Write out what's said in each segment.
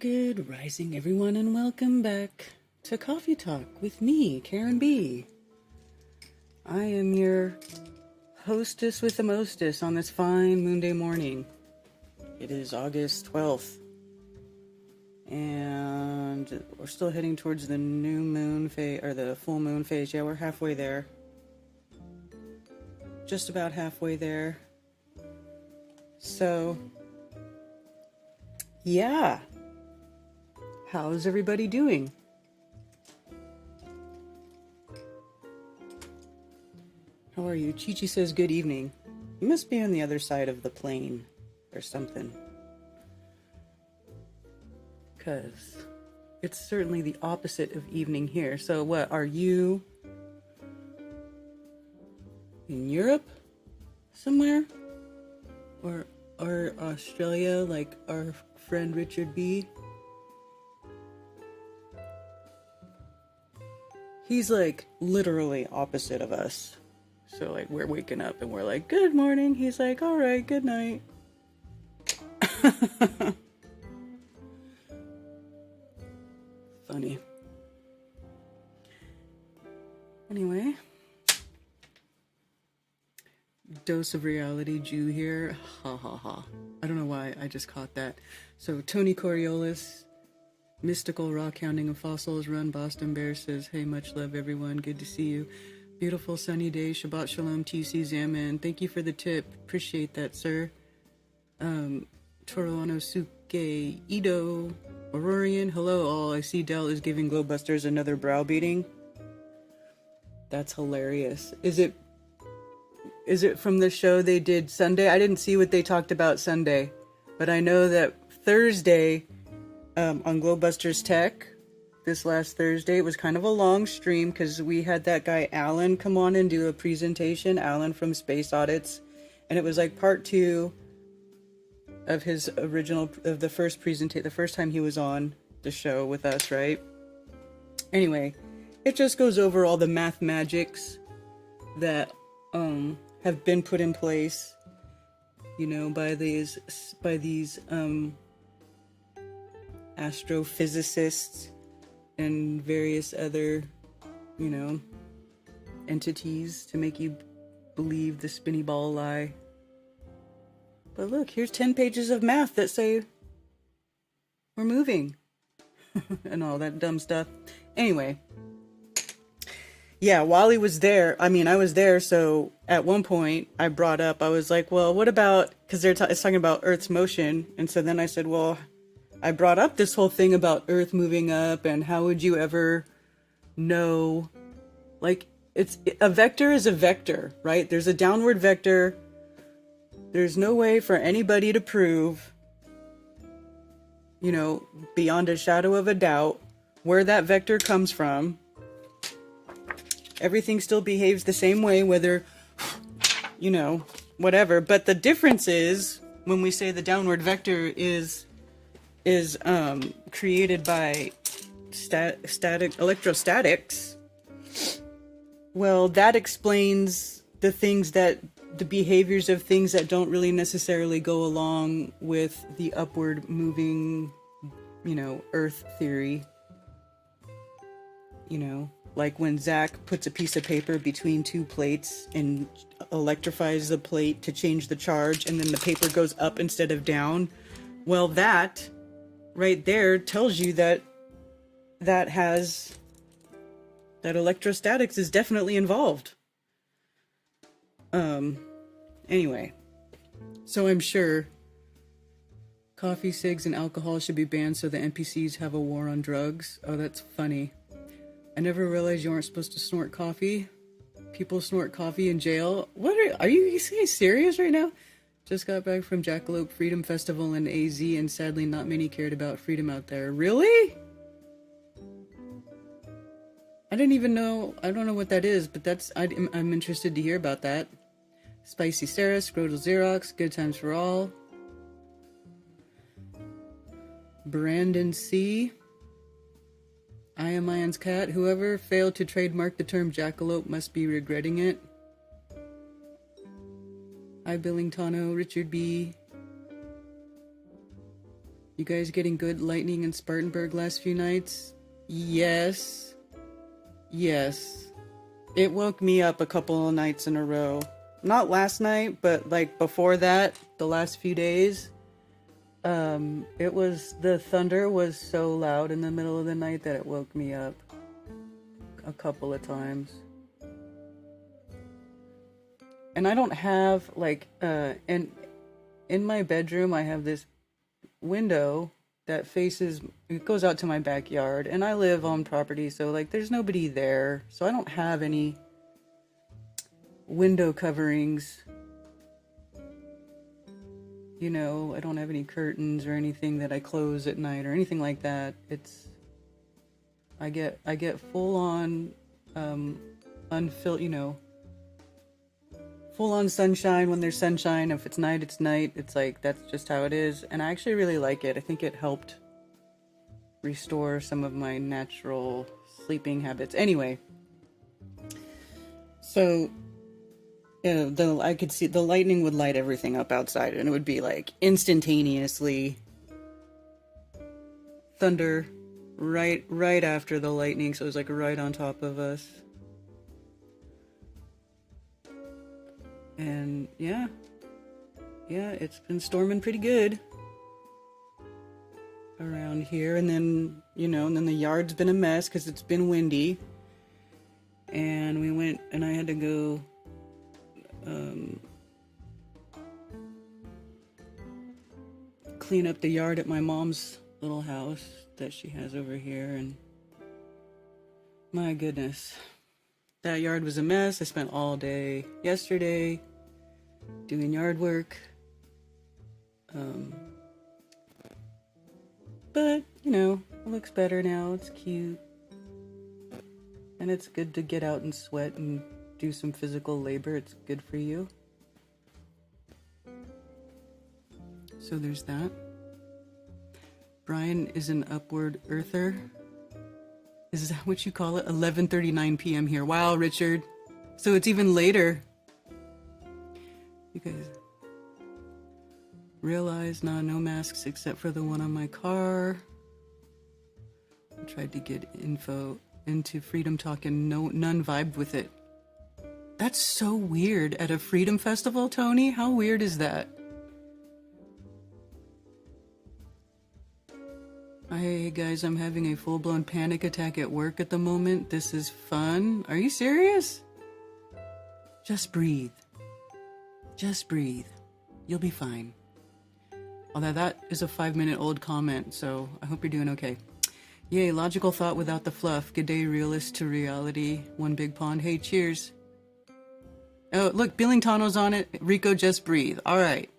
Good rising, everyone, and welcome back to Coffee Talk with me, Karen B. I am your hostess with the mostess on this fine Moonday morning. It is August 12th, and we're still heading towards the new moon phase, or the full moon phase. Yeah, we're halfway there. Just about halfway there. So, yeah. How's everybody doing? How are you? Chi-Chi says good evening. You must be on the other side of the plane or something. Because it's certainly the opposite of evening here. So what, are you in Europe somewhere? Or Australia like our friend Richard B? He's like literally opposite of us. So like we're waking up and we're like, good morning. He's like, all right, good night. Funny. Anyway. Dose of reality Jew here. Ha ha ha. I don't know why I just caught that. So Tony Coriolis, Mystical Rock Hounding of Fossils, Run Boston Bear says, hey, much love everyone. Good to see you. Beautiful sunny day. Shabbat Shalom TC Zaman. Thank you for the tip. Appreciate that, sir. Toroano Suke Ido Aurorian. Hello all. I see Dell is giving Glowbusters another browbeating. That's hilarious. Is it from the show they did Sunday? I didn't see what they talked about Sunday, but I know that Thursday on Glowbusters Tech, this last Thursday, it was kind of a long stream because we had that guy Alan come on and do a presentation, Alan from Space Audits, and it was like part 2 of his original, of the first presentation, the first time he was on the show with us, right? Anyway, it just goes over all the math magics that have been put in place, you know, by these astrophysicists and various other, you know, entities to make you believe the spinny ball lie. But look, here's 10 pages of math that say we're moving and all that dumb stuff. Anyway, yeah, while he was there, I mean, I was there, so at one point I brought up, I was like, well, what about, because it's talking about Earth's motion, and so then I said, well, I brought up this whole thing about Earth moving up, and how would you ever know, like, a vector is a vector, right? There's a downward vector. There's no way for anybody to prove, you know, beyond a shadow of a doubt, where that vector comes from. Everything still behaves the same way, whether, you know, whatever. But the difference is, when we say the downward vector is created by static electrostatics, well, that explains the behaviors of things that don't really necessarily go along with the upward moving, you know, Earth theory. You know, like when Zach puts a piece of paper between two plates and electrifies the plate to change the charge, and then the paper goes up instead of down. Well, that right there tells you that electrostatics is definitely involved. Anyway, so I'm sure coffee, cigs, and alcohol should be banned so the NPCs have a war on drugs. Oh, that's funny. I never realized you aren't supposed to snort coffee. People snort coffee in jail. What are you serious right now? Just got back from Jackalope Freedom Festival in AZ, and sadly not many cared about freedom out there. Really? I didn't even know. I don't know what that is, but I'm interested to hear about that. Spicy Sarah, Scrotal Xerox, Good Times for All. Brandon C. I am Ian's cat. Whoever failed to trademark the term jackalope must be regretting it. Hi, Billingtano, Richard B. You guys getting good lightning in Spartanburg last few nights? Yes. Yes. It woke me up a couple of nights in a row. Not last night, but like before that, the last few days. The thunder was so loud in the middle of the night that it woke me up a couple of times. And I don't have and in my bedroom I have this window that it goes out to my backyard, and I live on property, so like there's nobody there, so I don't have any window coverings. You know, I don't have any curtains or anything that I close at night or anything like that. I get full on full on sunshine when there's sunshine. If it's night, it's night. It's like, that's just how it is. And I actually really like it. I think it helped restore some of my natural sleeping habits. Anyway, so I could see the lightning would light everything up outside, and it would be like instantaneously thunder right after the lightning. So it was like right on top of us. And yeah, it's been storming pretty good around here. And then, and then the yard's been a mess because it's been windy. And we went, and I had to go clean up the yard at my mom's little house that she has over here. And my goodness, that yard was a mess. I spent all day yesterday doing yard work. But, it looks better now. It's cute. And it's good to get out and sweat and do some physical labor. It's good for you. So there's that. Brian is an upward earther. Is that what you call it? 11:39 p.m. here. Wow, Richard. So it's even later. You guys realize, no masks except for the one on my car. I tried to get info into Freedom Talk and none vibed with it. That's so weird. At a Freedom Festival, Tony? How weird is that? Hey guys, I'm having a full-blown panic attack at work at the moment. This is fun. Are you serious? Just breathe. Just breathe. You'll be fine. Although that is a 5-minute-old comment, so I hope you're doing okay. Yay, logical thought without the fluff. Good day, realist to reality. One big pond. Hey, cheers. Oh, look, Billingtano's on it. Rico, just breathe. All right.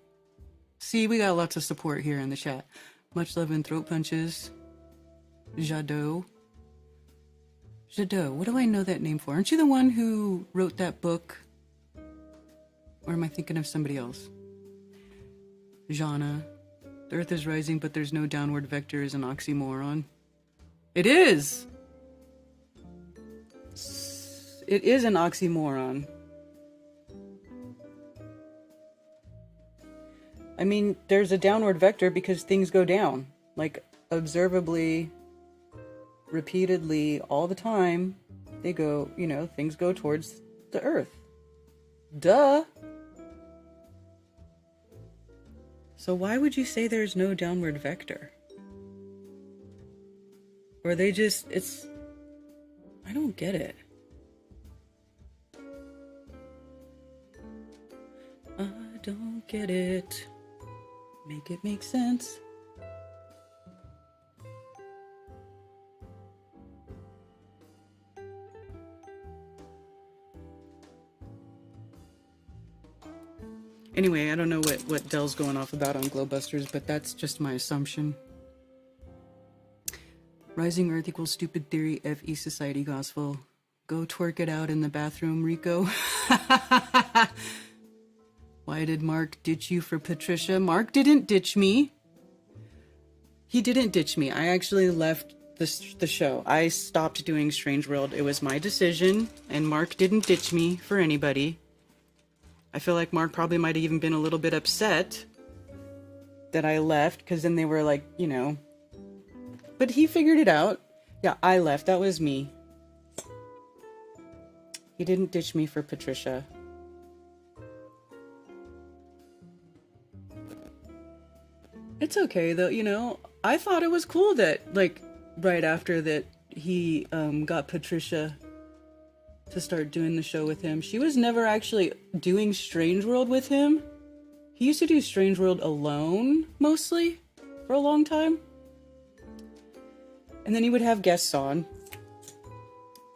See, we got lots of support here in the chat. Much love and throat punches. Jadot. What do I know that name for? Aren't you the one who wrote that book? Or am I thinking of somebody else? Jana. The earth is rising, but there's no downward vector is an oxymoron. It is! It is an oxymoron. I mean, there's a downward vector because things go down. Like, observably, repeatedly, all the time, they go, things go towards the earth. Duh! So why would you say there's no downward vector? Or they just, I don't get it. I don't get it. Make it make sense. Anyway, I don't know what Dell's going off about on Glowbusters, but that's just my assumption. Rising Earth equals stupid theory, FE Society Gospel. Go twerk it out in the bathroom, Rico. Why did Mark ditch you for Patricia? Mark didn't ditch me. He didn't ditch me. I actually left the show. I stopped doing Strange World. It was my decision, and Mark didn't ditch me for anybody. I feel like Mark probably might have even been a little bit upset that I left, because then they were like, but he figured it out. Yeah, I left. That was me. He didn't ditch me for Patricia. It's okay, though, I thought it was cool that, like, right after that, he got Patricia to start doing the show with him. She was never actually doing Strange World with him. He used to do Strange World alone, mostly, for a long time. And then he would have guests on.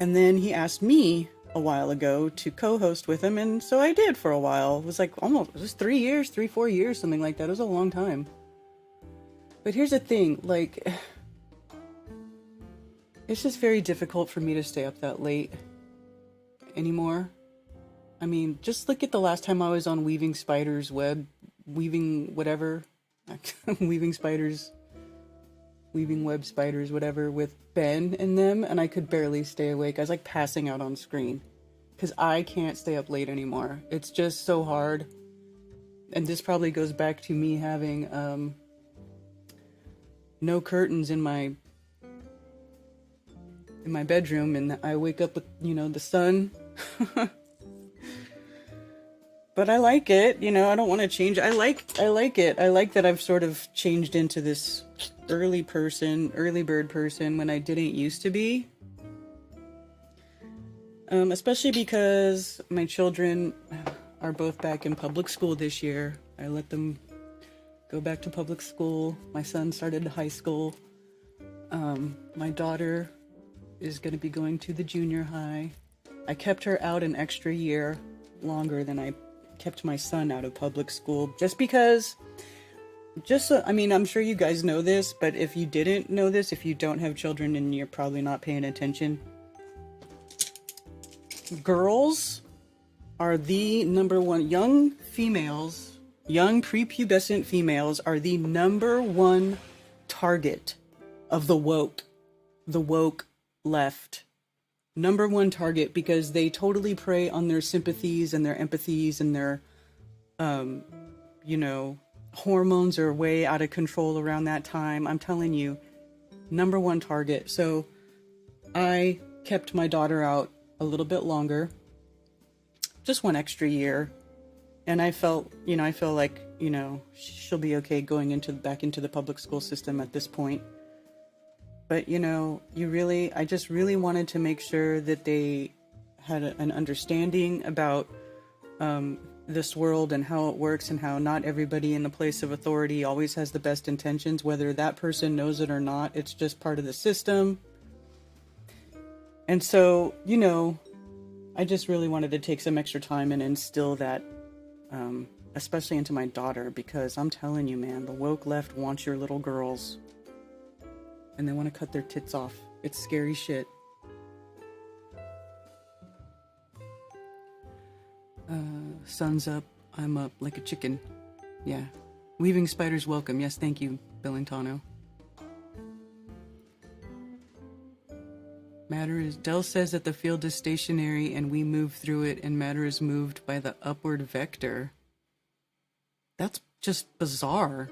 And then he asked me a while ago to co-host with him, and so I did for a while. It was like it was 4 years, something like that. It was a long time. But here's the thing, like, it's just very difficult for me to stay up that late anymore. I mean, just look at the last time I was on Weaving Spiders Web, Weaving whatever, Weaving Spiders, Weaving Web Spiders, whatever, with Ben and them, and I could barely stay awake. I was like passing out on screen because I can't stay up late anymore. It's just so hard. And this probably goes back to me having no curtains in my bedroom, and I wake up with, the sun. But I like it, I don't want to change. I like it. I like that I've sort of changed into this early bird person when I didn't used to be. Especially because my children are both back in public school this year. I let them go back to public school. My son started high school. My daughter is going to be going to the junior high. I kept her out an extra year longer than I kept my son out of public school, just because, I'm sure you guys know this, but if you didn't know this, if you don't have children and you're probably not paying attention, girls are the number one, young prepubescent females are the number one target of the woke left. Number one target, because they totally prey on their sympathies and their empathies and their, hormones are way out of control around that time. I'm telling you, number one target. So I kept my daughter out a little bit longer, just one extra year. And I feel like, she'll be okay going back into the public school system at this point. But, I just really wanted to make sure that they had an understanding about this world and how it works, and how not everybody in the place of authority always has the best intentions, whether that person knows it or not. It's just part of the system. And so, I just really wanted to take some extra time and instill that, especially into my daughter, because I'm telling you, man, the woke left wants your little girls. And they want to cut their tits off. It's scary shit. Sun's up. I'm up like a chicken. Yeah. Weaving Spiders welcome. Yes, thank you, Billingtano. Dell says that the field is stationary and we move through it, and matter is moved by the upward vector. That's just bizarre.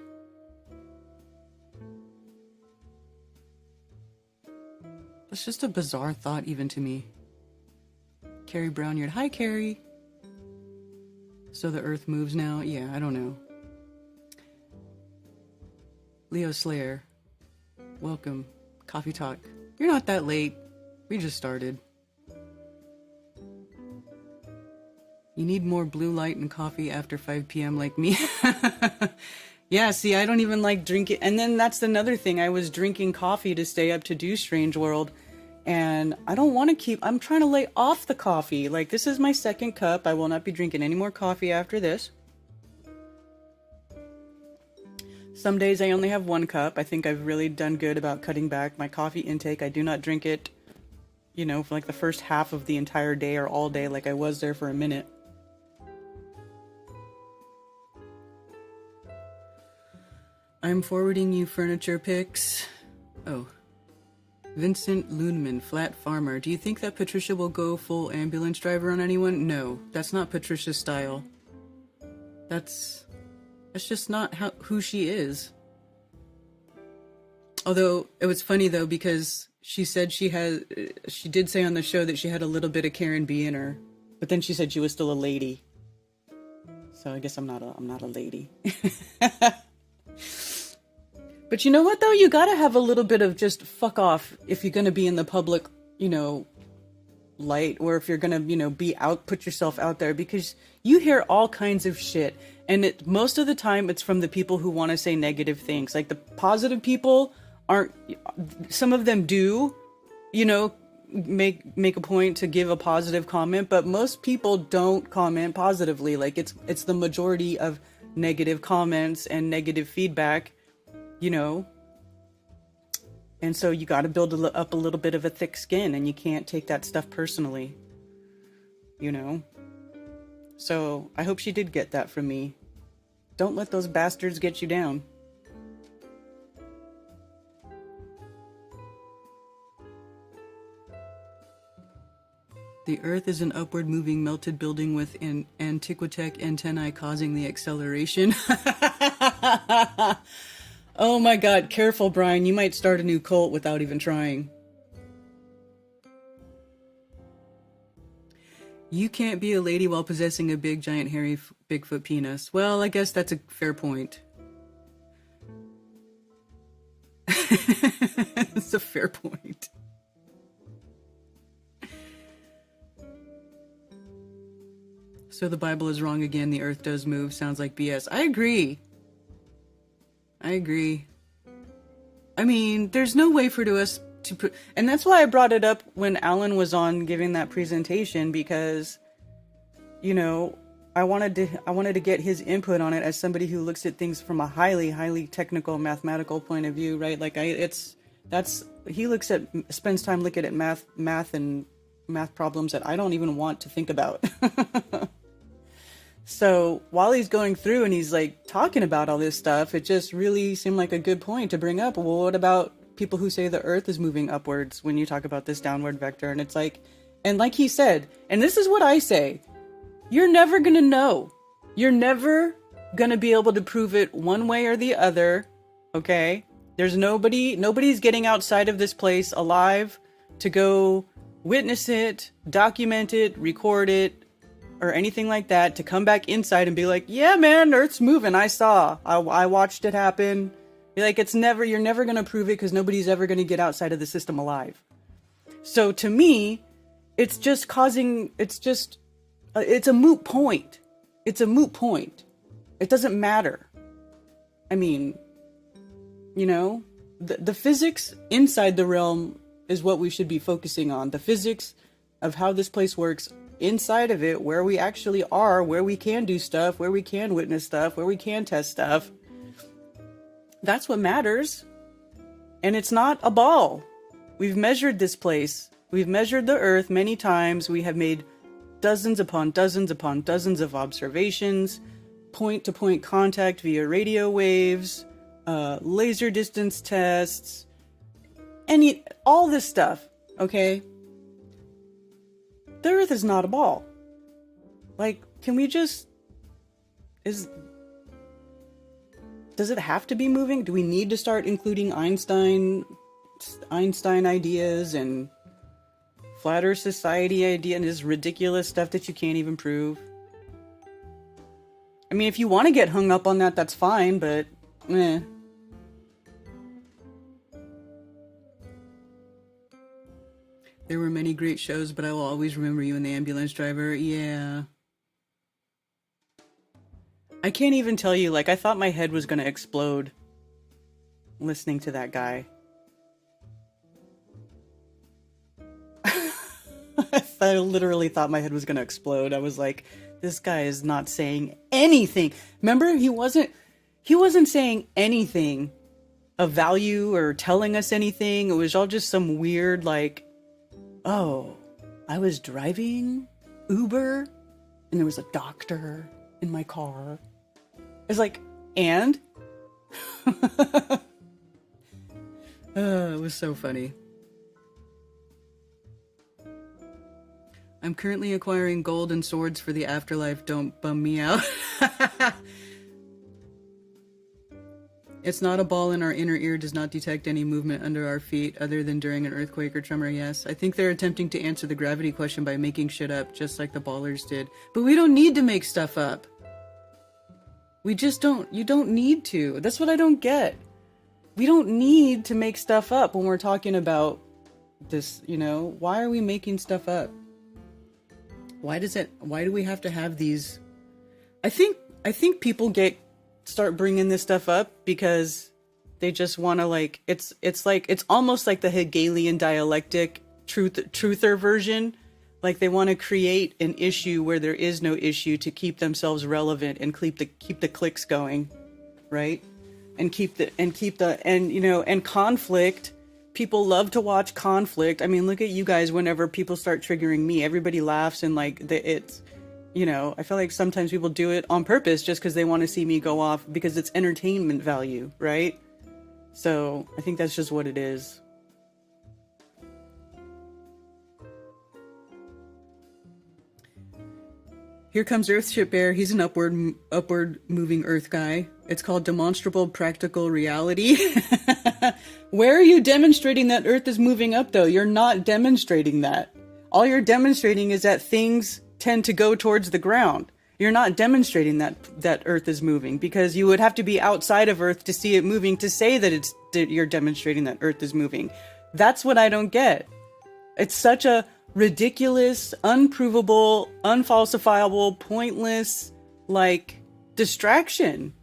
That's just a bizarre thought, even to me. Carrie Brownyard. Hi, Carrie. So the Earth moves now? Yeah, I don't know. Leo Slayer. Welcome. Coffee Talk. You're not that late. We just started. You need more blue light and coffee after 5 p.m. like me. Yeah, see, I don't even like drinking. And then that's another thing. I was drinking coffee to stay up to do Strange World. And I don't want to I'm trying to lay off the coffee. Like, this is my second cup. I will not be drinking any more coffee after this. Some days I only have 1 cup. I think I've really done good about cutting back my coffee intake. I do not drink it, for like the first half of the entire day or all day, like I was there for a minute. I'm forwarding you furniture pics. Oh. Vincent Loonman, Flat Farmer. Do you think that Patricia will go full ambulance driver on anyone? No, that's not Patricia's style. That's That's just not who she is. Although it was funny though, because she said she did say on the show that she had a little bit of Karen B in her, but then she said she was still a lady. So I guess I'm not a lady. But you know what though? You gotta have a little bit of just fuck off if you're gonna be in the public, light, or if you're gonna, put yourself out there, because you hear all kinds of shit. And most of the time it's from the people who want to say negative things. Like the positive people aren't, some of them do, make a point to give a positive comment, but most people don't comment positively. Like it's the majority of negative comments and negative feedback, and so you got to build up a little bit of a thick skin, and you can't take that stuff personally, so I hope she did get that from me. Don't let those bastards get you down. The Earth is an upward moving melted building with an antiquitech antennae causing the acceleration. Oh my God, careful, Brian. You might start a new cult without even trying. You can't be a lady while possessing a big, giant, hairy Bigfoot penis. Well, I guess that's a fair point. It's a fair point. So the Bible is wrong again. The Earth does move. Sounds like BS. I agree. I mean, there's no way for us to put, and that's why I brought it up when Alan was on giving that presentation, because, I wanted to get his input on it as somebody who looks at things from a highly, highly technical mathematical point of view, right? Like he spends time looking at math and math problems that I don't even want to think about. So while he's going through and he's like talking about all this stuff, it just really seemed like a good point to bring up. Well, what about people who say the Earth is moving upwards when you talk about this downward vector? And it's like, and like he said, and this is what I say, you're never going to know. You're never going to be able to prove it one way or the other. Okay. There's nobody's getting outside of this place alive to go witness it, document it, record it, or anything like that, to come back inside and be like, yeah, man, Earth's moving. I watched it happen. Like, you're never going to prove it, because nobody's ever going to get outside of the system alive. So to me, it's a moot point. It's a moot point. It doesn't matter. I mean, the physics inside the realm is what we should be focusing on. The physics of how this place works inside of it, where we actually are, where we can do stuff, where we can witness stuff, where we can test stuff. That's what matters. And it's not a ball. We've measured this place. We've measured the Earth many times. We have made dozens upon dozens upon dozens of observations, point-to-point contact via radio waves, laser distance tests, all this stuff, okay? The Earth is not a ball. Like, can we does it have to be moving? Do we need to start including Einstein ideas and Flat Earth Society idea and this ridiculous stuff that you can't even prove? I mean, if you want to get hung up on that, that's fine, but eh. There were many great shows, but I will always remember you and the ambulance driver. Yeah. I can't even tell you, like, I thought my head was going to explode listening to that guy. I literally thought my head was going to explode. I was like, this guy is not saying anything. Remember, he wasn't saying anything of value or telling us anything. It was all just some weird, like, oh, I was driving Uber and there was a doctor in my car. It's like, and? It was so funny. I'm currently acquiring gold and swords for the afterlife. Don't bum me out. It's not a ball, and our inner ear does not detect any movement under our feet other than during an earthquake or tremor. Yes, I think they're attempting to answer the gravity question by making shit up, just like the ballers did. But we don't need to make stuff up. We just don't. You don't need to. That's what I don't get. We don't need to make stuff up when we're talking about this, you know. Why are we making stuff up? Why do we have to have these? I think people start bringing this stuff up because they just want to, like, it's almost like the Hegelian dialectic truther version. Like, they want to create an issue where there is no issue to keep themselves relevant and keep the clicks going, right? And and conflict. People love to watch conflict. I mean, look at you guys. Whenever people start triggering me, everybody laughs, and it's. I feel like sometimes people do it on purpose just because they want to see me go off because it's entertainment value, right? So I think that's just what it is. Here comes Earthship Bear. He's an upward moving Earth guy. It's called demonstrable practical reality. Where are you demonstrating that Earth is moving up, though? You're not demonstrating that. All you're demonstrating is that things tend to go towards the ground. You're not demonstrating that Earth is moving, because you would have to be outside of Earth to see it moving to say that you're demonstrating that Earth is moving. That's what I don't get. It's such a ridiculous, unprovable, unfalsifiable, pointless, distraction.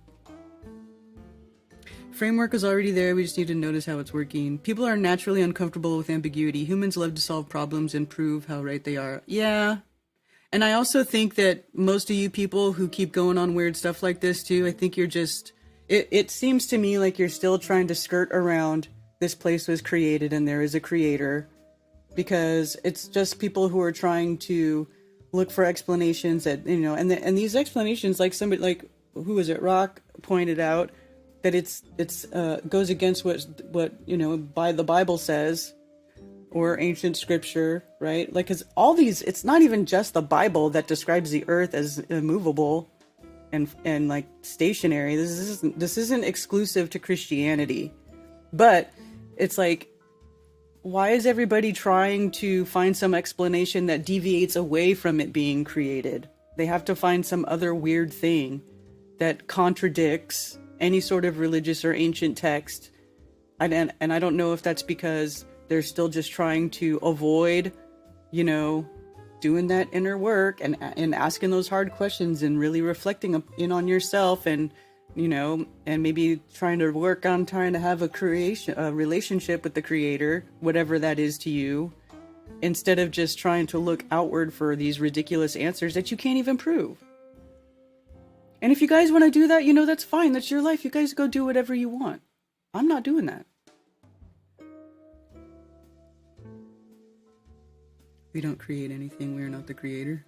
Framework is already there. We just need to notice how it's working. People are naturally uncomfortable with ambiguity. Humans love to solve problems and prove how right they are. Yeah. And I also think that most of you people who keep going on weird stuff like this too, I think you're just, it seems to me like you're still trying to skirt around this place was created and there is a creator, because it's just people who are trying to look for explanations that, and these explanations, like somebody, like, who was it? Rock pointed out that it's goes against what by the Bible says, or ancient scripture, right? Like, cause all these, it's not even just the Bible that describes the earth as immovable and like stationary. This isn't exclusive to Christianity, but it's like, why is everybody trying to find some explanation that deviates away from it being created? They have to find some other weird thing that contradicts any sort of religious or ancient text. And I don't know if that's because they're still just trying to avoid, doing that inner work and asking those hard questions and really reflecting in on yourself, and maybe trying to have a relationship with the creator, whatever that is to you, instead of just trying to look outward for these ridiculous answers that you can't even prove. And if you guys want to do that, that's fine. That's your life. You guys go do whatever you want. I'm not doing that. We don't create anything. We are not the creator.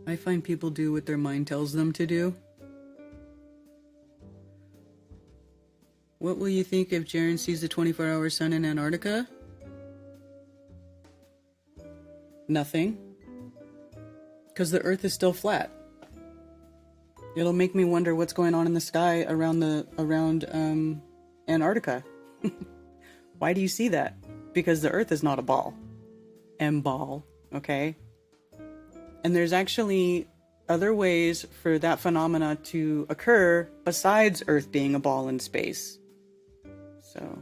I find people do what their mind tells them to do. What will you think if Jaren sees the 24-hour sun in Antarctica? Nothing. Because the Earth is still flat. It'll make me wonder what's going on in the sky around Antarctica. Why do you see that? Because the Earth is not a ball. M-ball, okay? And there's actually other ways for that phenomena to occur besides Earth being a ball in space. So,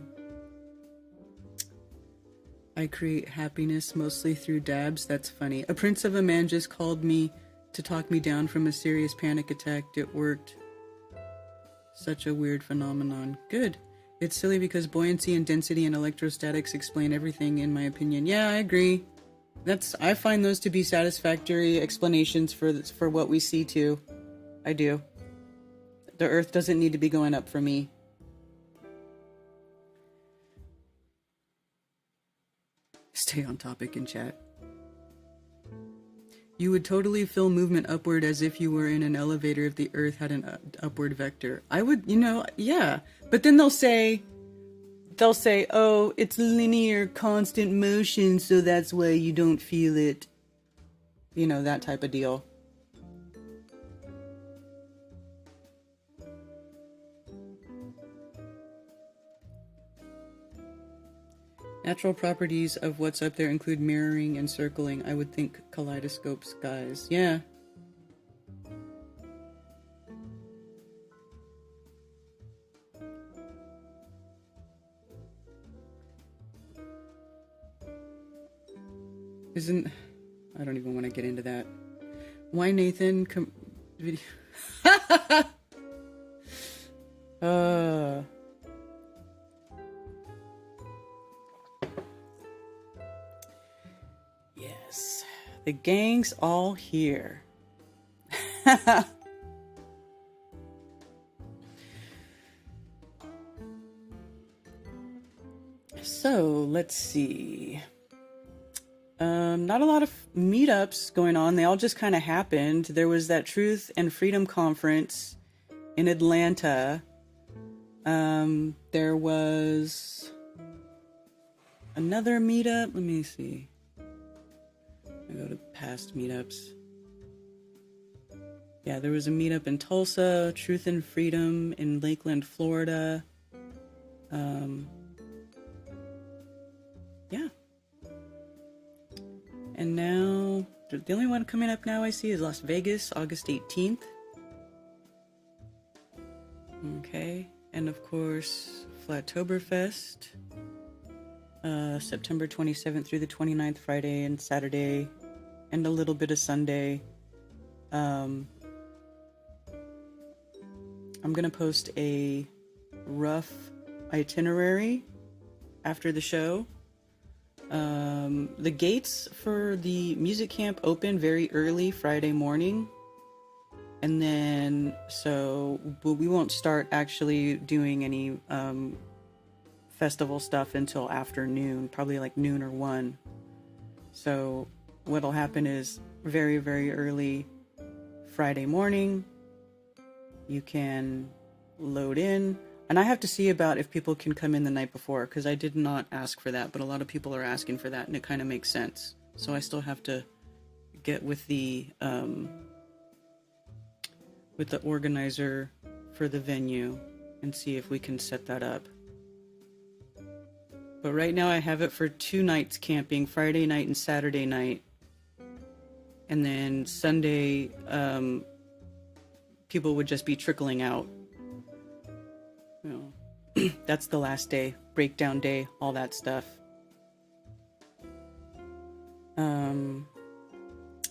I create happiness mostly through dabs. That's funny. A prince of a man just called me to talk me down from a serious panic attack. It worked. Such a weird phenomenon. Good. It's silly because buoyancy and density and electrostatics explain everything, in my opinion. Yeah, I agree. I find those to be satisfactory explanations for what we see too. I do. The Earth doesn't need to be going up for me. Stay on topic in chat. You would totally feel movement upward as if you were in an elevator if the Earth had an upward vector. I would, yeah. But then they'll say, oh, it's linear, constant motion, so that's why you don't feel it. That type of deal. Natural properties of what's up there include mirroring and circling. I would think kaleidoscope skies. Yeah. I don't even want to get into that. Why Nathan video? Yes. The gang's all here. So, let's see. Not a lot of meetups going on. They all just kind of happened. There was that Truth and Freedom Conference in Atlanta. There was another meetup. Let me see. I go to past meetups. Yeah, there was a meetup in Tulsa, Truth and Freedom in Lakeland, Florida. Yeah. And now, the only one coming up now I see is Las Vegas, August 18th. Okay. And of course, Flatoberfest, September 27th through the 29th, Friday and Saturday, and a little bit of Sunday. I'm going to post a rough itinerary after the show. The gates for the music camp open very early Friday morning. And then, but we won't start actually doing any, festival stuff until afternoon, probably like noon or 1. So what'll happen is very, very early Friday morning, you can load in. And I have to see about if people can come in the night before, because I did not ask for that, but a lot of people are asking for that, and it kind of makes sense. So I still have to get with the organizer for the venue and see if we can set that up. But right now I have it for 2 nights camping, Friday night and Saturday night. And then Sunday, people would just be trickling out. You know, that's the last day, breakdown day, all that stuff.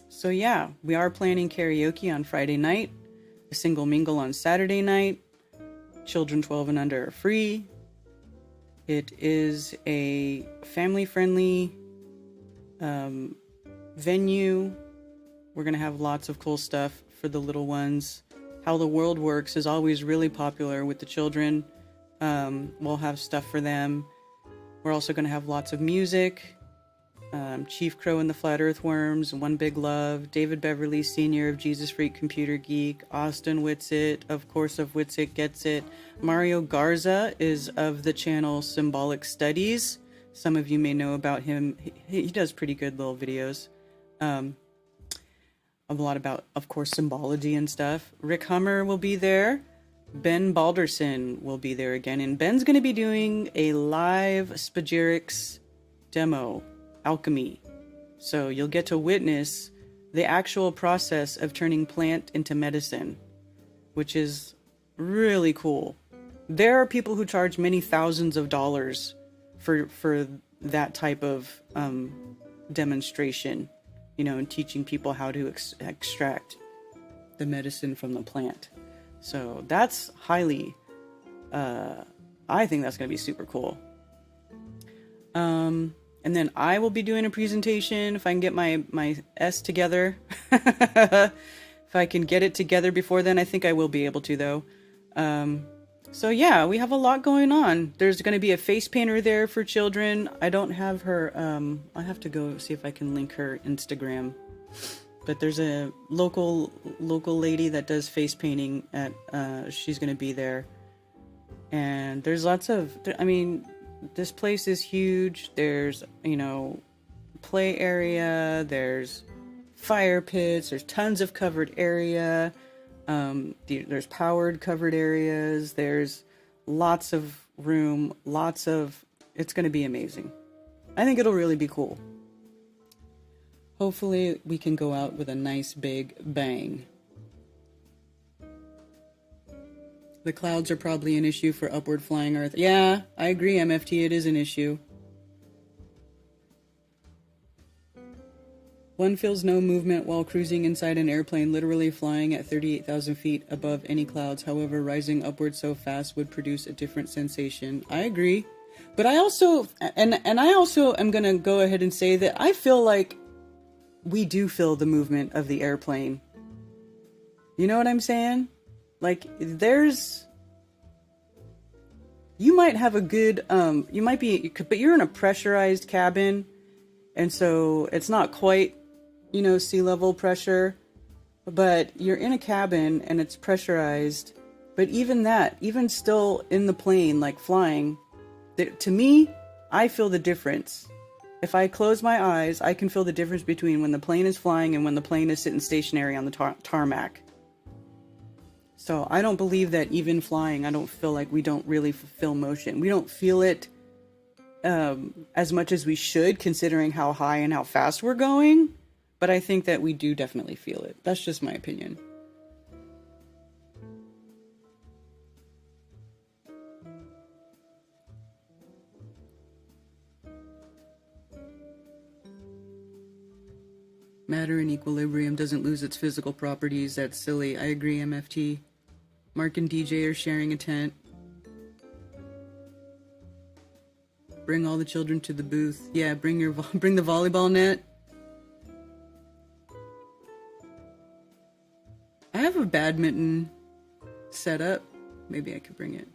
So yeah, we are planning karaoke on Friday night, a single mingle on Saturday night. Children 12 and under are free. It is a family-friendly venue. We're going to have lots of cool stuff for the little ones. How the World Works is always really popular with the children. We'll have stuff for them. We're also going to have lots of music. Chief Crow and the Flat Earth Worms, One Big Love, David Beverly Sr. of Jesus Freak Computer Geek, Austin Witsit, of course, of Witsit Gets It. Mario Garza is of the channel Symbolic Studies. Some of you may know about him. He does pretty good little videos. A lot about, of course, symbology and stuff. Rick Hummer will be there. Ben Balderson will be there again. And Ben's going to be doing a live Spagyrics demo, alchemy. So you'll get to witness the actual process of turning plant into medicine, which is really cool. There are people who charge many thousands of dollars for that type of demonstration, you know, and teaching people how to extract the medicine from the plant. So that's highly, I think that's going to be super cool. And then I will be doing a presentation if I can get my S together. If I can get it together before then, I think I will be able to, though. So yeah, we have a lot going on. There's going to be a face painter there for children. I don't have her, I have to go see if I can link her Instagram. But there's a local lady that does face painting at, she's going to be there. And there's lots of, I mean, this place is huge. There's, you know, play area, there's fire pits, there's tons of covered area. There's powered covered areas. There's lots of room, it's going to be amazing. I think it'll really be cool. Hopefully we can go out with a nice big bang. The clouds are probably an issue for upward flying Earth. Yeah, I agree, MFT, it is an issue. One feels no movement while cruising inside an airplane, literally flying at 38,000 feet above any clouds. However, rising upward so fast would produce a different sensation. I agree. But I also, and I also am going to go ahead and say that I feel like we do feel the movement of the airplane. You know what I'm saying? Like, you might have a good, you might be, but you're in a pressurized cabin, and so it's not quite, you know, sea level pressure, but you're in a cabin and it's pressurized. But even that, even still in the plane, like flying, to me, I feel the difference. If I close my eyes, I can feel the difference between when the plane is flying and when the plane is sitting stationary on the tarmac. So I don't believe that even flying, I don't feel like we don't really feel motion. We don't feel it as much as we should, considering how high and how fast we're going. But I think that we do definitely feel it. That's just my opinion. Matter in equilibrium doesn't lose its physical properties. That's silly. I agree, MFT. Mark and DJ are sharing a tent. Bring all the children to the booth. Yeah, bring the volleyball net. I have a badminton set up. Maybe I could bring it.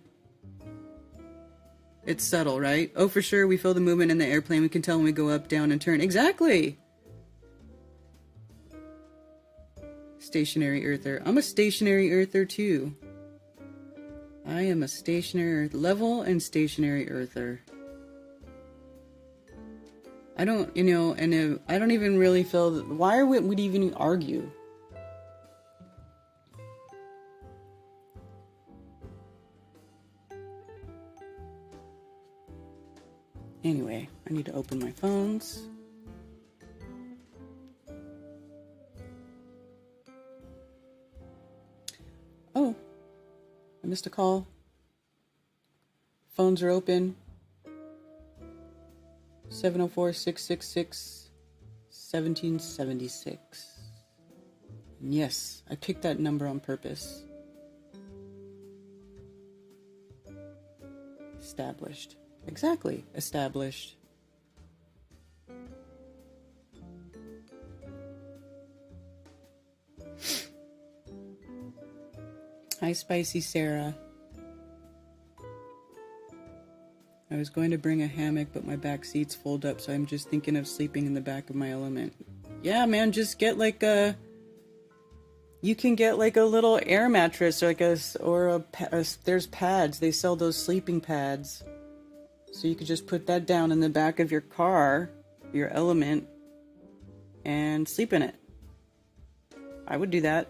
It's subtle, right? Oh, for sure. We feel the movement in the airplane. We can tell when we go up, down, and turn. Exactly. Stationary earther. I'm a stationary earther too. I am a stationary level and stationary earther. I don't, you know, and I don't even really feel that. Why would we even argue? Anyway, I need to open my phones. Oh, I missed a call. Phones are open. 704-666-1776. Yes, I picked that number on purpose. Established. Exactly, established. Hi, Spicy Sarah. I was going to bring a hammock, but my back seats fold up, so I'm just thinking of sleeping in the back of my element. Yeah, man, just get like a... You can get like a little air mattress, or there's pads. They sell those sleeping pads. So you could just put that down in the back of your car, your element, and sleep in it. I would do that.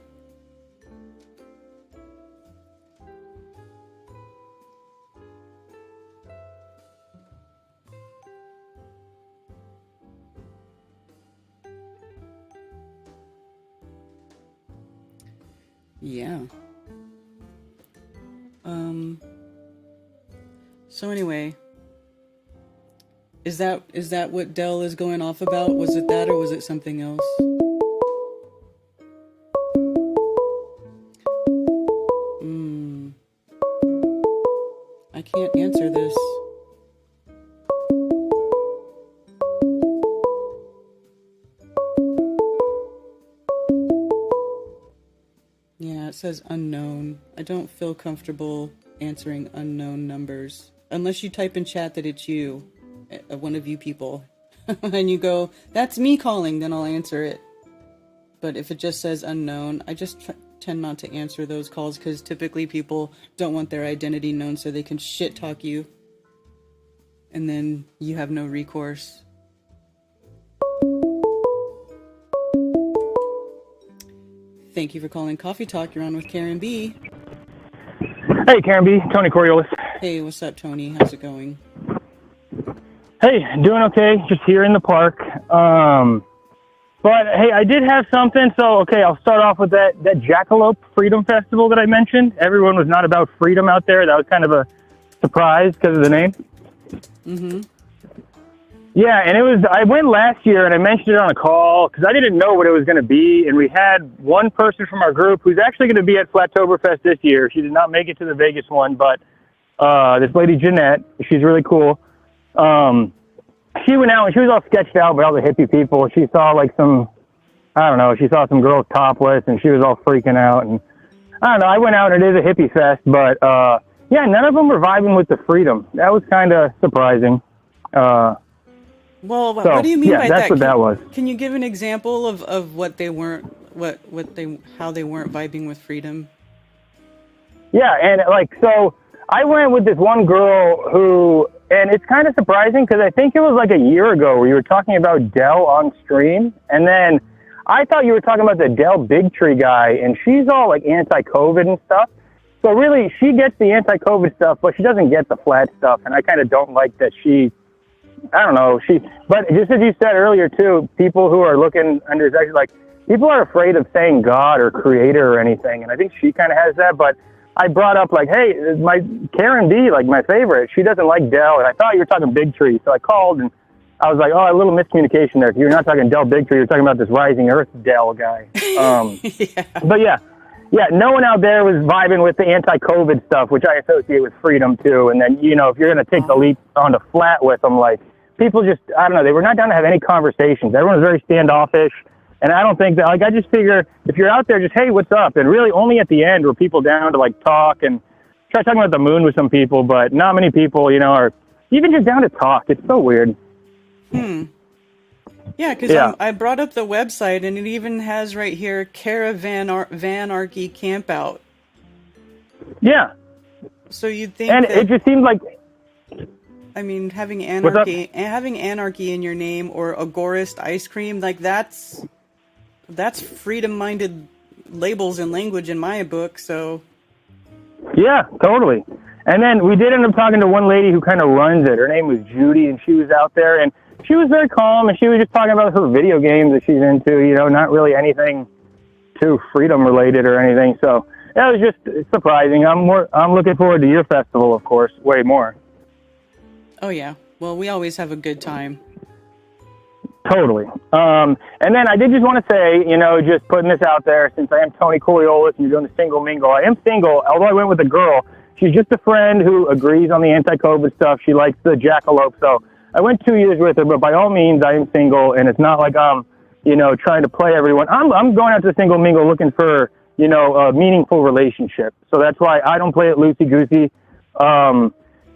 Yeah. So anyway, is that what Dell is going off about? Was it that, or was it something else? I can't answer this. Yeah, it says unknown. I don't feel comfortable answering unknown numbers. Unless you type in chat that it's you, one of you people. And you go, that's me calling, then I'll answer it. But if it just says unknown, I just tend not to answer those calls, because typically people don't want their identity known so they can shit talk you. And then you have no recourse. Thank you for calling Coffee Talk. You're on with Karen B. Hey, Karen B. Tony Coriolis. Hey, what's up, Tony? How's it going? Hey, doing okay. Just here in the park. But hey, I did have something. So, okay, I'll start off with that Jackalope Freedom Festival that I mentioned. Everyone was not about freedom out there. That was kind of a surprise because of the name. Mm-hmm. Yeah, and I went last year and I mentioned it on a call because I didn't know what it was going to be. And we had one person from our group who's actually going to be at Flatoberfest this year. She did not make it to the Vegas one, but this lady, Jeanette, she's really cool. She went out and she was all sketched out by all the hippie people. She saw like she saw some girls topless and she was all freaking out. And I don't know, I went out and it is a hippie fest, but yeah, none of them were vibing with the freedom. That was kind of surprising. Well, what do you mean by that? That's what that was. Can you give an example of what they weren't, how they weren't vibing with freedom? Yeah, and so I went with this one girl who, and it's kind of surprising because I think it was like a year ago where you were talking about Dell on stream, and then I thought you were talking about the Dell Bigtree guy, and she's all like anti-COVID and stuff. So really, she gets the anti-COVID stuff, but she doesn't get the flat stuff, and I kind of don't like that I don't know, but just as you said earlier too, people who are looking under his actually like, people are afraid of saying God or creator or anything, and I think she kind of has that, but I brought up like, hey, my Karen B, like my favorite, she doesn't like Dell, and I thought you were talking Bigtree, so I called and I was like, oh, a little miscommunication there. You're not talking Dell Bigtree, you're talking about this Rising Earth Dell guy. Yeah. But yeah, no one out there was vibing with the anti-COVID stuff, which I associate with freedom too. And then, if you're going to take the leap onto flat with them, like people just, I don't know, they were not down to have any conversations. Everyone was very standoffish. And I don't think that, like, I just figure if you're out there, just, hey, what's up? And really only at the end were people down to, like, talk and try talking about the moon with some people, but not many people, are even just down to talk. It's so weird. Yeah, because I brought up the website, and it even has right here, Vanarchy Campout. Yeah. So you'd think and it just seems like... I mean, having anarchy in your name or agorist ice cream, like that's freedom-minded labels and language in my book, so... Yeah, totally. And then we did end up talking to one lady who kind of runs it. Her name was Judy, and she was out there, and she was very calm, and she was just talking about her video games that she's into, not really anything too freedom-related or anything. So that was just surprising. I'm looking forward to your festival, of course, way more. Oh, yeah. Well, we always have a good time. Totally. And then I did just want to say, just putting this out there, since I am Tony Coriolis and you're doing the single mingle, I am single, although I went with a girl. She's just a friend who agrees on the anti-COVID stuff. She likes the jackalope. So I went 2 years with her, but by all means, I am single. And it's not like I'm, trying to play everyone. I'm going out to the single mingle looking for, a meaningful relationship. So that's why I don't play it loosey-goosey.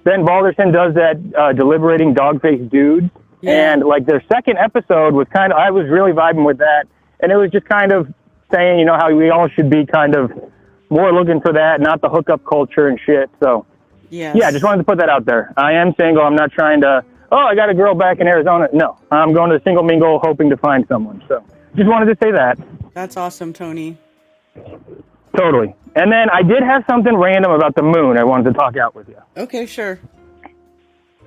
Ben Balderson does that deliberating dog-faced dudes. Yeah. And like their second episode was I was really vibing with that. And it was just kind of saying, how we all should be kind of more looking for that, not the hookup culture and shit. So yes. Yeah, just wanted to put that out there. I am single. I'm not trying to, I got a girl back in Arizona. No, I'm going to the single mingle hoping to find someone. So just wanted to say that. That's awesome, Tony. Totally. And then I did have something random about the moon I wanted to talk out with you. Okay, sure.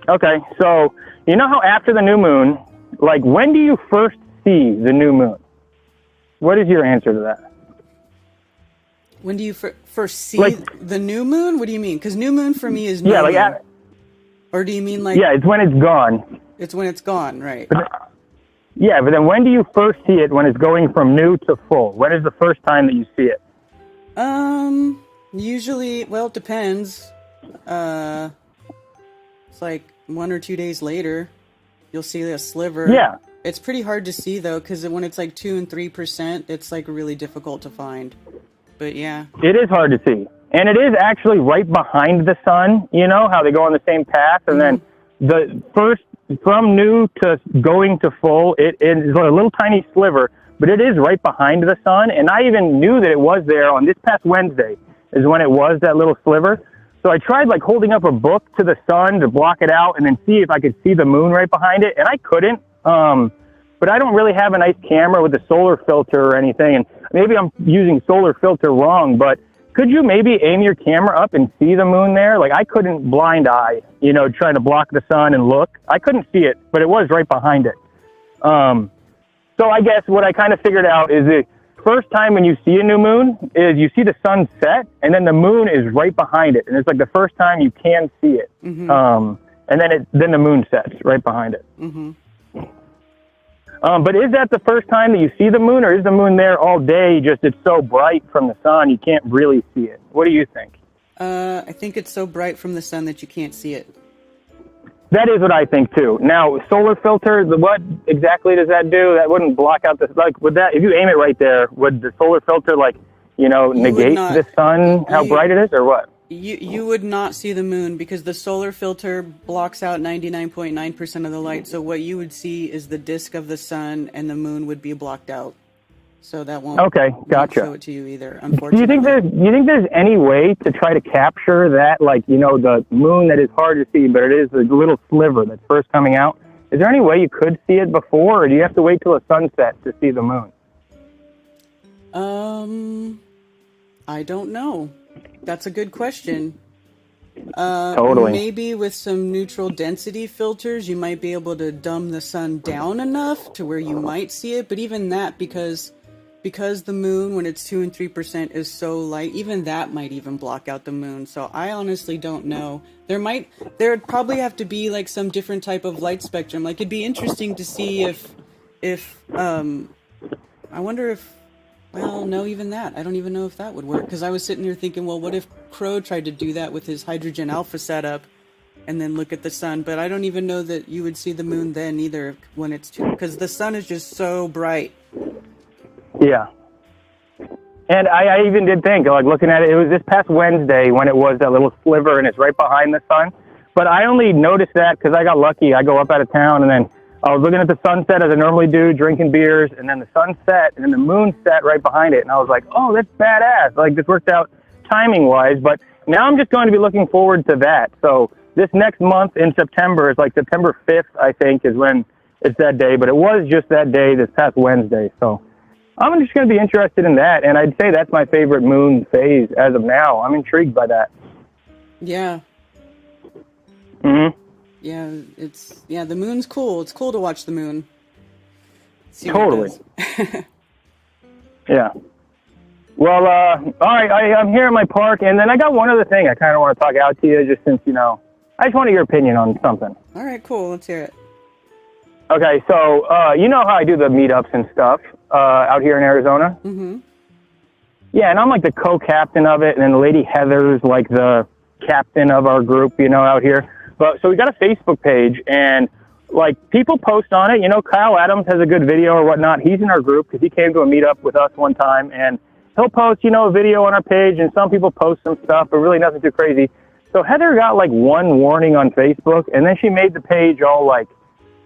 Okay, so you know how after the new moon, like when do you first see the new moon? What is your answer to that? When do you first see the new moon? What do you mean? Because new moon for me is no moon. Or do you mean like... Yeah, it's when it's gone. It's when it's gone, right. But then when do you first see it when it's going from new to full? When is the first time that you see it? Usually, well, it depends. It's like 1 or 2 days later, you'll see a sliver. Yeah. It's pretty hard to see though, because when it's like 2 and 3%, it's like really difficult to find. But yeah. It is hard to see. And it is actually right behind the sun, how they go on the same path. And then the first, from new to going to full, it is a little tiny sliver, but it is right behind the sun. And I even knew that it was there on this past Wednesday is when it was that little sliver. So I tried like holding up a book to the sun to block it out and then see if I could see the moon right behind it. And I couldn't. But I don't really have a nice camera with a solar filter or anything. And maybe I'm using solar filter wrong, but could you maybe aim your camera up and see the moon there? Like, I couldn't blind eye, trying to block the sun and look. I couldn't see it, but it was right behind it. So I guess what I kind of figured out is the first time when you see a new moon is you see the sun set, and then the moon is right behind it. And it's like the first time you can see it. Mm-hmm. And then the moon sets right behind it. Mm-hmm. But is that the first time that you see the moon, or is the moon there all day, just it's so bright from the sun you can't really see it? What do you think? I think it's so bright from the sun that you can't see it. That is what I think too. Now, solar filter, what exactly does that do? That wouldn't block out the, like, would that, if you aim it right there, would the solar filter, negate the sun, how bright it is, or what? You would not see the moon because the solar filter blocks out 99.9% of the light. So what you would see is the disk of the sun, and the moon would be blocked out. So that won't, okay, gotcha. won't show it to you either, unfortunately. Do you think there's any way to try to capture that, the moon that is hard to see, but it is a little sliver that's first coming out? Is there any way you could see it before, or do you have to wait till a sunset to see the moon? I don't know. That's a good question. Totally. Maybe with some neutral density filters, you might be able to dumb the sun down enough to where you might see it. But even that, because the moon, when it's 2 and 3%, is so light, even that might even block out the moon. So I honestly don't know. There'd probably have to be like some different type of light spectrum. Like, it'd be interesting to see if I wonder if. Well, no, even that. I don't even know if that would work. Because I was sitting there thinking, well, what if Crow tried to do that with his hydrogen alpha setup and then look at the sun? But I don't even know that you would see the moon then either when it's too... Because the sun is just so bright. Yeah. And I even did think, looking at it, it was this past Wednesday when it was that little sliver and it's right behind the sun. But I only noticed that because I got lucky. I go up out of town and then I was looking at the sunset as I normally do, drinking beers, and then the sun set, and then the moon set right behind it. And I was like, oh, that's badass. This worked out timing-wise. But now I'm just going to be looking forward to that. So this next month in September is September 5th, I think, is when it's that day. But it was just that day this past Wednesday. So I'm just going to be interested in that. And I'd say that's my favorite moon phase as of now. I'm intrigued by that. Yeah. Mm-hmm. Yeah, the moon's cool. It's cool to watch the moon. Totally. Yeah. Well, all right, I'm here at my park, and then I got one other thing I kind of want to talk out to you, just since, I just want your opinion on something. All right, cool. Let's hear it. Okay, so, you know how I do the meetups and stuff out here in Arizona? Mm-hmm. Yeah, and I'm the co-captain of it, and then Lady Heather's the captain of our group, out here. But so we got a Facebook page, and people post on it. Kyle Adams has a good video or whatnot. He's in our group because he came to a meetup with us one time, and he'll post, a video on our page, and some people post some stuff, but really nothing too crazy. So Heather got one warning on Facebook, and then she made the page all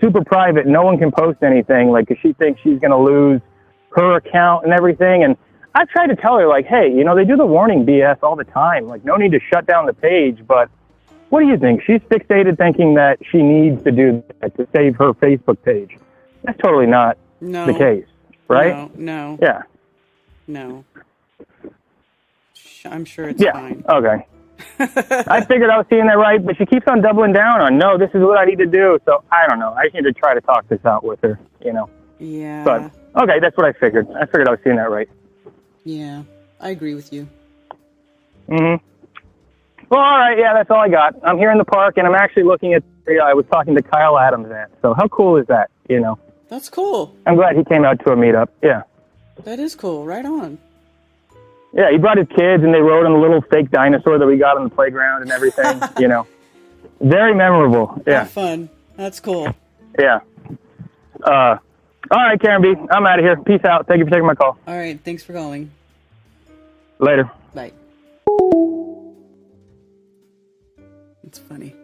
super private. No one can post anything, because she thinks she's going to lose her account and everything. And I've tried to tell her, hey, they do the warning BS all the time. No need to shut down the page, but what do you think? She's fixated thinking that she needs to do that to save her Facebook page. That's totally not the case, right? No. Yeah. No. I'm sure it's fine. Okay. I figured I was seeing that right, but she keeps on doubling down on, no, this is what I need to do. So I don't know. I just need to try to talk this out with her, Yeah. But, okay, that's what I figured. I figured I was seeing that right. Yeah, I agree with you. Mm-hmm. Well, all right, yeah, that's all I got. I'm here in the park, and I'm actually looking at, I was talking to Kyle Adams at. So how cool is that, That's cool. I'm glad he came out to a meetup, yeah. That is cool, right on. Yeah, he brought his kids, and they rode on the little fake dinosaur that we got on the playground and everything, Very memorable, yeah. Have fun. That's cool. Yeah. All right, Karen B., I'm out of here. Peace out. Thank you for taking my call. All right, thanks for calling. Later. Bye. It's funny.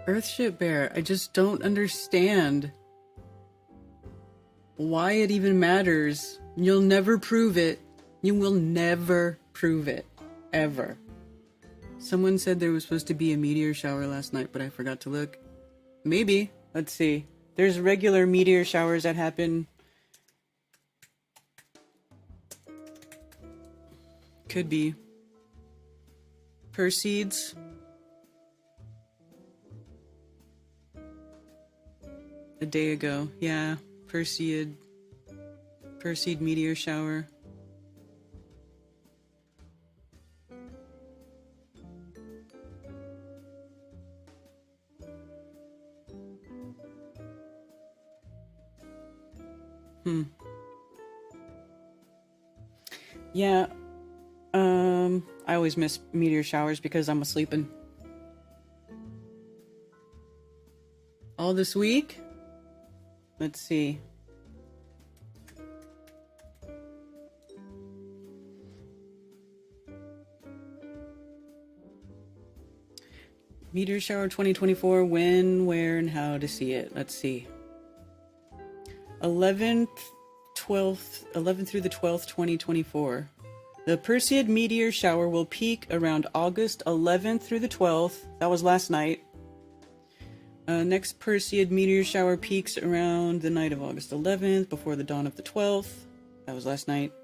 Earthship Bear, I just don't understand why it even matters. You'll never prove it. You will never prove it. Ever. Someone said there was supposed to be a meteor shower last night, but I forgot to look. Maybe. Let's see. There's regular meteor showers that happen. Could be. Perseids. A day ago. Yeah. Perseid meteor shower. Yeah. I always miss meteor showers because I'm sleeping. All this week? Let's see. Meteor shower 2024, when, where, and how to see it. Let's see. 11th through the 12th, 2024. The Perseid meteor shower will peak around August 11th through the 12th. That was last night. Next Perseid meteor shower peaks around the night of August 11th, before the dawn of the 12th. That was last night.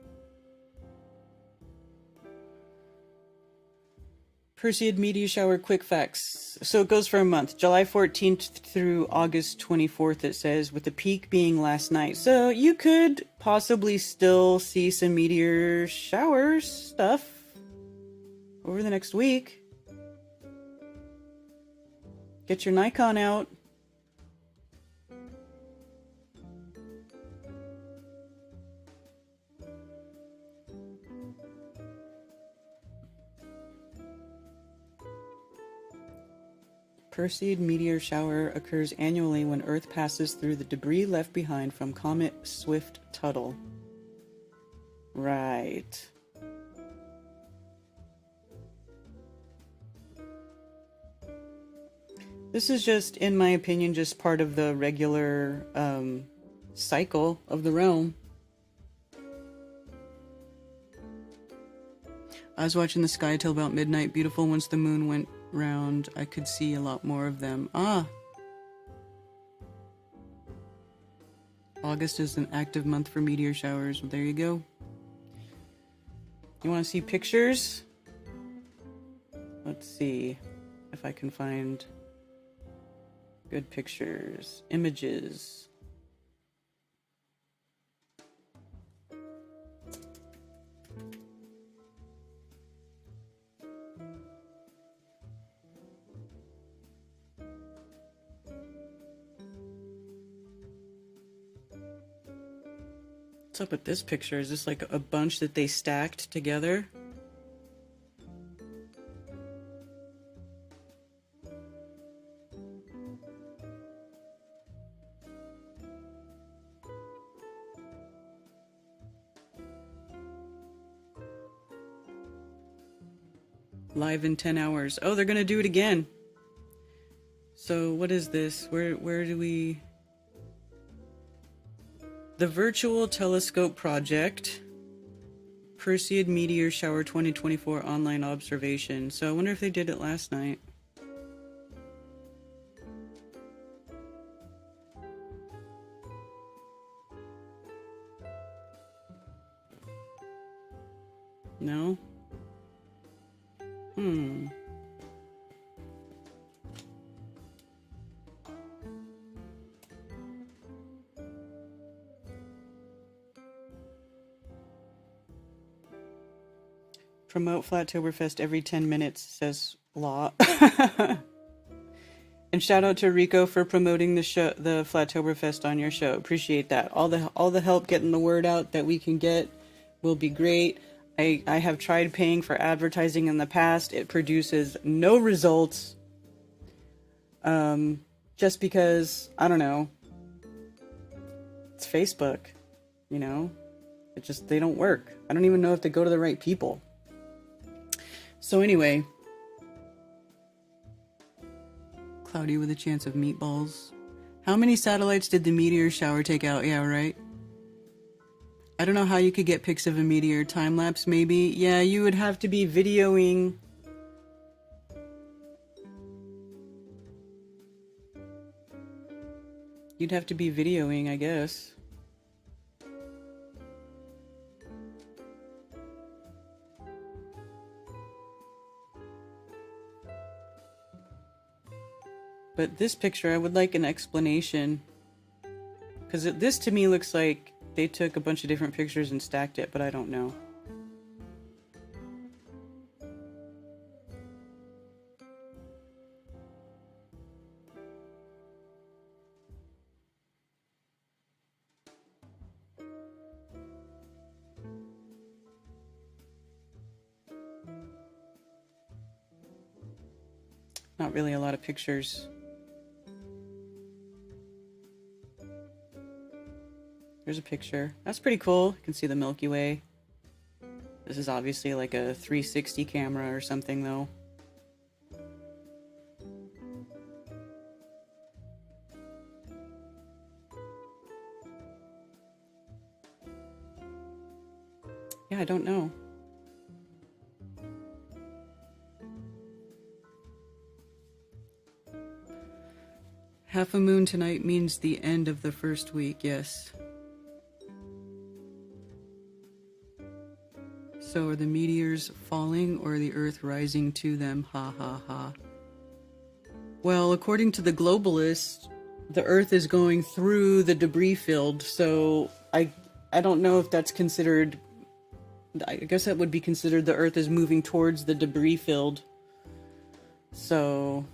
Perseid meteor shower quick facts. So it goes for a month. July 14th through August 24th, it says, with the peak being last night. So you could possibly still see some meteor shower stuff over the next week. Get your Nikon out. Perseid meteor shower occurs annually when Earth passes through the debris left behind from Comet Swift-Tuttle. Right. This is just, in my opinion, just part of the regular cycle of the realm. I was watching the sky till about midnight. Beautiful. Once the moon went round, I could see a lot more of them. Ah! August is an active month for meteor showers. Well, there you go. You want to see pictures? Let's see if I can find good pictures. Images. What's up with this picture? Is this like a bunch that they stacked together? Live in 10 hours. Oh, they're gonna do it again. So what is this? Where do we... The Virtual Telescope Project. Perseid Meteor Shower 2024 online observation. So I wonder if they did it last night. No? Promote Flatoberfest every 10 minutes, says Law. And shout out to Rico for promoting the Flatoberfest on your show. Appreciate that. All the help getting the word out that we can get will be great. I have tried paying for advertising in the past. It produces no results. Just because, I don't know. It's Facebook, you know? They don't work. I don't even know if they go to the right people. So anyway, cloudy with a chance of meatballs. How many satellites did the meteor shower take out? Yeah, right. I don't know how you could get pics of a meteor. Time lapse, maybe. Yeah, you would have to be videoing You'd have to be videoing, I guess. But this picture, I would like an explanation. Because this to me looks like they took a bunch of different pictures and stacked it, but I don't know. Not really a lot of pictures. There's a picture. That's pretty cool. You can see the Milky Way. This is obviously like a 360 camera or something, though. Yeah, I don't know. Half a moon tonight means the end of the first week, yes. So are the meteors falling or the Earth rising to them? Ha ha ha. Well, according to the globalists, the Earth is going through the debris field, so I don't know if that's considered... I guess that would be considered the Earth is moving towards the debris field. So...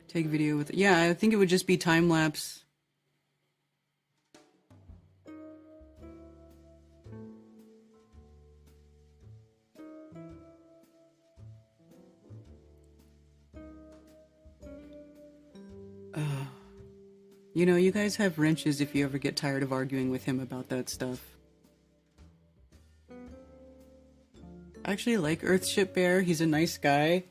take video with it. Yeah, I think it would just be time lapse. You know, you guys have wrenches if you ever get tired of arguing with him about that stuff. I actually like Earthship Bear. He's a nice guy.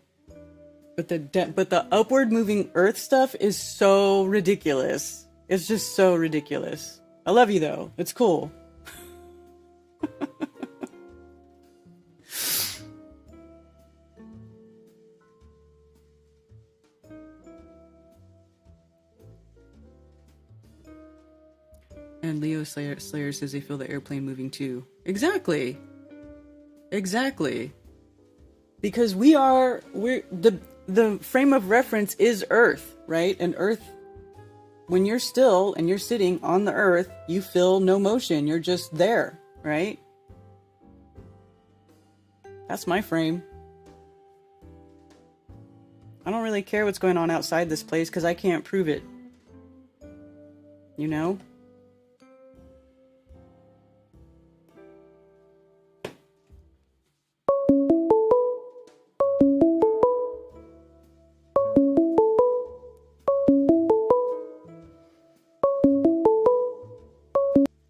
But the upward moving Earth stuff is so ridiculous. It's just so ridiculous. I love you though. It's cool. And Leo Slayer says they feel the airplane moving too. Exactly. Exactly. Because we're the frame of reference is Earth, right? And Earth, when you're still and you're sitting on the Earth, you feel no motion. You're just there, right? That's my frame. I don't really care what's going on outside this place because I can't prove it. You know?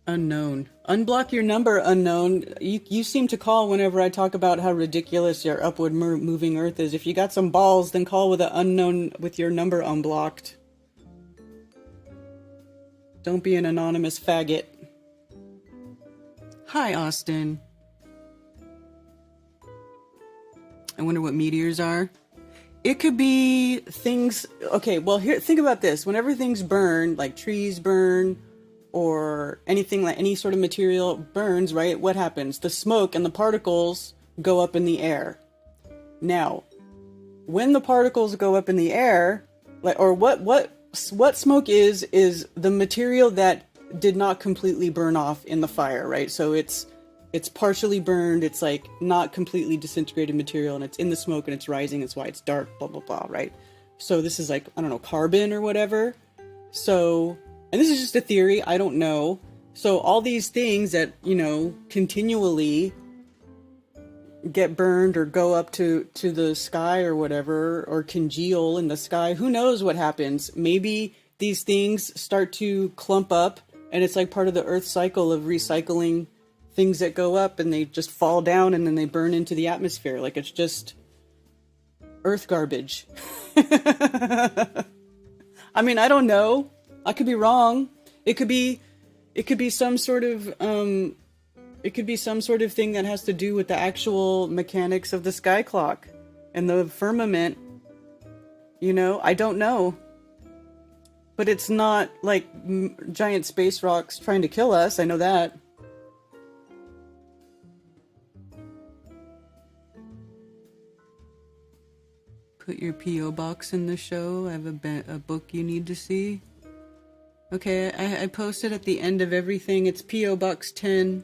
Unknown. Unblock your number, unknown. You seem to call whenever I talk about how ridiculous your upward moving Earth is. If you got some balls, then call with an unknown with your number unblocked. Don't be an anonymous faggot. Hi, Austin. I wonder what meteors are. It could be things... Okay, well, here, think about this. Whenever things burn, like trees burn, or anything like any sort of material burns, right? What happens? The smoke and the particles go up in the air. Now, when the particles go up in the air, like, or what smoke is the material that did not completely burn off in the fire, right? So it's partially burned, it's like not completely disintegrated material, and it's in the smoke and it's rising, that's why it's dark, blah blah blah, right? So this is like, I don't know, carbon or whatever. So, and this is just a theory, I don't know. So all these things that, you know, continually get burned or go up to the sky or whatever, or congeal in the sky, who knows what happens? Maybe these things start to clump up and it's like part of the Earth cycle of recycling things that go up and they just fall down and then they burn into the atmosphere. Like it's just Earth garbage. I mean, I don't know. I could be wrong. It could be some sort of, it It could be some sort of thing that has to do with the actual mechanics of the sky clock and the firmament. You know, I don't know. But it's not like giant space rocks trying to kill us. I know that. Put your P.O. box in the show. I have a book you need to see. Okay, I posted at the end of everything. It's P.O. Box 10.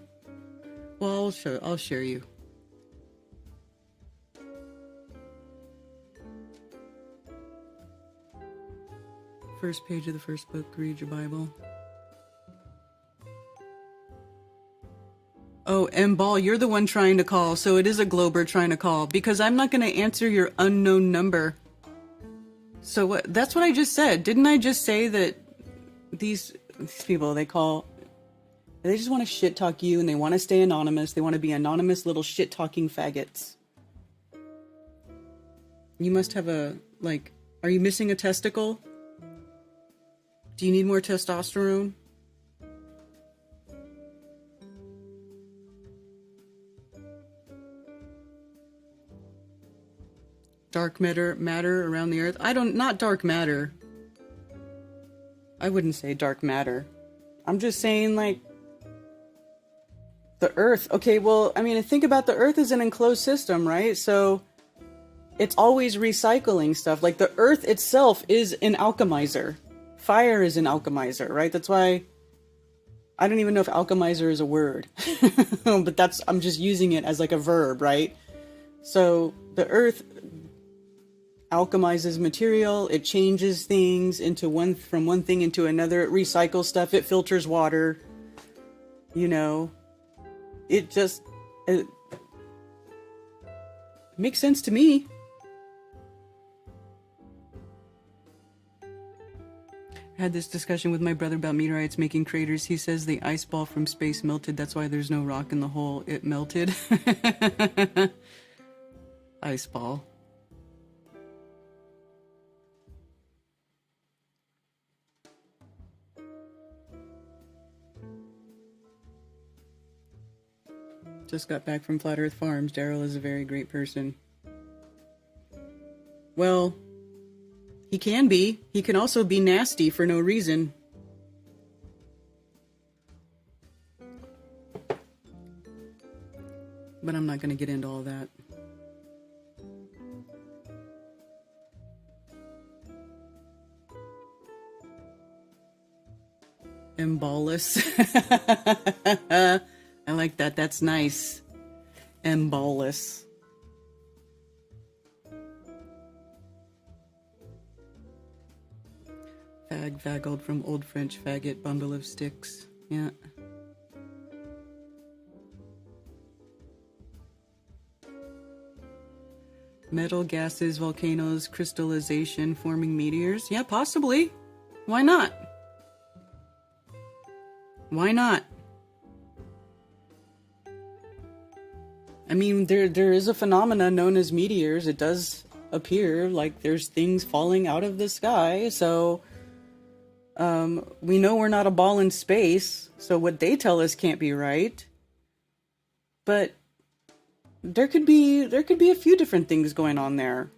Well, I'll share you. First page of the first book. Read your Bible. Oh, M. Ball, you're the one trying to call, so it is a Glober trying to call, because I'm not going to answer your unknown number. So what? That's what I just said. Didn't I just say that these people, they just want to shit talk you, and they want to stay anonymous. They want to be anonymous little shit talking faggots. You must have are you missing a testicle? Do you need more testosterone? Dark matter around the earth? Not dark matter. I wouldn't say dark matter. I'm just saying, like, the earth. Okay, well, I mean, think about the earth as an enclosed system, right? So it's always recycling stuff. Like, the earth itself is an alchemizer. Fire is an alchemizer, right? That's why I don't even know if alchemizer is a word. But I'm just using it as like a verb, right? So the earth alchemizes material, it changes things from one thing into another, it recycles stuff, it filters water, you know, it makes sense to me. I had this discussion with my brother about meteorites making craters. He says the ice ball from space melted, that's why there's no rock in the hole. It melted. Ice ball. Just got back from Flat Earth Farms. Daryl is a very great person. Well, he can be. He can also be nasty for no reason. But I'm not going to get into all that. Embolus. I like that. That's nice. Embolus. Faggold from Old French faggot, bundle of sticks. Yeah. Metal, gases, volcanoes, crystallization, forming meteors. Yeah, possibly. Why not? Why not? I mean, there is a phenomena known as meteors. It does appear like there's things falling out of the sky. So we know we're not a ball in space. So what they tell us can't be right. But there could be a few different things going on there.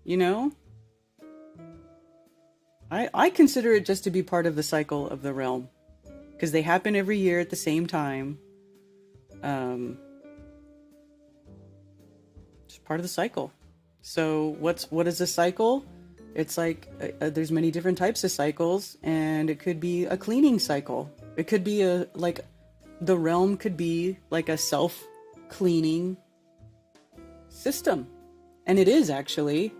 You know? I consider it just to be part of the cycle of the realm. Because they happen every year at the same time. Part of the cycle. So what is a cycle? It's like there's many different types of cycles, and it could be a cleaning cycle. It could be the realm could be like a self-cleaning system, and it is actually.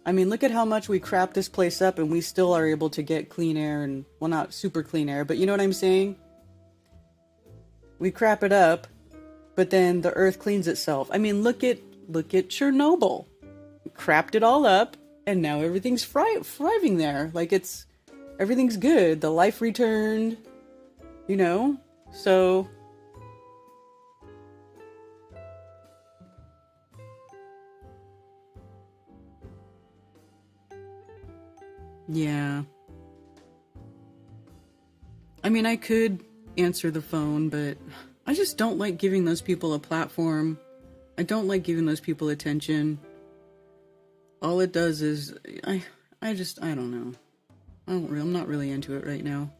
I mean, look at how much we crap this place up, and we still are able to get clean air, and well, not super clean air, but you know what I'm saying? We crap it up, but then the earth cleans itself. I mean, look at Chernobyl. Crapped it all up, and now everything's thriving there. Like everything's good. The life returned, you know? So yeah. I mean, I could answer the phone, but I just don't like giving those people a platform. I don't like giving those people attention. All it does is, I don't know. I'm not really into it right now.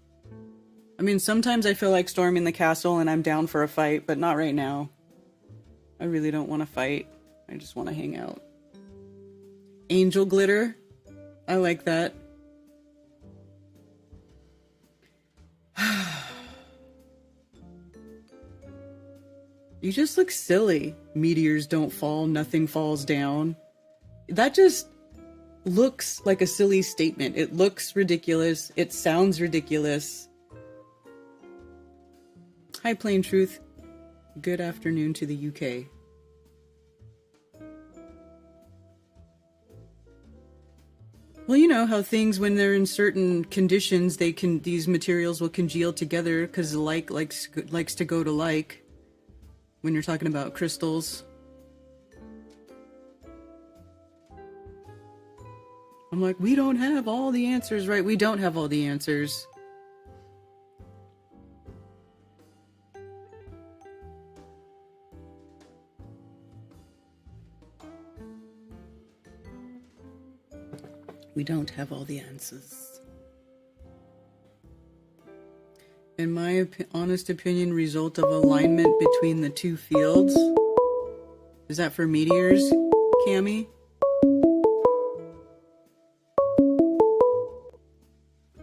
I mean, sometimes I feel like storming the castle and I'm down for a fight, but not right now. I really don't want to fight. I just want to hang out. Angel glitter. I like that. You just look silly. Meteors don't fall, nothing falls down. That just looks like a silly statement. It looks ridiculous. It sounds ridiculous. Hi, Plain Truth. Good afternoon to the UK. Well, you know how things, when they're in certain conditions, these materials will congeal together because like likes to go to like. When you're talking about crystals. I'm like, we don't have all the answers, right? We don't have all the answers. We don't have all the answers. In my honest opinion, result of alignment between the two fields. Is that for meteors, Cammie?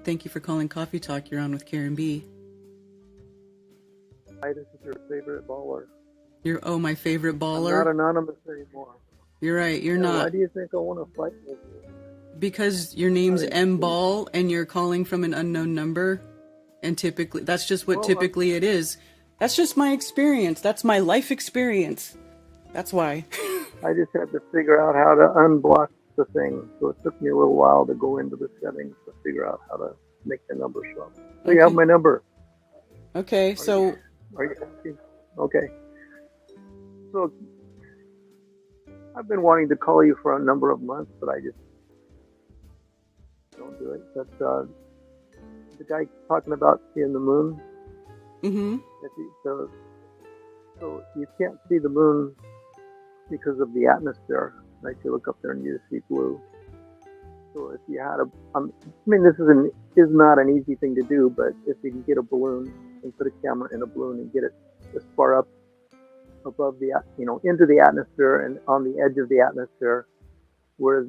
Thank you for calling Coffee Talk. You're on with Karen B. Hi, this is your favorite baller. My favorite baller? I'm not anonymous anymore. You're right, you're not. Why do you think I want to fight with you? Because your name's M Ball and you're calling from an unknown number. And typically, that's just what typically it is. That's just my experience. That's my life experience. That's why. I just had to figure out how to unblock the thing. So it took me a little while to go into the settings to figure out how to make the number show up. So you have my number. Okay, so... Are you asking? Okay. So I've been wanting to call you for a number of months, but I just don't do it. But the guy talking about seeing the moon. Mm-hmm. So you can't see the moon because of the atmosphere. Right? You look up there and you just see blue. So if you had this is not an easy thing to do, but if you can get a balloon and put a camera in a balloon and get it as far up above into the atmosphere and on the edge of the atmosphere where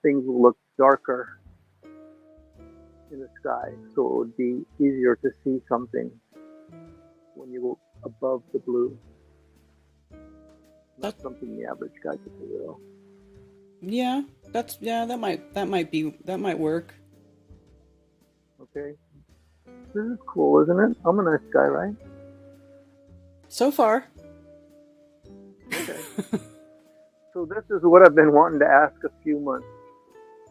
things will look darker in the sky, so it would be easier to see something when you go above the blue. Not something the average guy could do though. Yeah, that might work. Okay. This is cool, isn't it? I'm a nice guy, right? So far. Okay. So this is what I've been wanting to ask a few months.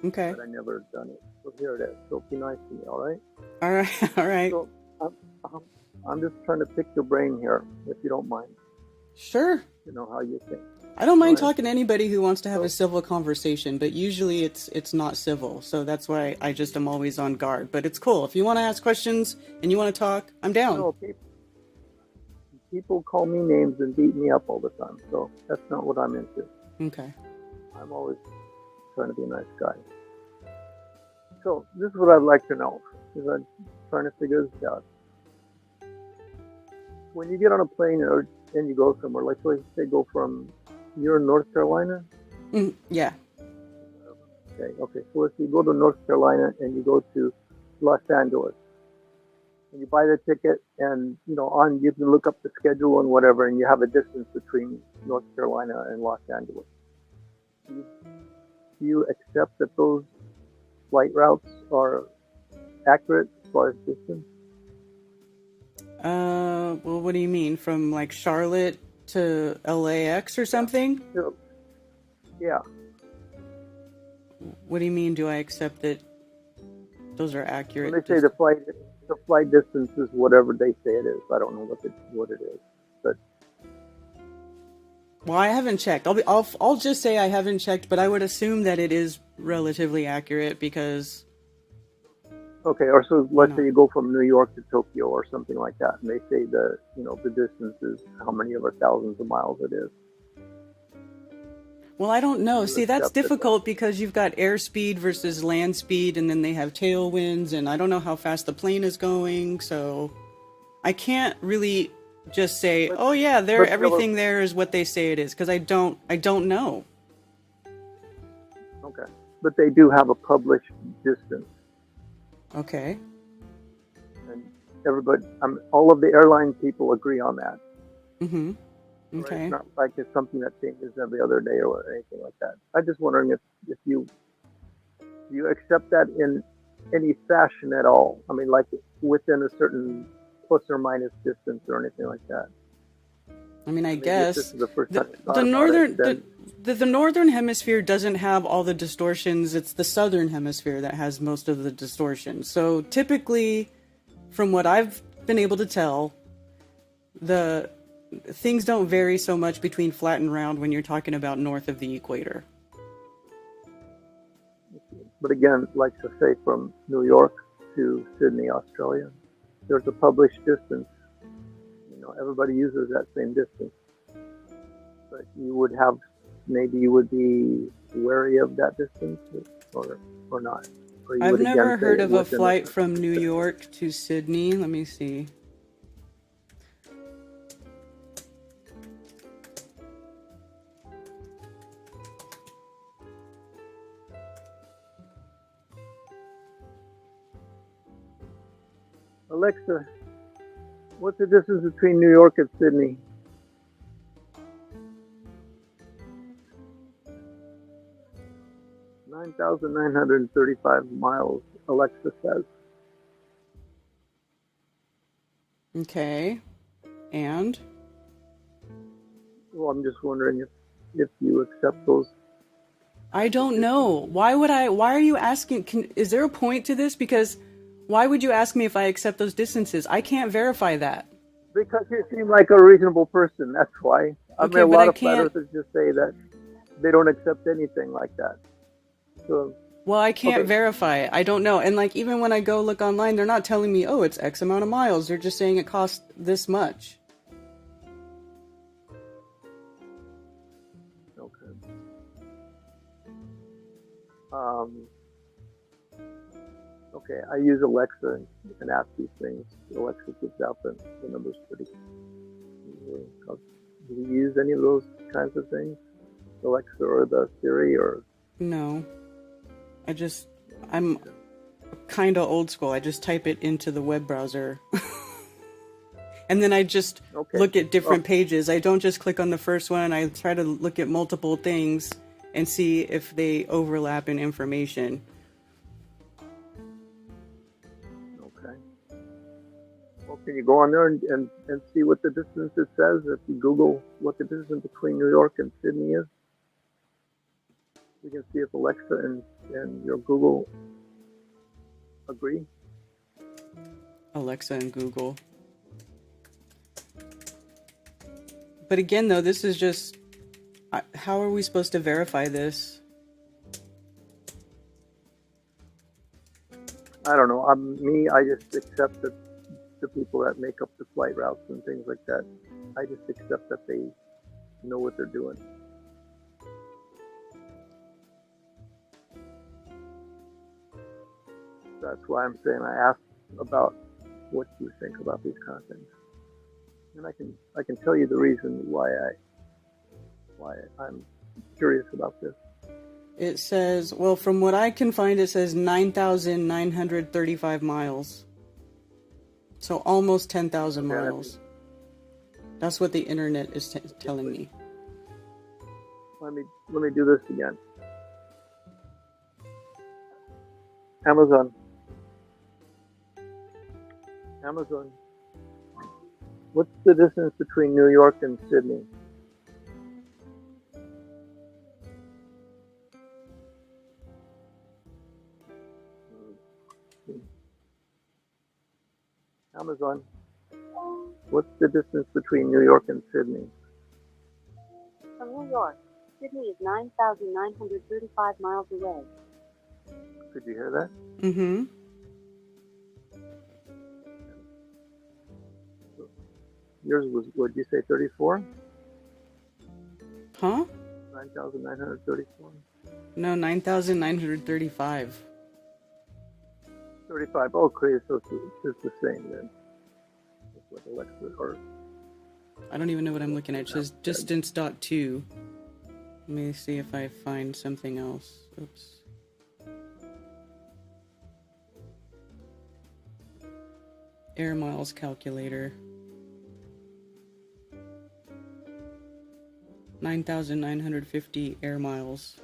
Okay. But I never done it. So here it is. So be nice to me, all right? All right. All right. So I'm just trying to pick your brain here, if you don't mind. Sure. You know how you think. I don't mind talking to anybody who wants to have a civil conversation, but usually it's not civil, so that's why I just am always on guard. But it's cool. If you want to ask questions and you want to talk, I'm down. No, people call me names and beat me up all the time, so that's not what I'm into. Okay. I'm always trying to be a nice guy. So this is what I'd like to know, because I'm trying to figure this out. When you get on a plane and you go somewhere, like let's say go from, you're in North Carolina? Yeah. Okay. So if you go to North Carolina and you go to Los Angeles, and you buy the ticket, and you can look up the schedule and whatever, and you have a distance between North Carolina and Los Angeles. Do you accept that those flight routes are accurate as far as distance? Well, what do you mean? From like Charlotte to LAX or something? Yeah. What do you mean, do I accept that those are accurate? When they say the flight distance is whatever they say it is. I don't know what it is, but. Well, I haven't checked. I'll just say I haven't checked, but I would assume that it is relatively accurate because Okay, or so let's No. say you go from New York to Tokyo or something like that, and they say the the distance is how many of our thousands of miles it is. Well, I don't know. You See, that's accept it. difficult because you've got airspeed versus land speed, and then they have tailwinds, and I don't know how fast the plane is going, so I can't really just say, But "Oh yeah, but everything there is what they say it is," because I don't know. okay, but they do have a published distance, Okay. and everybody, all of the airline people agree on that. Mhm. Right? Okay. It's not like it's something that changes every other day or anything like that. I'm just wondering if you accept that in any fashion at all. I mean, like within a certain plus or minus distance or anything like that. I mean, I Maybe if this guess is the first the time you thought the about northern it, then the northern hemisphere doesn't have all the distortions. It's the southern hemisphere that has most of the distortions. So typically, from what I've been able to tell, the things don't vary so much between flat and round when you're talking about north of the equator. but again, like to say from New York to Sydney, Australia, there's a published distance. Everybody uses that same distance, but you would have maybe you would be wary of that distance, or not, or you I've would again never say heard it of a within a flight certain from New distance. York to Sydney. Let me see. Alexa, what's the distance between New York and Sydney? 9,935 miles, Alexa says. Okay. And Well, I'm just wondering if you accept those. I don't know. Why are you asking? Is there a point to this? Because why would you ask me if I accept those distances? I can't verify that. Because you seem like a reasonable person, that's why. I mean, Okay, a but lot I of flat can't. earthers just say that they don't accept anything like that. So, Well, I can't okay, verify it. I don't know. And like even when I go look online, they're not telling me, "Oh, it's X amount of miles." They're just saying it costs this much. okay. Um, okay, I use Alexa and ask these things. Alexa gives out the numbers pretty easily. Do you use any of those kinds of things? Alexa or the Siri or? No. I'm kind of old school. I just type it into the web browser. And then I just Okay. look at different pages. I don't just click on the first one. I try to look at multiple things and see if they overlap in information. Okay. Well, can you go on there and see what the distance it says? If you Google what the distance between New York and Sydney is, you can see if Alexa and your Google agree. Alexa and Google. But again, though, this is just... How are we supposed to verify this? I don't know. I just accept that the people that make up the flight routes and things like that, I just accept that they know what they're doing. That's why I'm saying I asked about what you think about these kind of things, and I can tell you the reason why I'm curious about this. It says, well, from what I can find, it says 9,935 miles. So almost 10,000 miles. That's what the internet is telling me. Let me do this again. Amazon. What's the distance between New York and Sydney? Amazon. What's the distance between New York and Sydney? From New York, Sydney is 9,935 miles away. Could you hear that? Mm-hmm. Yours was, what did you say, 34? Huh? 9,934? No, 9,935. 35. Okay, so it's the same then. That's what Alexa, or I don't even know what I'm looking at. It says distance.2. Let me see if I find something else. Oops. Air miles calculator. 9,950 air miles.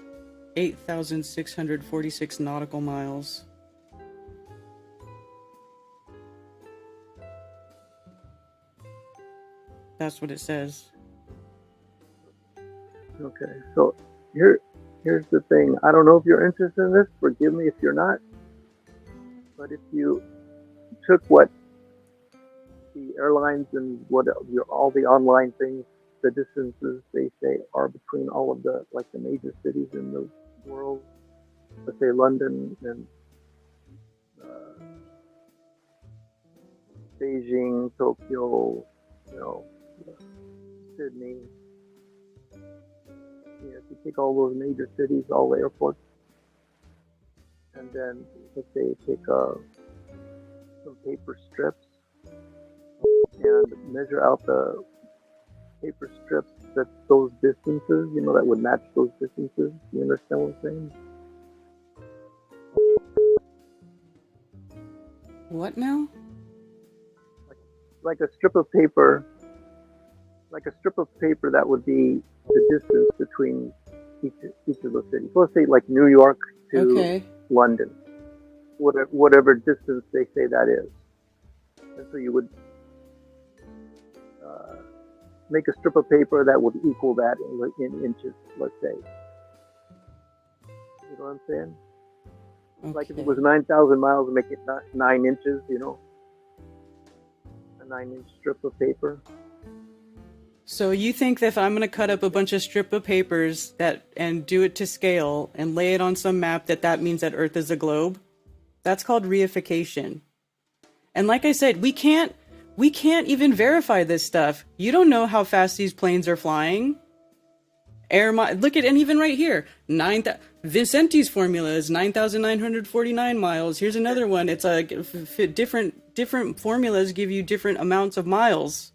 8,646 nautical miles. That's what it says. okay. So here's the thing. I don't know if you're interested in this. Forgive me if you're not. But if you took what the airlines and what all the online things, the distances they say are between all of the major cities in the world, let's say London and Beijing, Tokyo, Sydney. If you take all those major cities, all the airports, and then let's say take some paper strips and measure out the paper strips that those distances, that would match those distances. You understand what I'm saying? What now? Like a strip of paper, that would be the distance between each of those cities. So let's say like New York to London, whatever distance they say that is. And so you would make a strip of paper that would equal that in inches, let's say. You know what I'm saying? Okay. Like if it was 9,000 miles, make it 9 inches, a 9-inch strip of paper. So you think that if I'm going to cut up a bunch of strip of papers and do it to scale and lay it on some map, that means that Earth is a globe? That's called reification. And like I said, we can't even verify this stuff. You don't know how fast these planes are flying. Look at, and even right here, Vincenti's formula is 9,949 miles. Here's another one. It's different formulas give you different amounts of miles.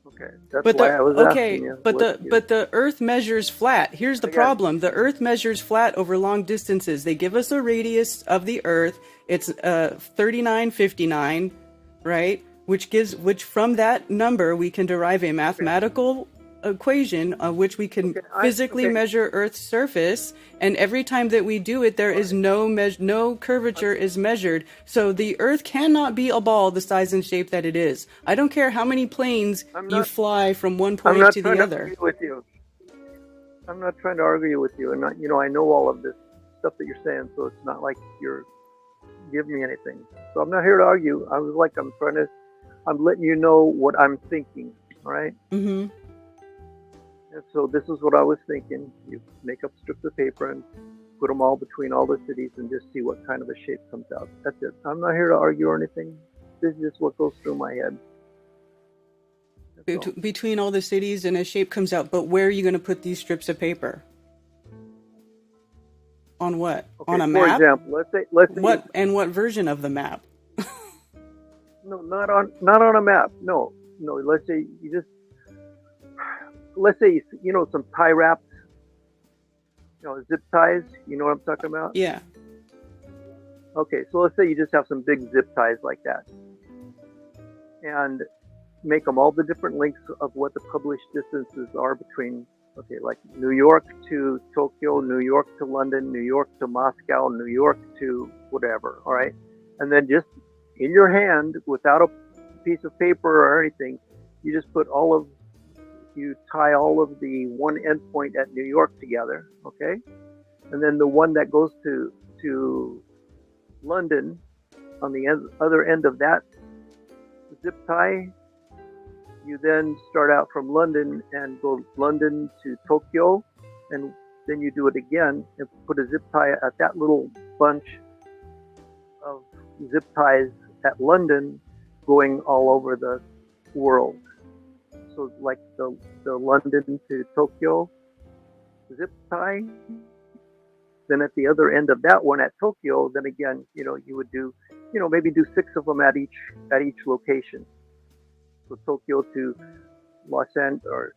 Okay, that's why I was asking you. But the Earth measures flat. Here's the problem: the Earth measures flat over long distances. They give us a radius of the Earth. It's 3959, right? Which from that number we can derive a mathematical equation of which we can physically measure Earth's surface, and every time that we do it, there is no curvature is measured. So the Earth cannot be a ball the size and shape that it is. I don't care how many planes you fly from one point to the other. I'm not trying to argue with you, and I know all of this stuff that you're saying, so it's not like you're giving me anything. So I'm not here to argue. I'm letting you know what I'm thinking. All right. Mm-hmm. And so this is what I was thinking. You make up strips of paper and put them all between all the cities and just see what kind of a shape comes out. That's it. I'm not here to argue or anything. This is just what goes through my head. Between all the cities and a shape comes out, but where are you going to put these strips of paper? On what? Okay, on a map? For example, let's say what version of the map? No, not on a map. No. Let's say some tie wraps, zip ties. You know what I'm talking about? Yeah. Okay, so let's say you just have some big zip ties like that, and make them all the different lengths of what the published distances are between. Okay, like New York to Tokyo, New York to London, New York to Moscow, New York to whatever. All right, and then just in your hand, without a piece of paper or anything, you just you tie all of the one endpoint at New York together, okay? And then the one that goes to London, on the other end of that zip tie, you then start out from London and go London to Tokyo, and then you do it again and put a zip tie at that little bunch of zip ties at London, going all over the world. So like the London to Tokyo zip tie. Then at the other end of that one at Tokyo, then again, you would do, maybe do 6 of them at each location. So Tokyo to Los Angeles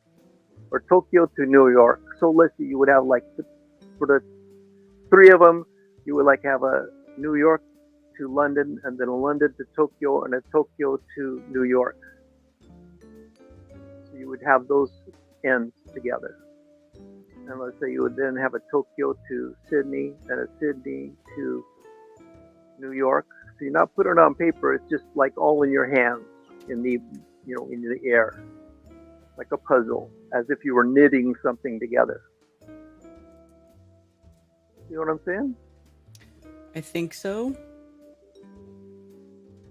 or Tokyo to New York. So let's say you would have like for the 3 of them, you would like have a New York to London, and then a London to Tokyo, and a Tokyo to New York. So you would have those ends together. And let's say you would then have a Tokyo to Sydney and a Sydney to New York. So you're not putting it on paper, it's just like all in your hands in the in the air. Like a puzzle, as if you were knitting something together. You know what I'm saying? I think so.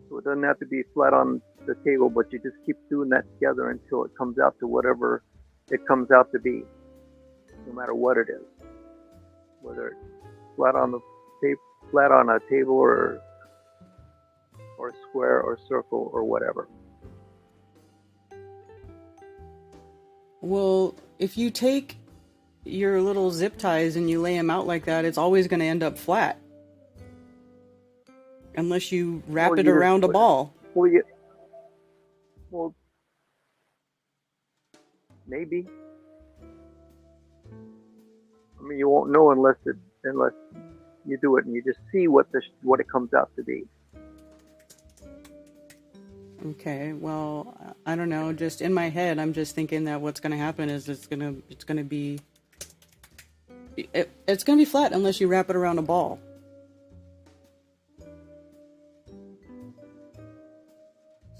So it doesn't have to be flat on the table, but you just keep doing that together until it comes out to whatever it comes out to be, no matter what it is. Whether it's flat on a table or square or circle or whatever. Well, if you take your little zip ties and you lay them out like that, it's always going to end up flat. Unless you wrap it around a ball. Well, maybe. I mean, you won't know unless you do it and you just see what it comes out to be. Okay, well, I don't know. Just in my head, I'm just thinking that what's going to happen is it's going to be flat unless you wrap it around a ball.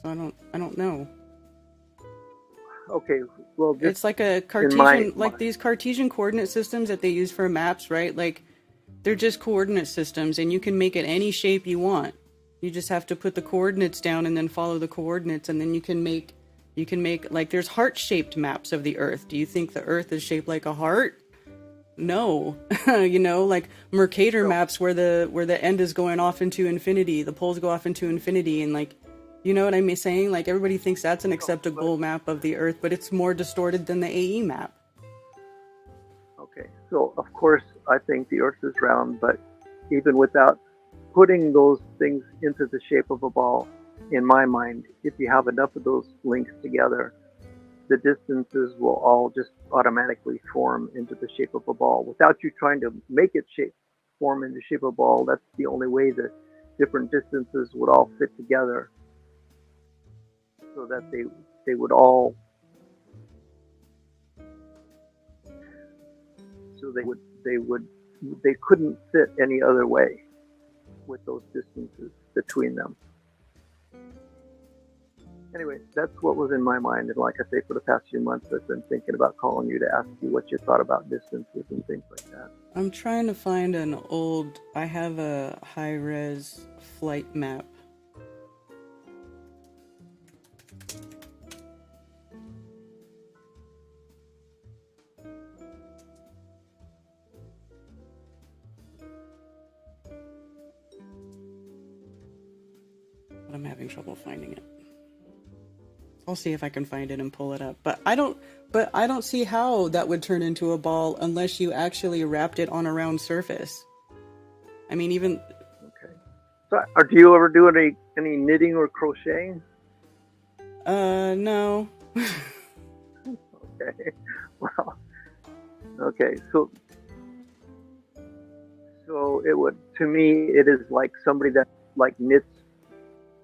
So I don't know. Okay, well, it's like a Cartesian, like these Cartesian coordinate systems that they use for maps, right? Like they're just coordinate systems, and you can make it any shape you want. You just have to put the coordinates down and then follow the coordinates, and then you can make like there's heart-shaped maps of the Earth. Do you think the Earth is shaped like a heart? No. Like Mercator maps where the end is going off into infinity, the poles go off into infinity, and like, you know what I'm saying? Like everybody thinks that's an acceptable map of the Earth, but it's more distorted than the AE map. Okay, so of course I think the Earth is round, but even without putting those things into the shape of a ball, in my mind, if you have enough of those links together, the distances will all just automatically form into the shape of a ball without you trying to make it form into the shape of a ball. That's the only way that different distances would all fit together, so that they would all, so they couldn't fit any other way with those distances between them. Anyway, that's what was in my mind. And like I say, for the past few months, I've been thinking about calling you to ask you what you thought about distances and things like that. I'm trying to find I have a high-res flight map. But I'm having trouble finding it. I'll see if I can find it and pull it up. But I don't see how that would turn into a ball unless you actually wrapped it on a round surface. I mean, even... Okay. So, do you ever do any knitting or crocheting? No. Okay. Well, okay. So it would, to me, it is like somebody that like knits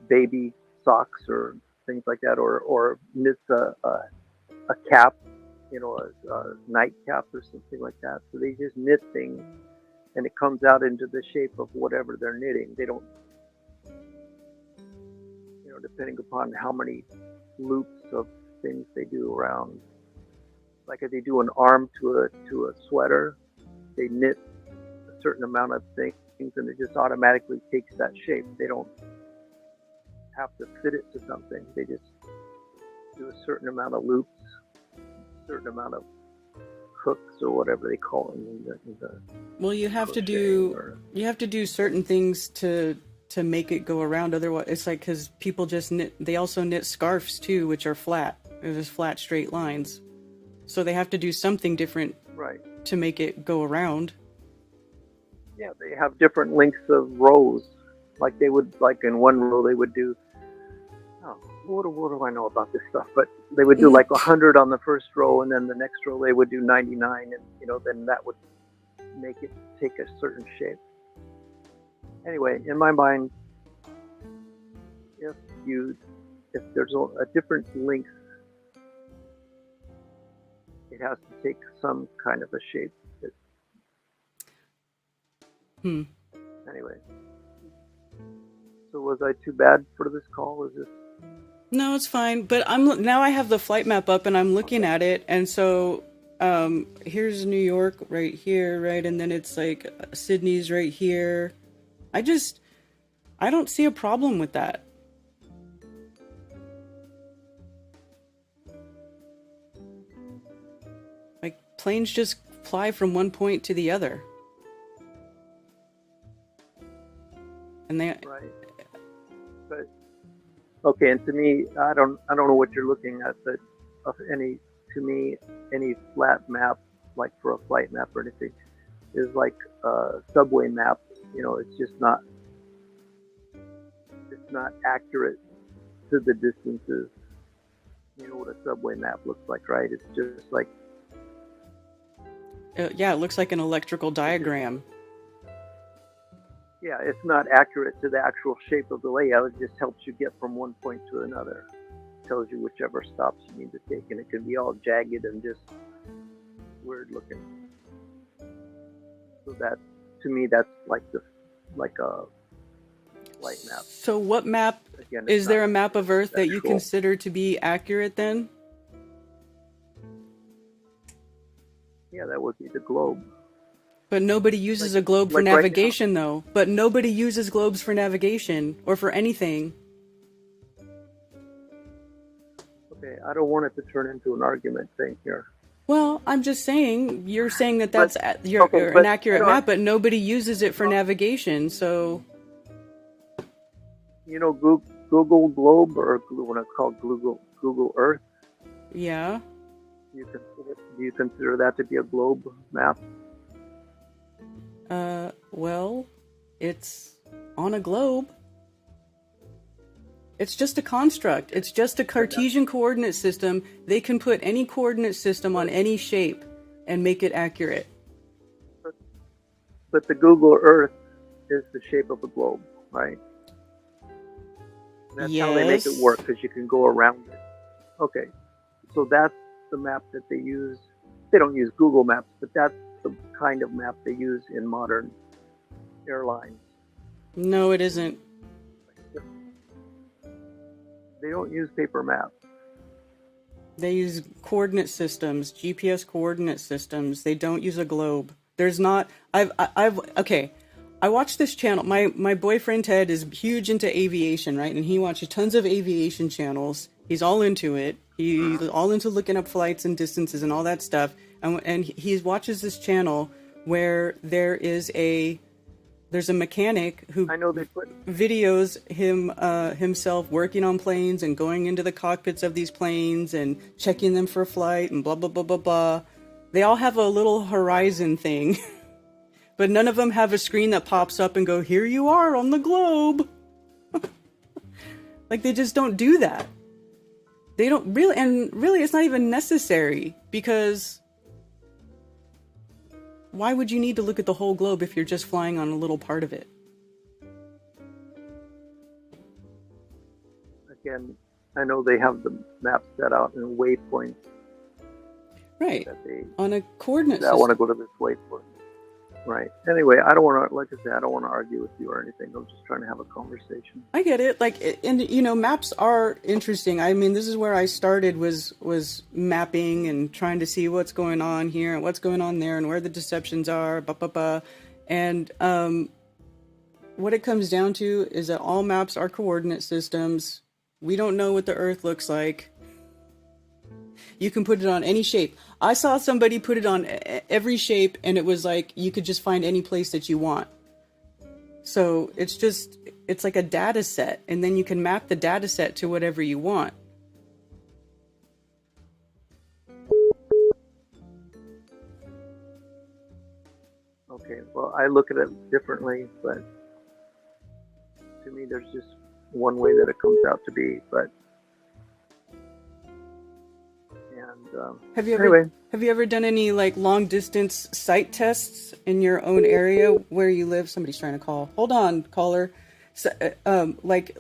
baby socks or things like that, or knits a cap, a nightcap or something like that. So they just knit things, and it comes out into the shape of whatever they're knitting. They don't, depending upon how many loops of things they do around. Like if they do an arm to a sweater, they knit a certain amount of things, and it just automatically takes that shape. They don't have to fit it to something. They just do a certain amount of loops, a certain amount of hooks or whatever they call them. Well, you have to do certain things to to make it go around. Otherwise, it's like, because people just knit, they also knit scarves too, which are flat. They're just flat, straight lines. So they have to do something different Right. to make it go around. Yeah, they have different lengths of rows. Like they would, like in one row, they would do. Oh, what do I know about this stuff? But they would do like 100 on the first row, and then the next row they would do 99, and then that would make it take a certain shape. Anyway, in my mind, if there's a different length, it has to take some kind of a shape. Anyway, so was I too bad for this call? Was this? No, it's fine. But now I have the flight map up and I'm looking at it, and so here's New York right here, right, and then it's like Sydney's right here. I don't see a problem with that. Like, planes just fly from one point to the other. And they... Right. But okay, and to me, I don't know what you're looking at, but to me, any flat map, like for a flight map or anything, is like a subway map. It's just not. It's not accurate to the distances. You know what a subway map looks like, right? It's just like. Yeah, it looks like an electrical diagram. Yeah, it's not accurate to the actual shape of the layout. It just helps you get from one point to another. It tells you whichever stops you need to take, and it can be all jagged and just weird looking. So that, to me, that's like a flight map. So what map, Again, is there a map of Earth that you actual. consider to be accurate then? Yeah, that would be the globe. But nobody uses a globe for like right navigation, though. But nobody uses globes for navigation or for anything. Okay, I don't want it to turn into an argument thing here. Well, I'm just saying, you're saying that that's But an accurate map, but nobody uses it for navigation, so... Google Globe, or what it's called, Google Earth? Yeah. Do you consider that to be a globe map? Well, it's on a globe. It's just a construct. It's just a Cartesian coordinate system. They can put any coordinate system on any shape and make it accurate. But the Google Earth is the shape of a globe, right? That's how they make it work, because you can go around it. Okay, so that's the map that they use. They don't use Google Maps, but that's the kind of map they use in modern airlines. No, it isn't. They don't use paper maps. They use coordinate systems, GPS coordinate systems. They don't use a globe. There's not... Okay, I watch this channel. My boyfriend Ted is huge into aviation, right? And he watches tons of aviation channels. He's all into it. He's all into looking up flights and distances and all that stuff. And he watches this channel where there's a mechanic who I know they put videos himself working on planes and going into the cockpits of these planes and checking them for flight and blah blah blah blah blah. They all have a little horizon thing, but none of them have a screen that pops up and go, "Here you are on the globe." Like, they just don't do that. They don't really, and really, it's not even necessary, because why would you need to look at the whole globe if you're just flying on a little part of it? Again, I know they have the map set out in waypoints. Right. That they, on a coordinate I system. want to go to this waypoint. Right. Anyway, I don't want to, like I said, I don't want to argue with you or anything. I'm just trying to have a conversation. I get it. Like, and maps are interesting. I mean, this is where I started, was mapping and trying to see what's going on here and what's going on there and where the deceptions are, And what it comes down to is that all maps are coordinate systems. We don't know what the Earth looks like. You can put it on any shape. I saw somebody put it on every shape, and it was like you could just find any place that you want. So it's just, it's like a data set, and then you can map the data set to whatever you want. Okay, well, I look at it differently, but to me, there's just one way that it comes out to be. But Have you anyway, ever done any like long distance site tests in your own area where you live? Somebody's trying to call. Hold on, caller. So, like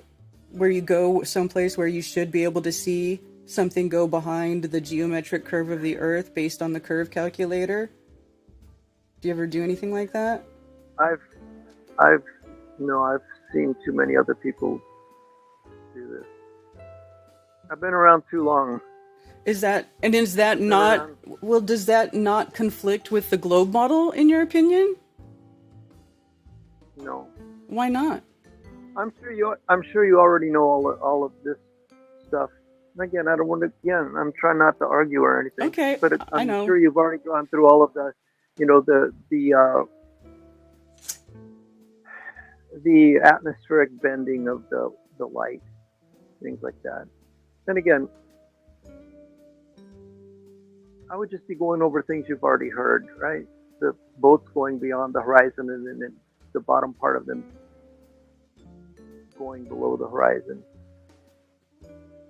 where you go someplace where you should be able to see something go behind the geometric curve of the Earth based on the curve calculator. Do you ever do anything like that? I've seen too many other people do this. I've been around too long. Is that not, well, does that not conflict with the globe model in your opinion? No. Why not? I'm sure you already know all of this stuff. And again, I don't want to. Again, I'm trying not to argue or anything. Okay, but I I'm know. sure you've already gone through all of the, the atmospheric bending of the light, things like that. And again, I would just be going over things you've already heard, right? The boats going beyond the horizon, and then the bottom part of them going below the horizon.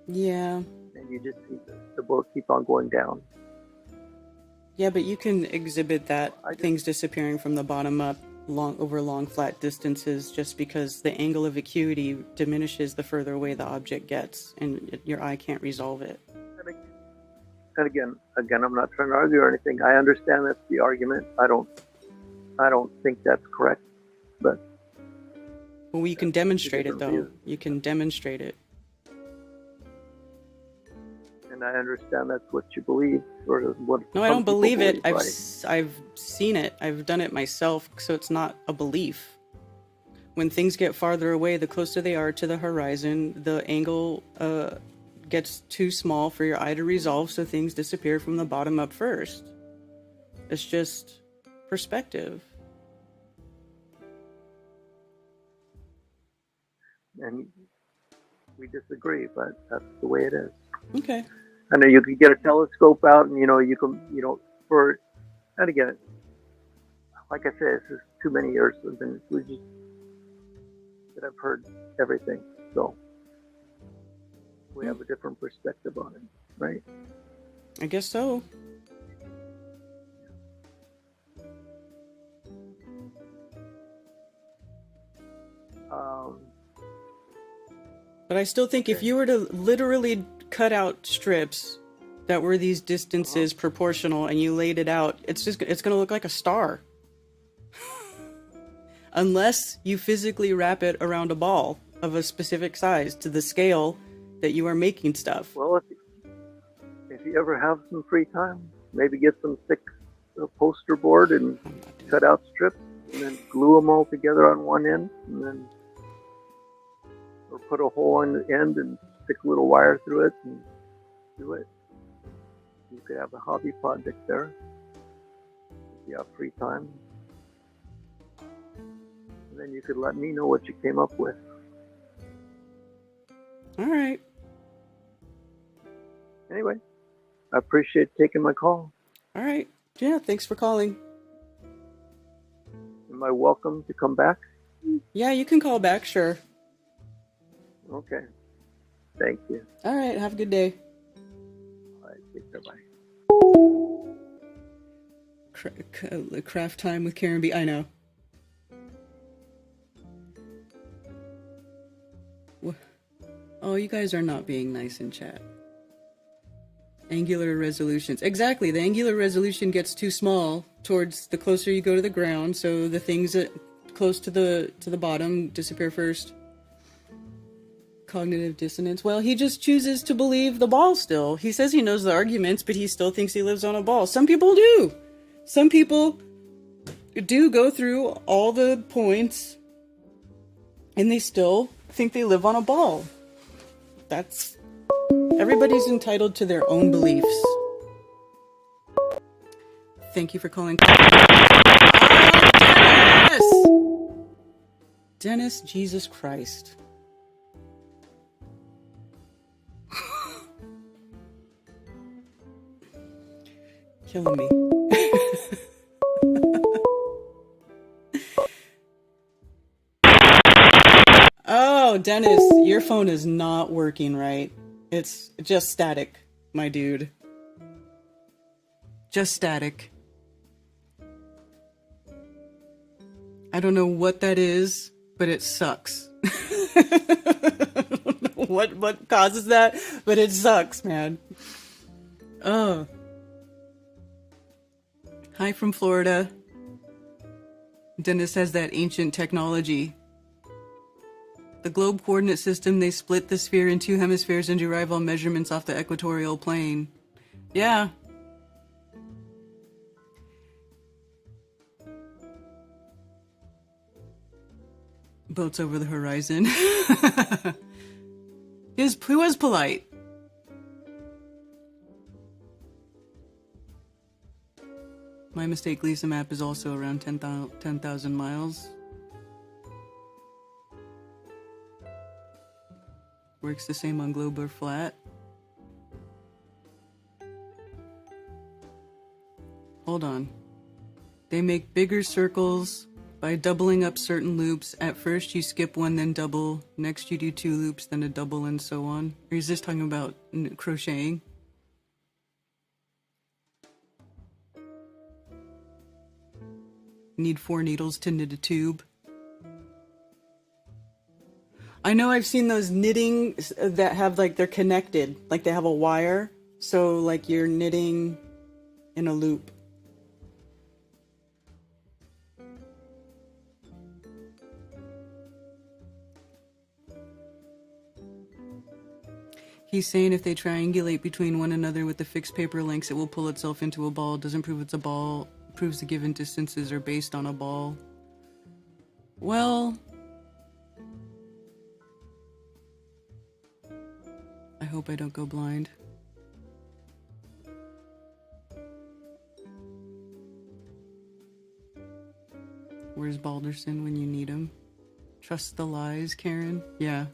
Yeah. And you just see the boat keep on going down. Yeah, but you can exhibit that, things disappearing from the bottom up over long flat distances, just because the angle of acuity diminishes the further away the object gets, and your eye can't resolve it. And again, I'm not trying to argue or anything. I understand that's the argument. I don't think that's correct, but well, you can demonstrate it, though. You can demonstrate it. And I understand that's what you believe, or what. No, I don't believe it. I've seen it. I've done it myself, so it's not a belief. When things get farther away, the closer they are to the horizon, the angle gets too small for your eye to resolve, so things disappear from the bottom up first. It's just perspective. And we disagree, but that's the way it is. Okay. I know you could get a telescope out, and you can, and again, like I said, this is too many years that I've heard everything, so we have a different perspective on it, right? I guess so. But I still think if you were to literally cut out strips that were these distances proportional, and you laid it out, it's going to look like a star. Unless you physically wrap it around a ball of a specific size to the scale that you are making stuff. Well, if you ever have some free time, maybe get some thick poster board and cut out strips, and then glue them all together on one end, and then or put a hole in the end and stick a little wire through it and do it. You could have a hobby project there if you have free time. And then you could let me know what you came up with. All right. Anyway, I appreciate taking my call. All right. Yeah, thanks for calling. Am I welcome to come back? Yeah, you can call back, sure. Okay. Thank you. All right, have a good day. All right, take care, bye. Craft time with Karen B. I know. Oh, you guys are not being nice in chat. Angular resolutions. Exactly, the angular resolution gets too small towards the closer you go to the ground, so the things that close to the bottom disappear first. Cognitive dissonance. Well, he just chooses to believe the ball still. He says he knows the arguments, but he still thinks he lives on a ball. Some people do. Some people do go through all the points, and they still think they live on a ball. That's... Everybody's entitled to their own beliefs. Thank you for calling. Oh, Dennis, Jesus Christ. Killing me. Oh, Dennis, your phone is not working right. It's just static, my dude. Just static. I don't know what that is, but it sucks. I don't know what causes that, but it sucks, man. Oh. Hi from Florida. Dennis has that ancient technology. The globe coordinate system, they split the sphere in two hemispheres and derive all measurements off the equatorial plane. Yeah. Boats over the horizon. He was polite. My mistake, Lisa map is also around 10,000 miles. Works the same on globe or flat. Hold on. They make bigger circles by doubling up certain loops. At first you skip one, then double. Next you do 2 loops, then a double, and so on. Or is this talking about crocheting? Need 4 needles to knit a tube. I know I've seen those knitting that have like they're connected, like they have a wire, so like you're knitting in a loop. He's saying if they triangulate between one another with the fixed paper lengths, it will pull itself into a ball. Doesn't prove it's a ball, proves the given distances are based on a ball. Well, I hope I don't go blind. Where's Balderson when you need him? Trust the lies, Karen? Yeah.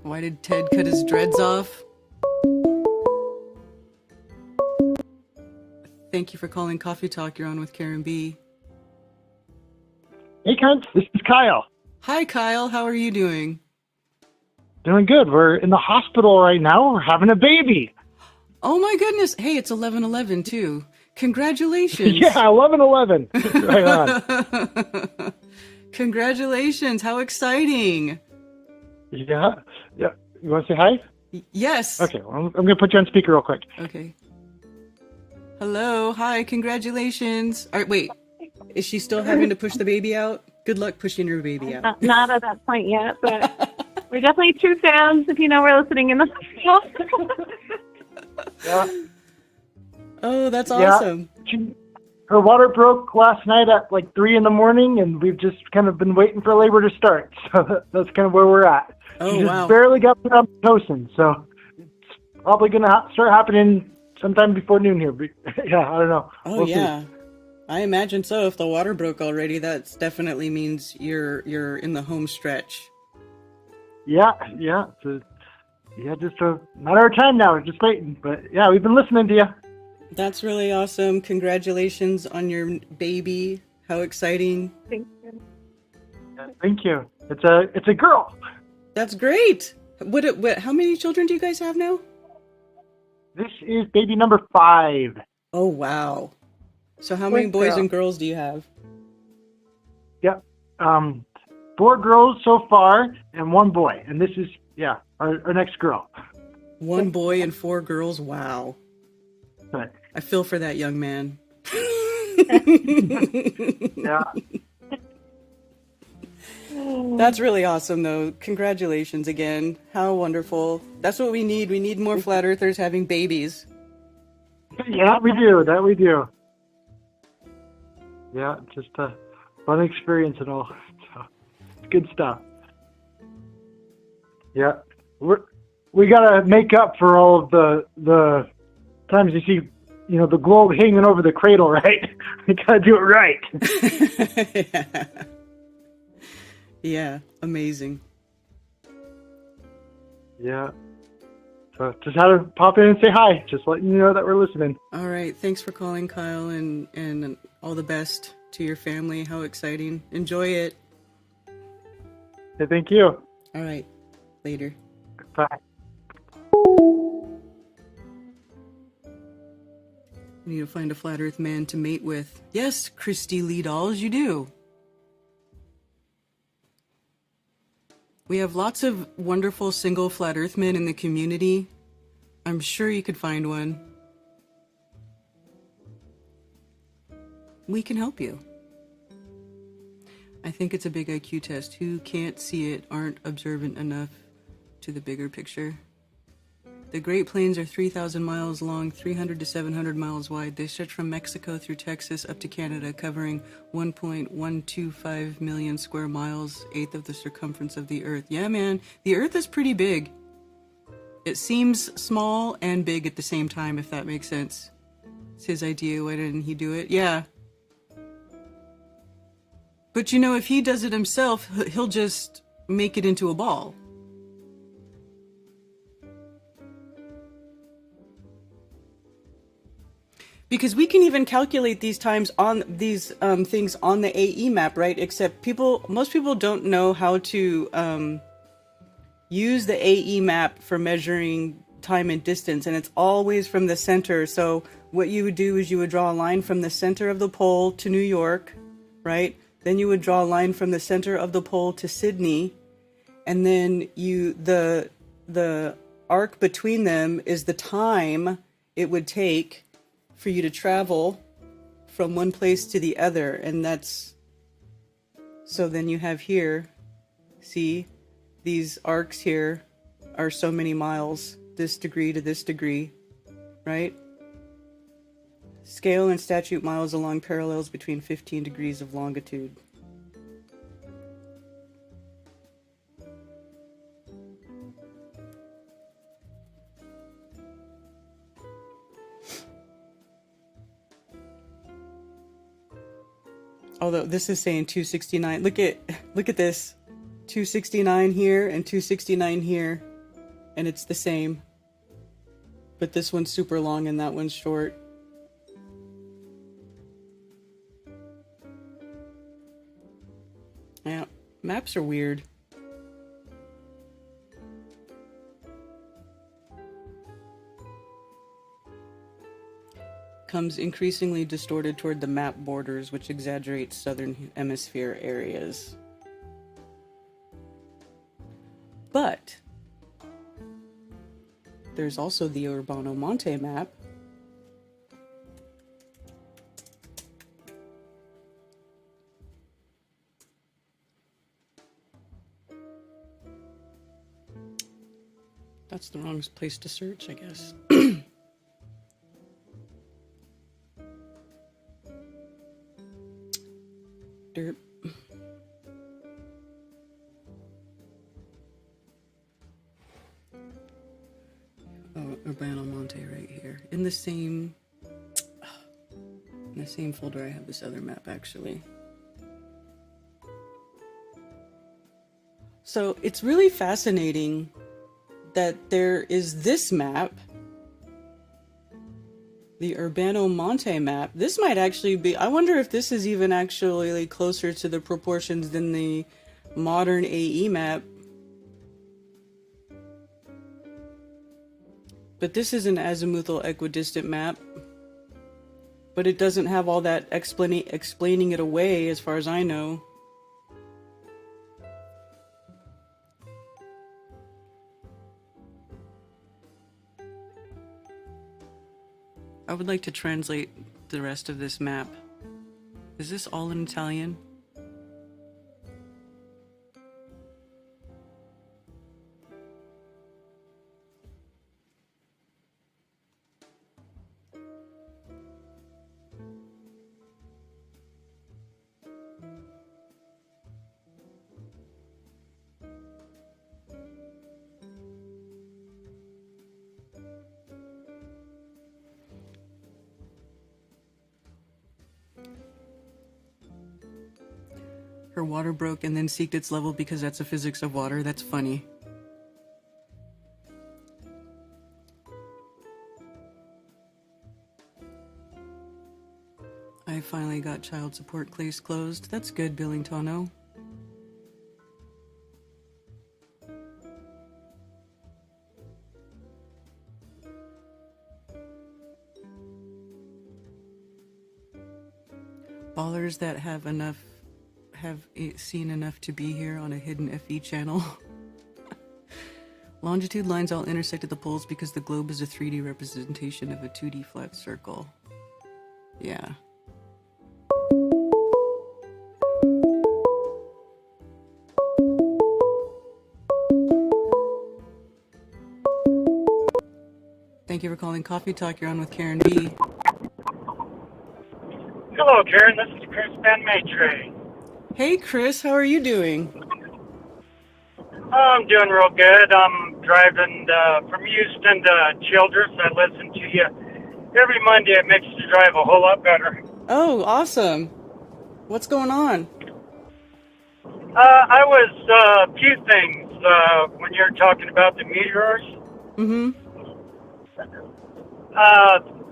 Why did Ted cut his dreads off? Thank you for calling Coffee Talk. You're on with Karen B. Hey, Karen. This is Kyle. Hi, Kyle. How are you doing? Doing good. We're in the hospital right now. We're having a baby. Oh, my goodness. Hey, it's 11/11, too. Congratulations. Yeah, 11/11. Right on. Congratulations. How exciting. Yeah. You want to say hi? Yes. Okay. Well, I'm going to put you on speaker real quick. Okay. Hello. Hi. Congratulations. All right, wait. Is she still having to push the baby out? Good luck pushing her baby out. Not at that point yet, but we're definitely true fans if you know we're listening in the hospital. Yeah. Oh, that's awesome. Her water broke last night at like 3 a.m, and we've just kind of been waiting for labor to start. So that's kind of where we're at. Oh, she wow. just barely got put on Pitocin, so it's probably going to start happening sometime before noon here. But, yeah, I don't know. Oh, we'll yeah. see. I imagine so. If the water broke already, that definitely means you're in the home stretch. Yeah. So, just a matter of time now. We're just waiting. But yeah, we've been listening to you. That's really awesome. Congratulations on your baby. How exciting. Thank you. Yeah, thank you. It's a girl. That's great. How many children do you guys have now? This is baby number 5. Oh, wow. So how many boys and girls do you have? Yep. 4 girls so far and 1 boy. And this is, our next girl. 1 boy and 4 girls. Wow. But, I feel for that young man. yeah. That's really awesome, though. Congratulations again. How wonderful. That's what we need. We need more flat earthers having babies. Yeah, we do. That we do. Yeah, just a fun experience and all. So, it's good stuff. Yeah, we gotta make up for all of the times you see, the globe hanging over the cradle, right? We gotta do it right. Yeah. Yeah, amazing. Yeah. So just had to pop in and say hi, just letting you know that we're listening. All right, thanks for calling, Kyle, and all the best to your family. How exciting. Enjoy it. Hey, thank you. All right, later. Bye. You need to find a flat earth man to mate with. Yes, Christy Lee Dolls, you do. We have lots of wonderful single flat earth men in the community. I'm sure you could find one. We can help you. I think it's a big IQ test. Who can't see it aren't observant enough to the bigger picture. The Great Plains are 3,000 miles long, 300 to 700 miles wide. They stretch from Mexico through Texas up to Canada, covering 1.125 million square miles, eighth of the circumference of the Earth. Yeah, man, the Earth is pretty big. It seems small and big at the same time, if that makes sense. It's his idea. Why didn't he do it? Yeah. But if he does it himself, he'll just make it into a ball. Because we can even calculate these times on these things on the AE map, right? Except most people don't know how to use the AE map for measuring time and distance, and it's always from the center. So what you would do is you would draw a line from the center of the pole to New York, right? Then you would draw a line from the center of the pole to Sydney, and then the arc between them is the time it would take for you to travel from one place to the other. And so then you have here, see, these arcs here are so many miles, this degree to this degree, right? Scale and statute miles along parallels between 15 degrees of longitude. Although this is saying 269. Look at this. 269 here and 269 here. And it's the same. But this one's super long and that one's short. Yeah, maps are weird. Comes increasingly distorted toward the map borders, which exaggerates southern hemisphere areas. But there's also the Urbano Monte map. That's the wrong place to search, I guess. Derp. Oh, Urbano Monte right here. In the same folder I have this other map, actually. So it's really fascinating that there is this map, the Urbano Monte map. This might actually be, I wonder if this is even actually closer to the proportions than the modern AE map. But this is an azimuthal equidistant map. But it doesn't have all that explaining it away, as far as I know. I would like to translate the rest of this map. Is this all in Italian? Her water broke and then seeked its level because that's the physics of water. That's funny. I finally got child support case closed. That's good, Billingtono. Ballers that have seen enough to be here on a hidden FE channel. Longitude lines all intersect at the poles because the globe is a 3D representation of a 2D flat circle. Yeah. Thank you for calling Coffee Talk. You're on with Karen B. Hello, Karen. This is Chris Van Maitre. Hey, Chris. How are you doing? I'm doing real good. I'm driving from Houston to Childress. I listen to you every Monday. It makes the drive a whole lot better. Oh, awesome. What's going on? I was a few things when you're talking about the meteors. Mm-hmm.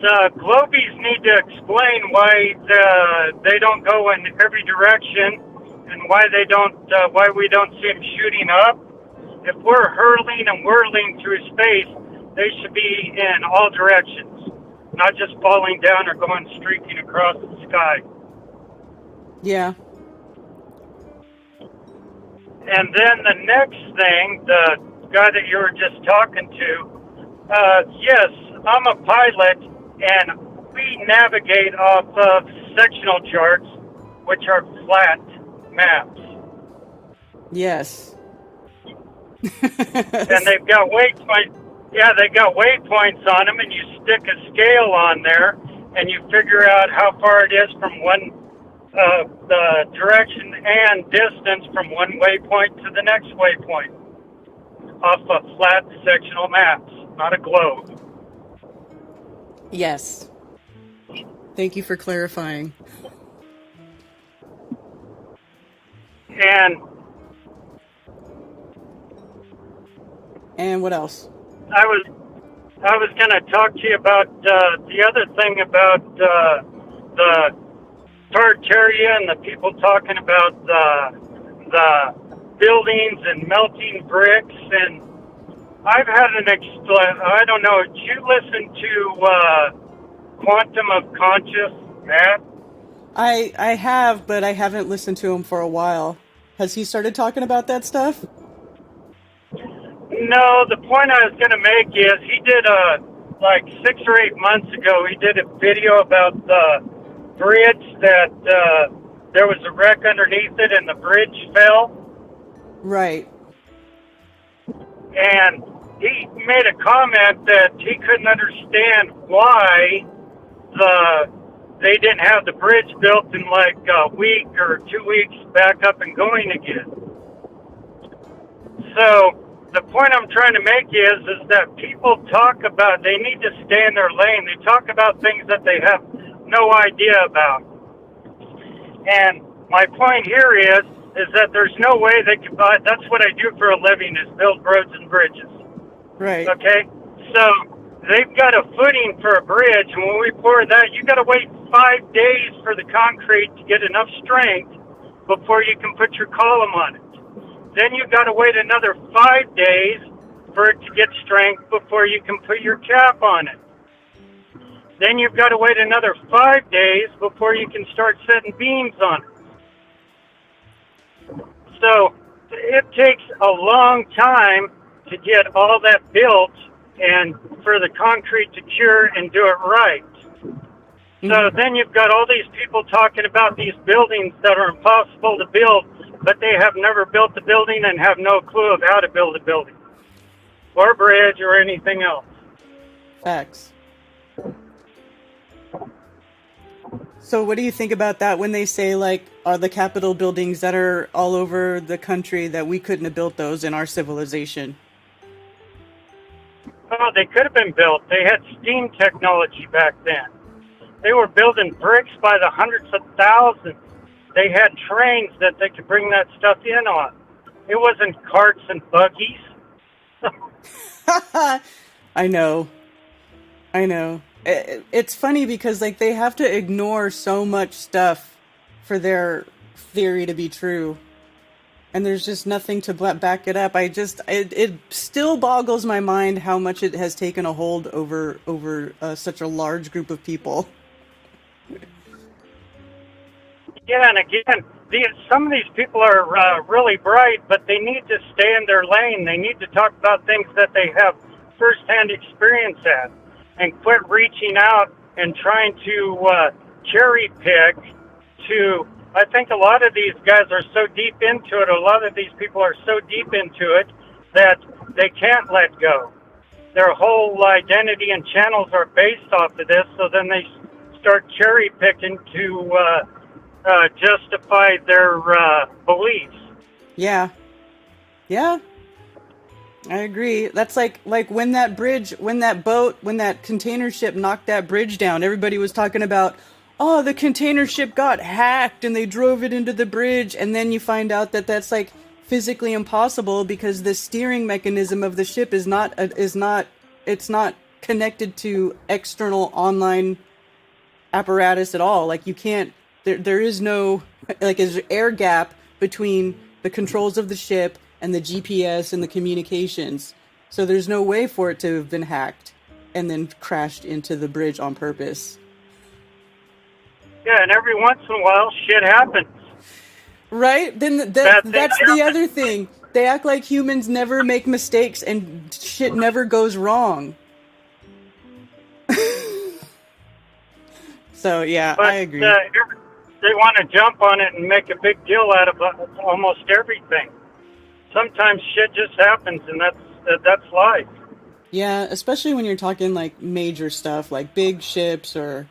The Globies need to explain why they don't go in every direction and why we don't see them shooting up. If we're hurling and whirling through space, they should be in all directions, not just falling down or going streaking across the sky. Yeah. And then the next thing, the guy that you were just talking to, yes, I'm a pilot, and we navigate off of sectional charts, which are flat maps. Yes. And they've got waypoints. Yeah, they got waypoints on them, and you stick a scale on there, and you figure out how far it is from one the direction and distance from one waypoint to the next waypoint off of flat sectional maps, not a globe. Yes. Thank you for clarifying. And what else? I was going to talk to you about the other thing about the Tartaria and the people talking about the buildings and melting bricks. And I've had I don't know, did you listen to Quantum of Conscious, Matt? I have, but I haven't listened to him for a while. Has he started talking about that stuff? No, the point I was going to make is he did like 6 or 8 months ago, he did a video about the bridge that there was a wreck underneath it and the bridge fell. Right. And he made a comment that he couldn't understand why they didn't have the bridge built in like a week or 2 weeks back up and going again. So the point I'm trying to make is that people talk about, they need to stay in their lane. They talk about things that they have no idea about. And my point here is that there's no way they can buy, that's what I do for a living, is build roads and bridges. Right. Okay? So they've got a footing for a bridge, and when we pour that, you got to wait 5 days for the concrete to get enough strength before you can put your column on it. Then you've got to wait another 5 days for it to get strength before you can put your cap on it. Then you've got to wait another 5 days before you can start setting beams on it. So it takes a long time to get all that built and for the concrete to cure and do it right. So then you've got all these people talking about these buildings that are impossible to build, but they have never built a building and have no clue of how to build a building or a bridge or anything else. Facts. So what do you think about that when they say, like, are the Capitol buildings that are all over the country that we couldn't have built those in our civilization? Oh, they could have been built. They had steam technology back then. They were building bricks by the hundreds of thousands. they had trains that they could bring that stuff in on. It wasn't carts and buggies. I know. It's funny because like they have to ignore so much stuff for their theory to be true, and there's just nothing to back it up. It still boggles my mind how much it has taken a hold over such a large group of people. Yeah, and again, some of these people are really bright, but they need to stay in their lane. They need to talk about things that they have firsthand experience at, and quit reaching out and trying to cherry pick to. I think a lot of these guys are so deep into it, a lot of these people are so deep into it that they can't let go. Their whole identity and channels are based off of this, so then they start cherry picking to justify their beliefs. Yeah, I agree. That's like when that container ship knocked that bridge down, everybody was talking about, oh, the container ship got hacked and they drove it into the bridge, and then you find out that that's like physically impossible because the steering mechanism of the ship is not connected to external online apparatus at all. Like you can't, there is no, like, there's an air gap between the controls of the ship and the GPS and the communications. So there's no way for it to have been hacked and then crashed into the bridge on purpose. Yeah, and every once in a while, shit happens. Right? Then that's the other thing. They act like humans never make mistakes and shit never goes wrong. So, yeah, But, I agree. They want to jump on it and make a big deal out of almost everything. Sometimes shit just happens, and that's life. Yeah, especially when you're talking like major stuff, like big ships or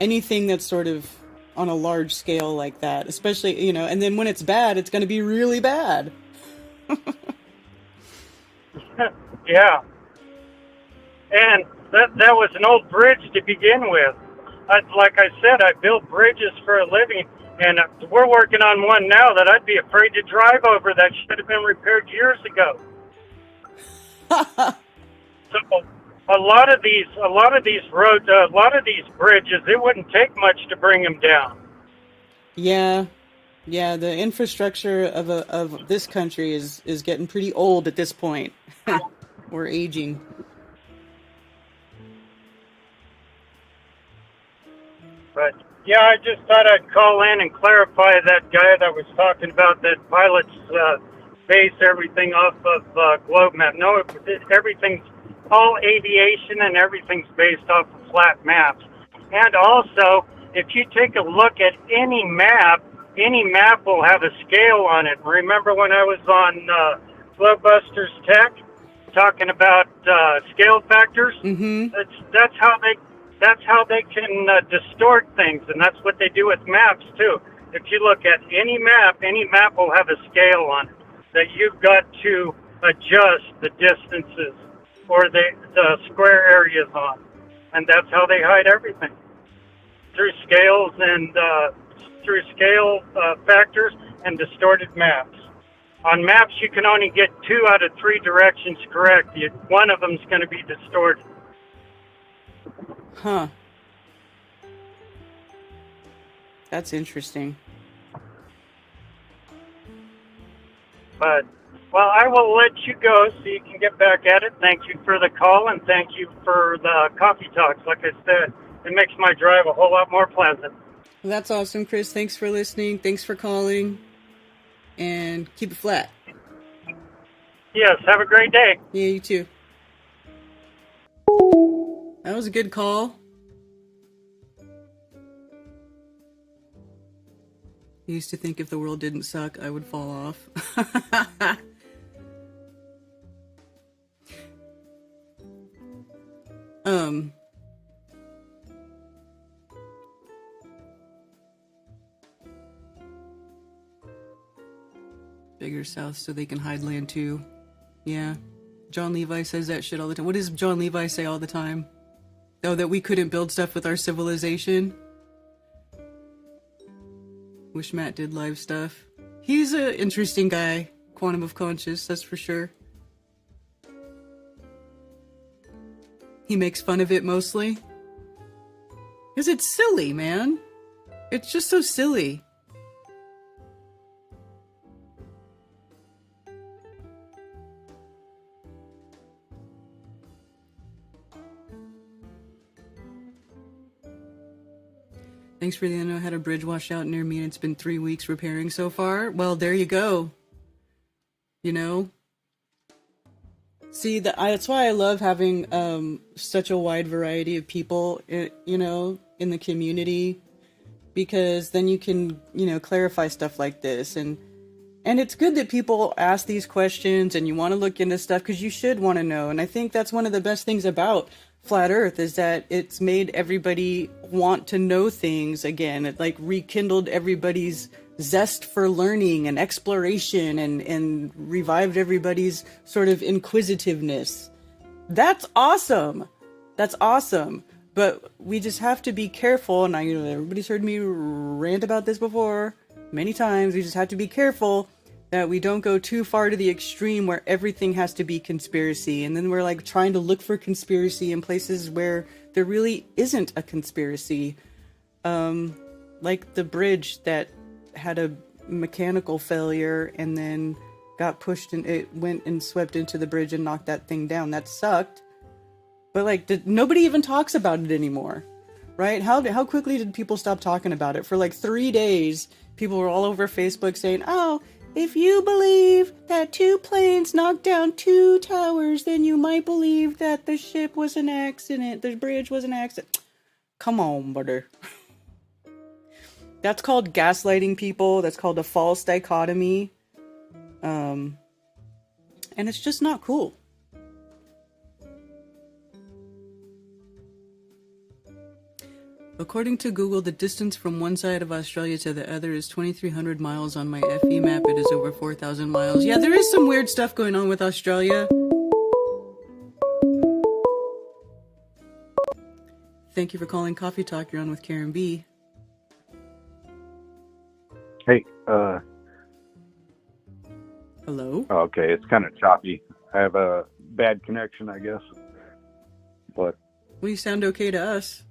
anything that's sort of on a large scale like that. Especially, and then when it's bad, it's going to be really bad. Yeah. And that was an old bridge to begin with. Like I said, I build bridges for a living, and we're working on one now that I'd be afraid to drive over. That should have been repaired years ago. So a lot of these roads, a lot of these bridges, it wouldn't take much to bring them down. Yeah, the infrastructure of this country is getting pretty old at this point. We're aging. But yeah, I just thought I'd call in and clarify that guy that was talking about that pilots base everything off of globe map. No, everything's all aviation and everything's based off of flat maps. And also, if you take a look at any map will have a scale on it. Remember when I was on Globebusters Tech talking about scale factors? Mm-hmm. That's how they can distort things, and that's what they do with maps too. If you look at any map will have a scale on it that you've got to adjust the distances or the square areas on, and that's how they hide everything through scales and through scale factors and distorted maps. On maps, you can only get 2 out of 3 directions correct. One of them is going to be distorted. Huh. That's interesting. But, well, I will let you go so you can get back at it. Thank you for the call, and thank you for the coffee talks. Like I said, it makes my drive a whole lot more pleasant. Well, that's awesome, Chris. Thanks for listening. Thanks for calling. And keep it flat. Yes, have a great day. Yeah, you too. That was a good call. I used to think if the world didn't suck, I would fall off. Bigger south so they can hide land too. Yeah. John Levi says that shit all the time. What does John Levi say all the time? Oh, that we couldn't build stuff with our civilization? Wish Matt did live stuff. He's an interesting guy. Quantum of Conscious, that's for sure. He makes fun of it mostly. Because it's silly, man. It's just so silly. Thanks for the unknown. Had a bridge washed out near me and it's been 3 weeks repairing so far. Well, there you go. You know? See, that's why I love having such a wide variety of people, you know, in the community. Because then you can, you know, clarify stuff like this. And it's good that people ask these questions and you want to look into stuff because you should want to know. And I think that's one of the best things about Flat Earth is that it's made everybody want to know things again. It like rekindled everybody's zest for learning and exploration and revived everybody's sort of inquisitiveness. That's awesome. That's awesome. But we just have to be careful. And you know, everybody's heard me rant about this before many times. We just have to be careful that we don't go too far to the extreme where everything has to be conspiracy. And then we're like trying to look for conspiracy in places where there really isn't a conspiracy. Like the bridge that had a mechanical failure and then got pushed and it went and swept into the bridge and knocked that thing down. That sucked. But like, nobody even talks about it anymore, right? How quickly did people stop talking about it? For like 3 days, people were all over Facebook saying, oh, if you believe that 2 planes knocked down 2 towers, then you might believe that the ship was an accident, the bridge was an accident. Come on, brother. That's called gaslighting people. That's called a false dichotomy. And it's just not cool. According to Google, the distance from one side of Australia to the other is 2,300 miles. On my FE map, it is over 4,000 miles. Yeah, there is some weird stuff going on with Australia. Thank you for calling Coffee Talk. You're on with Karen B. Hey, Hello? okay, it's kind of choppy. I have a bad connection, I guess. But Well, you sound okay to us.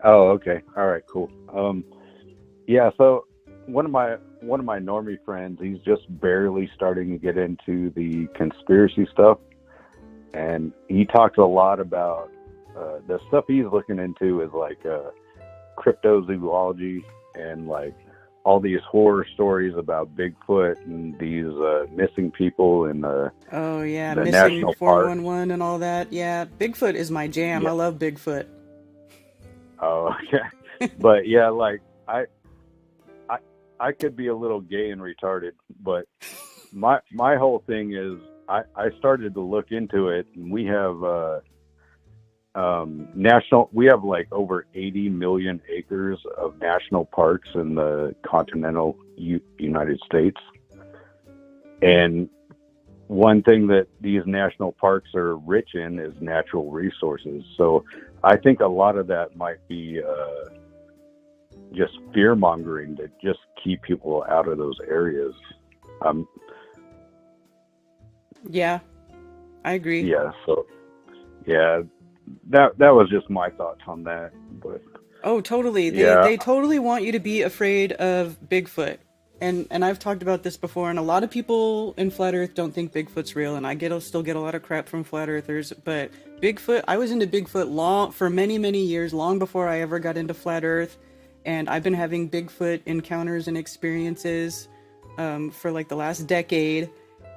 oh, okay. All right, cool. Yeah, so one of my normie friends, he's just barely starting to get into the conspiracy stuff, and he talks a lot about the stuff he's looking into is like cryptozoology and like all these horror stories about Bigfoot and these missing people in the Oh, yeah, the missing national park. 411 and all that. Yeah, Bigfoot is my jam. Yeah. I love Bigfoot. Oh, okay. But yeah, like I could be a little gay and retarded, but my whole thing is I started to look into it, and we have we have like over 80 million acres of national parks in the continental United States. And one thing that these national parks are rich in is natural resources. So I think a lot of that might be just fear mongering to just keep people out of those areas. Yeah, I agree. Yeah. So yeah, that was just my thoughts on that. But Oh, totally. yeah, They totally want you to be afraid of Bigfoot. And I've talked about this before, and a lot of people in Flat Earth don't think Bigfoot's real, and I still get a lot of crap from Flat Earthers, but Bigfoot, I was into Bigfoot for many, many years, long before I ever got into Flat Earth, and I've been having Bigfoot encounters and experiences for like the last decade,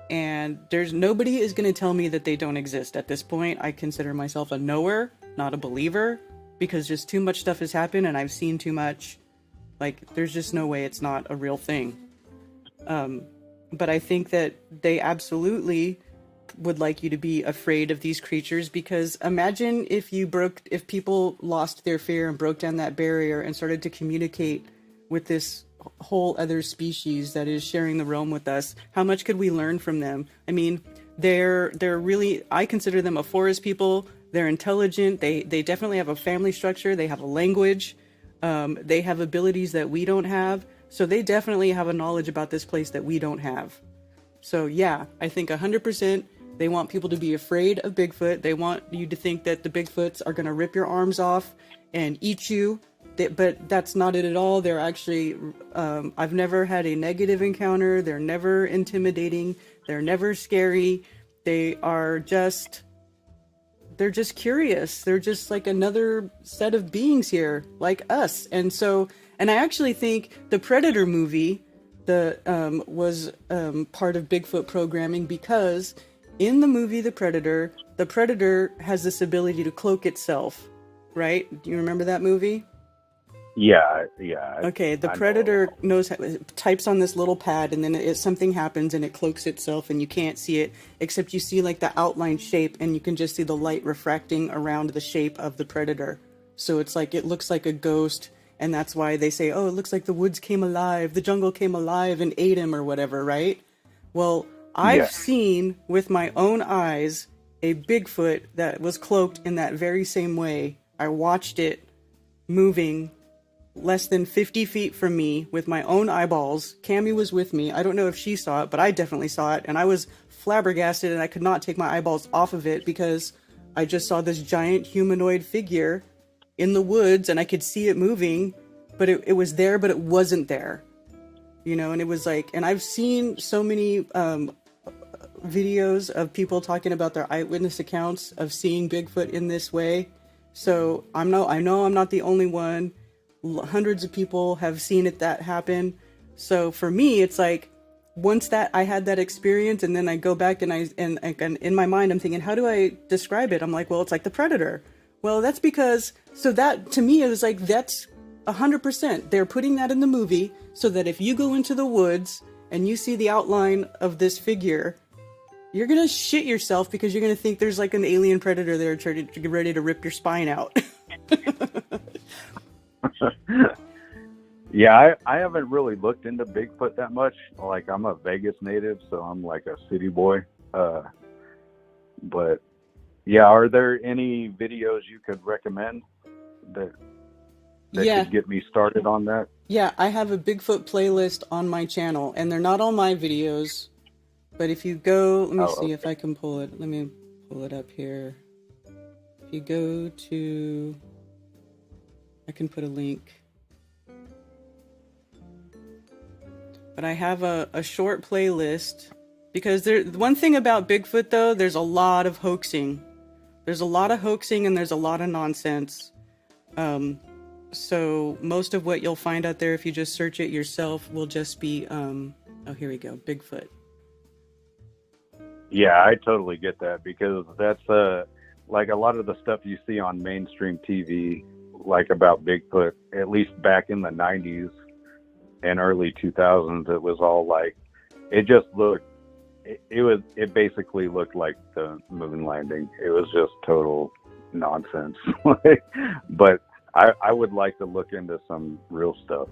and nobody is going to tell me that they don't exist at this point. I consider myself a knower, not a believer, because just too much stuff has happened, and I've seen too much. Like, there's just no way it's not a real thing. But I think that they absolutely would like you to be afraid of these creatures, because imagine if people lost their fear and broke down that barrier and started to communicate with this whole other species that is sharing the realm with us. How much could we learn from them? I mean, they're really, I consider them a forest people. They're intelligent. They definitely have a family structure. They have a language. They have abilities that we don't have. So they definitely have a knowledge about this place that we don't have. So yeah, I think 100% they want people to be afraid of Bigfoot. They want you to think that the Bigfoots are going to rip your arms off and eat you. But that's not it at all. They're actually, I've never had a negative encounter. They're never intimidating. They're never scary. They're just curious. They're just like another set of beings here, like us. And I actually think the Predator movie was part of Bigfoot programming, because in the movie The Predator has this ability to cloak itself, right? Do you remember that movie? Yeah. Okay, the Predator knows how, types on this little pad, and then something happens and it cloaks itself, and you can't see it, except you see like the outline shape, and you can just see the light refracting around the shape of the Predator. So it's like, it looks like a ghost, and that's why they say, oh, it looks like the woods came alive, the jungle came alive and ate him or whatever, right? Well, I've seen with my own eyes a Bigfoot that was cloaked in that very same way. I watched it moving less than 50 feet from me with my own eyeballs. Cammie was with me. I don't know if she saw it, but I definitely saw it. And I was flabbergasted, and I could not take my eyeballs off of it, because I just saw this giant humanoid figure in the woods, and I could see it moving, but it was there, but it wasn't there. You know, and it was like, and I've seen so many videos of people talking about their eyewitness accounts of seeing Bigfoot in this way. So I know I'm not the only one. Hundreds of people have seen that happen. So for me, it's like, once that I had that experience, and then I go back and in my mind I'm thinking, how do I describe it? I'm like, well, it's like the Predator. Well, that's because, so that to me it was like, that's 100%. They're putting that in the movie so that if you go into the woods and you see the outline of this figure, you're gonna shit yourself, because you're gonna think there's like an alien predator there trying to get ready to rip your spine out. Yeah, I haven't really looked into Bigfoot that much. Like, I'm a Vegas native, so I'm like a city boy. But yeah, are there any videos you could recommend that could get me started on that? Yeah, I have a Bigfoot playlist on my channel, and they're not all my videos. But if you go, let me see if I can pull it. Let me pull it up here. If you go to, I can put a link. But I have a short playlist, because one thing about Bigfoot, though, there's a lot of hoaxing. There's a lot of hoaxing, and there's a lot of nonsense. So most of what you'll find out there, if you just search it yourself, will just be, oh, here we go, Bigfoot. Yeah, I totally get that, because that's like a lot of the stuff you see on mainstream TV, like about Bigfoot, at least back in the 90s and early 2000s, it was all like, it just looked, it basically looked like the moon landing. It was just total nonsense. But I would like to look into some real stuff.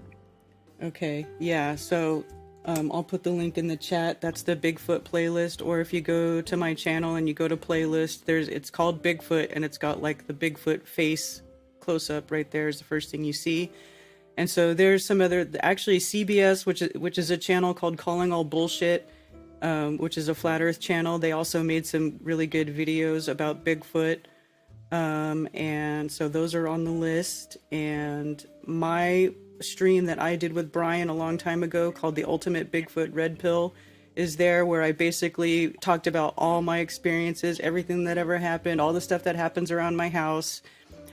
Okay, yeah, so I'll put the link in the chat. That's the Bigfoot playlist. Or if you go to my channel and you go to playlist, it's called Bigfoot, and it's got like the Bigfoot face close up right there is the first thing you see. And so there's some other, actually CBS, which is a channel called Calling All Bullshit, which is a flat earth channel. They also made some really good videos about Bigfoot. And so those are on the list. And my stream that I did with Brian a long time ago, called The Ultimate Bigfoot Red Pill, is there, where I basically talked about all my experiences, everything that ever happened, all the stuff that happens around my house.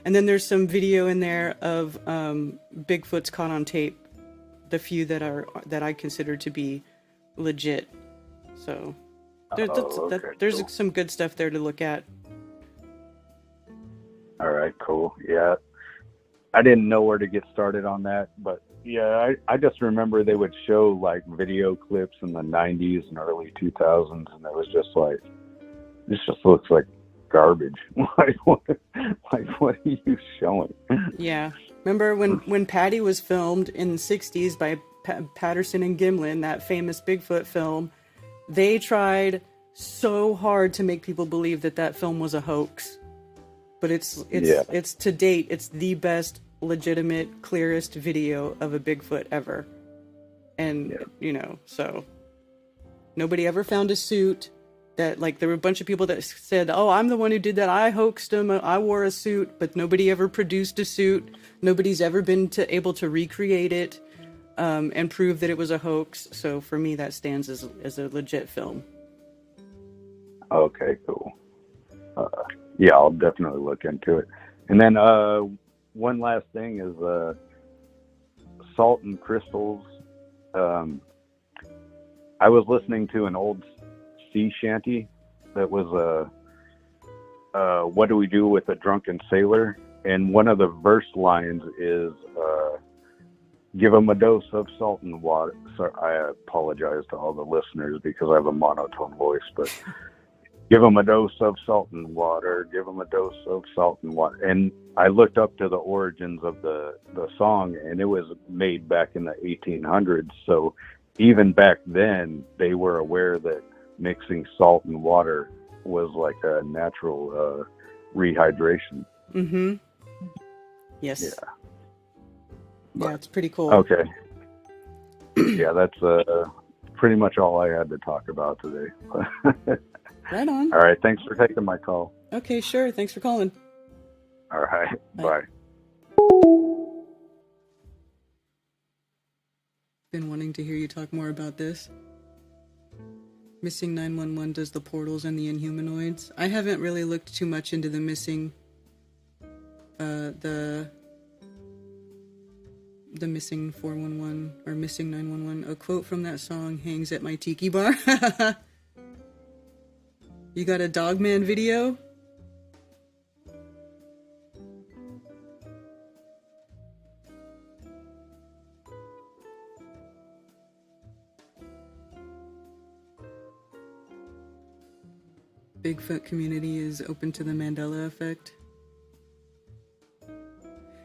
And then there's some video in there of Bigfoot's caught on tape, the few that I consider to be legit. So there's some good stuff there to look at. All right, cool. Yeah, I didn't know where to get started on that, but yeah, I just remember they would show like video clips in the 90s and early 2000s, and it was just like, this just looks like garbage. Like what are you showing? Yeah, remember when Patty was filmed in the 60s by Patterson and Gimlin, that famous Bigfoot film? They tried so hard to make people believe that film was a hoax. But it's to date, it's the best, legitimate, clearest video of a Bigfoot ever. And, Yeah. you know, so nobody ever found a suit that, like, there were a bunch of people that said, oh, I'm the one who did that. I hoaxed him. I wore a suit, but nobody ever produced a suit. Nobody's ever been able to recreate it and prove that it was a hoax. So for me, that stands as a legit film. Okay, cool. Yeah, I'll definitely look into it. And then one last thing is salt and crystals. I was listening to an old sea shanty that was what do we do with a drunken sailor? And one of the verse lines is give them a dose of salt and water. So I apologize to all the listeners because I have a monotone voice, but give them a dose of salt and water, give them a dose of salt and water. And I looked up to the origins of the song, and it was made back in the 1800s. So even back then, they were aware that mixing salt and water was like a natural rehydration. Mm-hmm. Yes. Yeah. Yeah, it's pretty cool. Okay. Yeah, that's pretty much all I had to talk about today. Right on. All right. Thanks for taking my call. Okay, sure. Thanks for calling. All right. Bye. Bye. Been wanting to hear you talk more about this. Missing 911 does the portals and the inhumanoids. I haven't really looked too much into the missing the missing 411 or missing 911. A quote from that song hangs at my tiki bar. You got a Dogman video? Bigfoot community is open to the Mandela effect.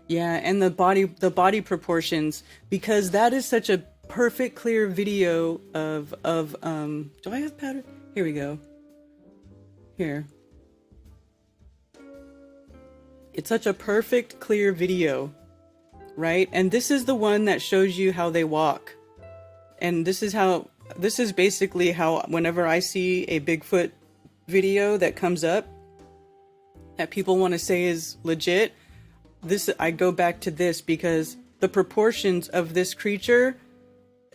Yeah, and the body proportions, because that is such a perfect, clear video of do I have pattern? Here we go. Here. It's such a perfect, clear video, right? And this is the one that shows you how they walk. And this is basically how, whenever I see a Bigfoot video that comes up that people want to say is legit, I go back to this because the proportions of this creature,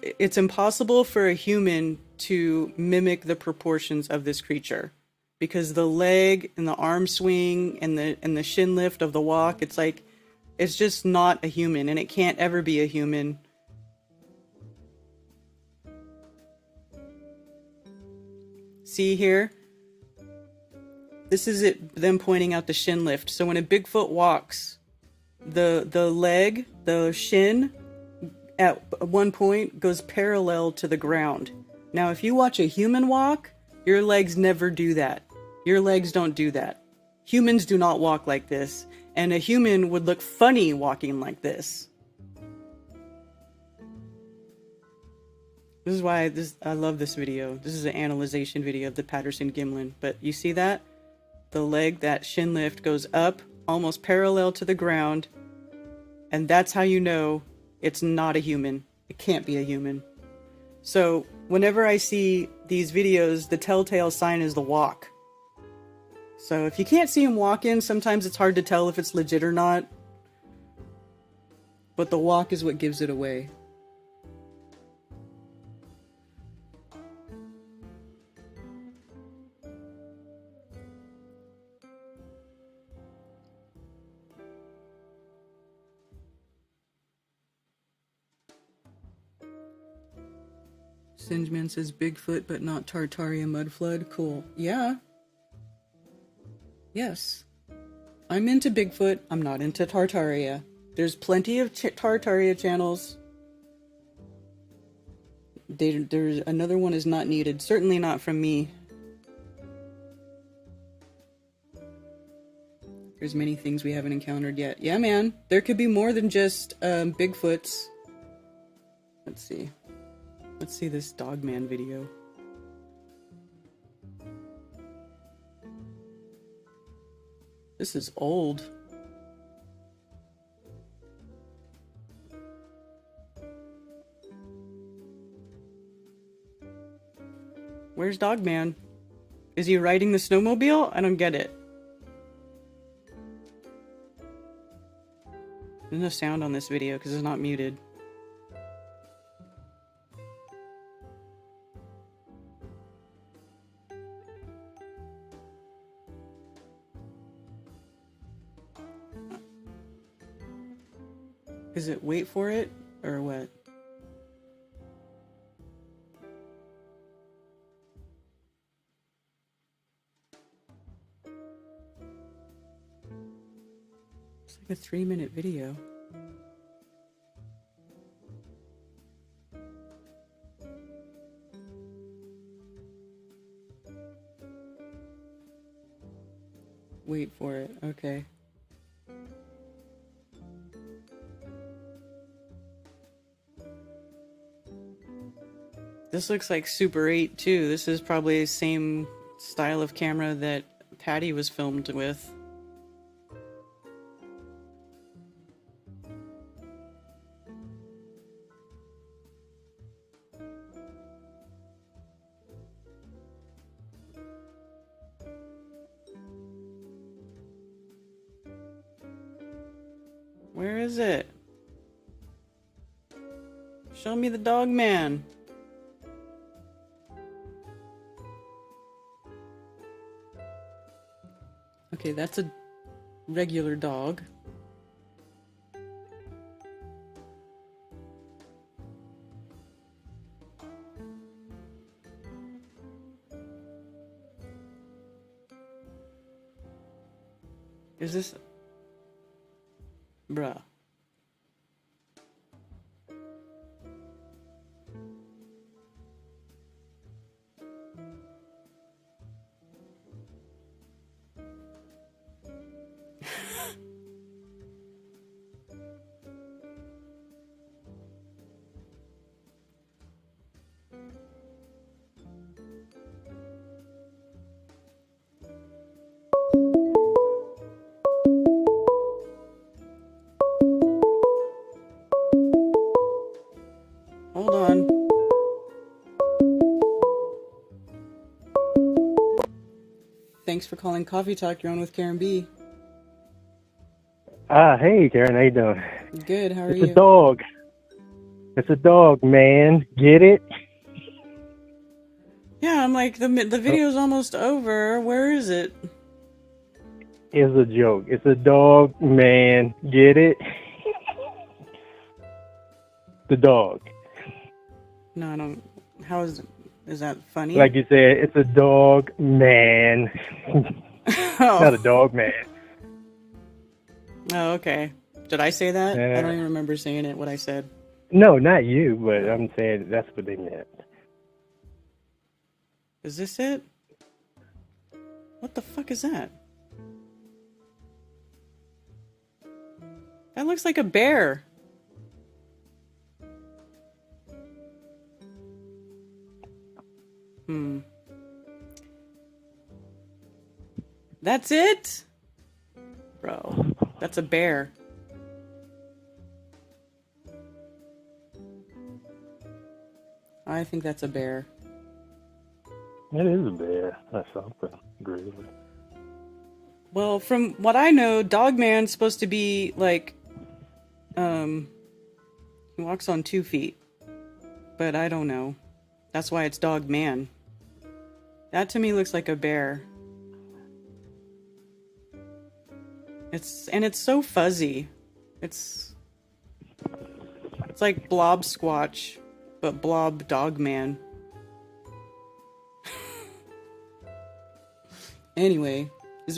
it's impossible for a human to mimic the proportions of this creature, because the leg and the arm swing and the shin lift of the walk, it's just not a human, and it can't ever be a human. See here? This is them pointing out the shin lift. So when a Bigfoot walks, the leg, the shin, at one point goes parallel to the ground. Now, if you watch a human walk, your legs never do that. Your legs don't do that. Humans do not walk like this, and a human would look funny walking like this. This is why I love this video. This is an analyzation video of the Patterson-Gimlin. But you see that? The leg, that shin lift, goes up almost parallel to the ground, and that's how you know it's not a human. It can't be a human. So whenever I see these videos, the telltale sign is the walk. So if you can't see him walking, sometimes it's hard to tell if it's legit or not. But the walk is what gives it away. Singeman says Bigfoot, but not Tartaria mudflood. Cool. Yeah. Yes. I'm into Bigfoot. I'm not into Tartaria. There's plenty of Tartaria channels. There's another one is not needed. Certainly not from me. There's many things we haven't encountered yet. Yeah, man. There could be more than just Bigfoots. Let's see. Let's see this Dogman video. This is old. Where's Dogman? Is he riding the snowmobile? I don't get it. There's no sound on this video because it's not muted. Is it wait for it or what? It's like a 3-minute video. Wait for it. Okay. This looks like Super 8 too. This is probably the same style of camera that Patty was filmed with. Where is it? Show me the dog man. Okay, that's a regular dog. Is this... Bruh. Hold on. Thanks for calling Coffee Talk. You're on with Karen B. Hey, Karen, how you doing? Good, how are It's you? a dog. It's a dog, man. Get it? Yeah, I'm like, the video's almost over. Where is it? It's a joke. It's a dog, man. Get it? The dog. No, I don't. How is that funny? Like you said, it's a dog, man. Oh. Not a dog, man. Oh, okay. Did I say that? Yeah. I don't even remember saying it, what I said. No, not you, but I'm saying that's what they meant. Is this it? What the fuck is that? That looks like a bear. That's it? Bro, that's a bear. I think that's a bear. It is a bear. That's something. Grizzly. Well, from what I know, Dogman's supposed to be like, he walks on 2 feet. But I don't know. That's why it's Dogman. That to me looks like a bear. It's so fuzzy. It's like Blob Squatch, but Blob Dogman. Anyway,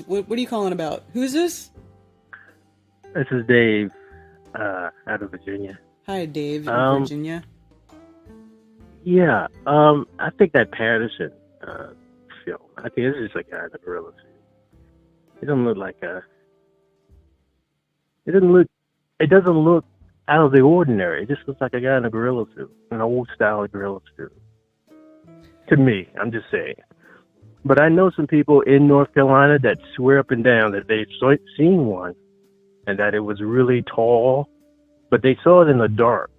what are you calling about? Who's this? This is Dave, out of Virginia. Hi, Dave in Virginia. Yeah, I think that Patterson film, I think it's just a guy in a gorilla suit. It doesn't look like a... It doesn't look out of the ordinary. It just looks like a guy in a gorilla suit, an old style gorilla suit. To me, I'm just saying. But I know some people in North Carolina that swear up and down that they've seen one and that it was really tall, but they saw it in the dark.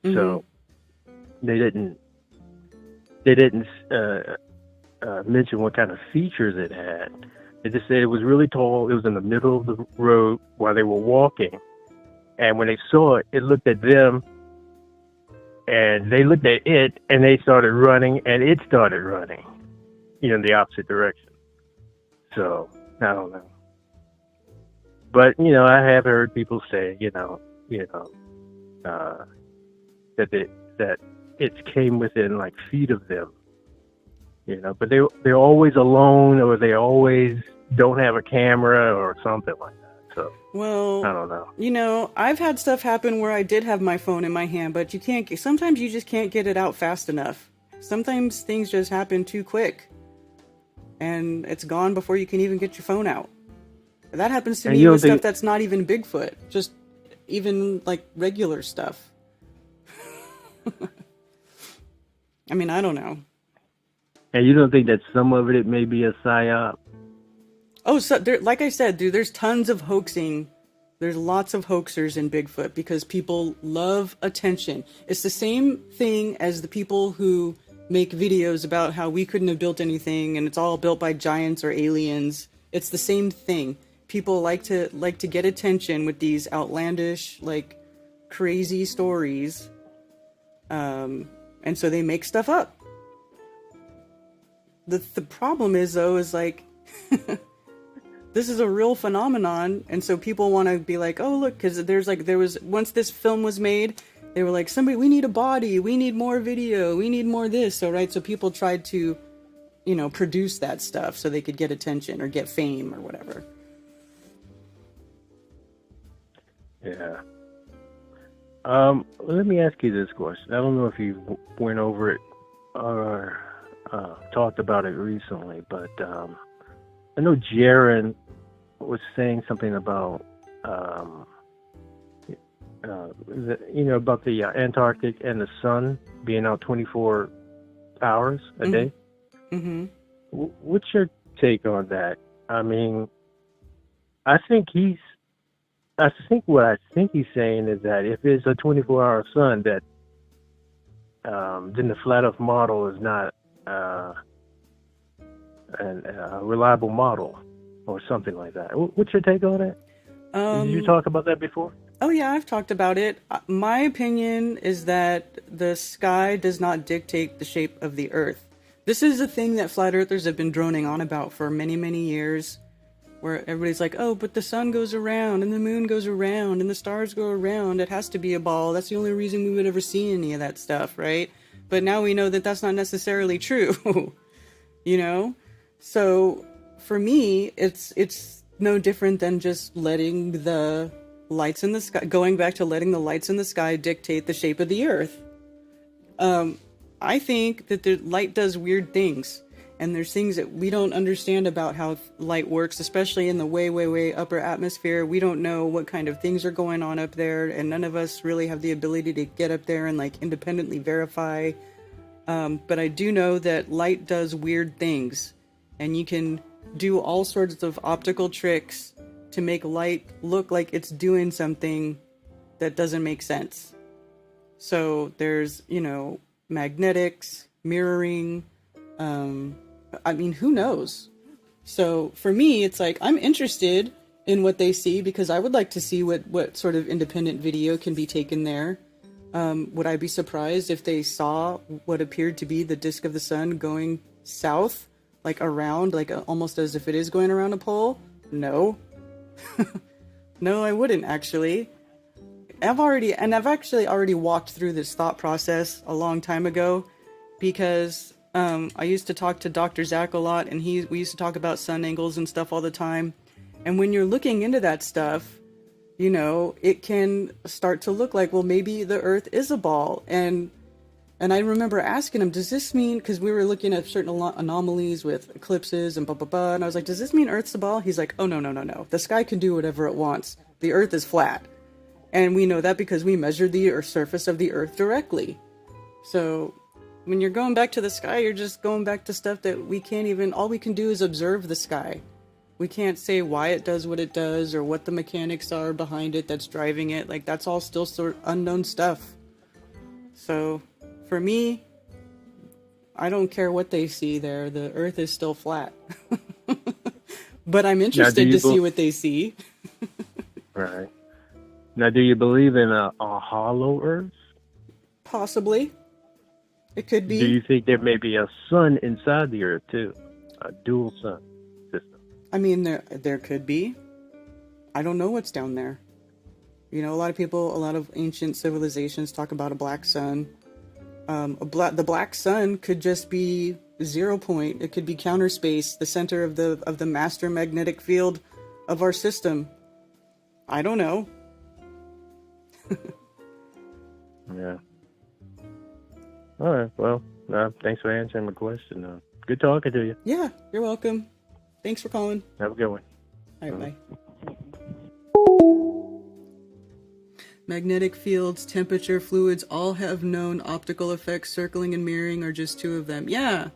Mm-hmm. So they didn't mention what kind of features it had. It just said it was really tall. It was in the middle of the road while they were walking. And when they saw it, it looked at them, and they looked at it, and they started running, and it started running, in the opposite direction. So, I don't know. But, I have heard people say, that it came within like feet of them, but they're always alone, or they always don't have a camera or something like that. So, well, I don't know. I've had stuff happen where I did have my phone in my hand, but sometimes you just can't get it out fast enough. Sometimes things just happen too quick, and it's gone before you can even get your phone out. That happens to me with stuff that's not even Bigfoot, just even like regular stuff. I mean, I don't know. And you don't think that some of it may be a psyop? Oh, so like I said, dude, there's tons of hoaxing. There's lots of hoaxers in Bigfoot because people love attention. It's the same thing as the people who make videos about how we couldn't have built anything and it's all built by giants or aliens. It's the same thing. People like to get attention with these outlandish, like crazy stories. And so they make stuff up. The problem is though, is like, this is a real phenomenon. And so people want to be like, oh, look, cause once this film was made, they were like, we need a body. We need more video. We need more this. So, right. So people tried to, produce that stuff so they could get attention or get fame or whatever. Yeah. Let me ask you this question. I don't know if you went over it or talked about it recently, but I know Jaron was saying something about about the Antarctic and the sun being out 24 hours a day. Mm-hmm. What's your take on that? I mean, what I think he's saying is that if it's a 24-hour sun, that then the flat Earth model is not a reliable model or something like that. What's your take on it? Did you talk about that before? Oh yeah, I've talked about it. My opinion is that the sky does not dictate the shape of the Earth. This is a thing that flat earthers have been droning on about for many, many years. Where everybody's like, oh, but the sun goes around, and the moon goes around, and the stars go around. It has to be a ball. That's the only reason we would ever see any of that stuff, right? But now we know that that's not necessarily true, So for me, it's no different than just letting the lights in the sky, going back to letting the lights in the sky dictate the shape of the Earth. I think that the light does weird things. And there's things that we don't understand about how light works, especially in the way, way, way upper atmosphere. We don't know what kind of things are going on up there. And none of us really have the ability to get up there and like independently verify. But I do know that light does weird things. And you can do all sorts of optical tricks to make light look like it's doing something that doesn't make sense. So there's, magnetics, mirroring, who knows? So for me, it's like, I'm interested in what they see because I would like to see what sort of independent video can be taken there. Would I be surprised if they saw what appeared to be the disk of the sun going south, like around, like almost as if it is going around a pole? No. No, I wouldn't actually. I've actually already walked through this thought process a long time ago because I used to talk to Dr. Zach a lot, and we used to talk about sun angles and stuff all the time. And when you're looking into that stuff, it can start to look like, well, maybe the Earth is a ball. And I remember asking him, does this mean, because we were looking at certain anomalies with eclipses and blah, blah, blah. And I was like, does this mean Earth's a ball? He's like, oh, no. The sky can do whatever it wants. The Earth is flat. And we know that because we measured the surface of the Earth directly. So when you're going back to the sky, you're just going back to stuff that all we can do is observe the sky. We can't say why it does what it does or what the mechanics are behind it that's driving it. Like, that's all still sort of unknown stuff. So for me, I don't care what they see there. The Earth is still flat. But I'm Now, interested to see what they see. right. Now, do you believe in a hollow Earth? Possibly. It could be. Do you think there may be a sun inside the Earth too? A dual sun system? I mean, there could be. I don't know what's down there. You know, a lot of ancient civilizations talk about a black sun. The black sun could just be 0 point. It could be counter space, the center of the master magnetic field of our system. I don't know. Yeah. All right. Well, thanks for answering my question. Good talking to you. Yeah, you're welcome. Thanks for calling. Have a good one. All right, bye. Magnetic fields, temperature, fluids all have known optical effects. Circling and mirroring are just two of them. Yeah.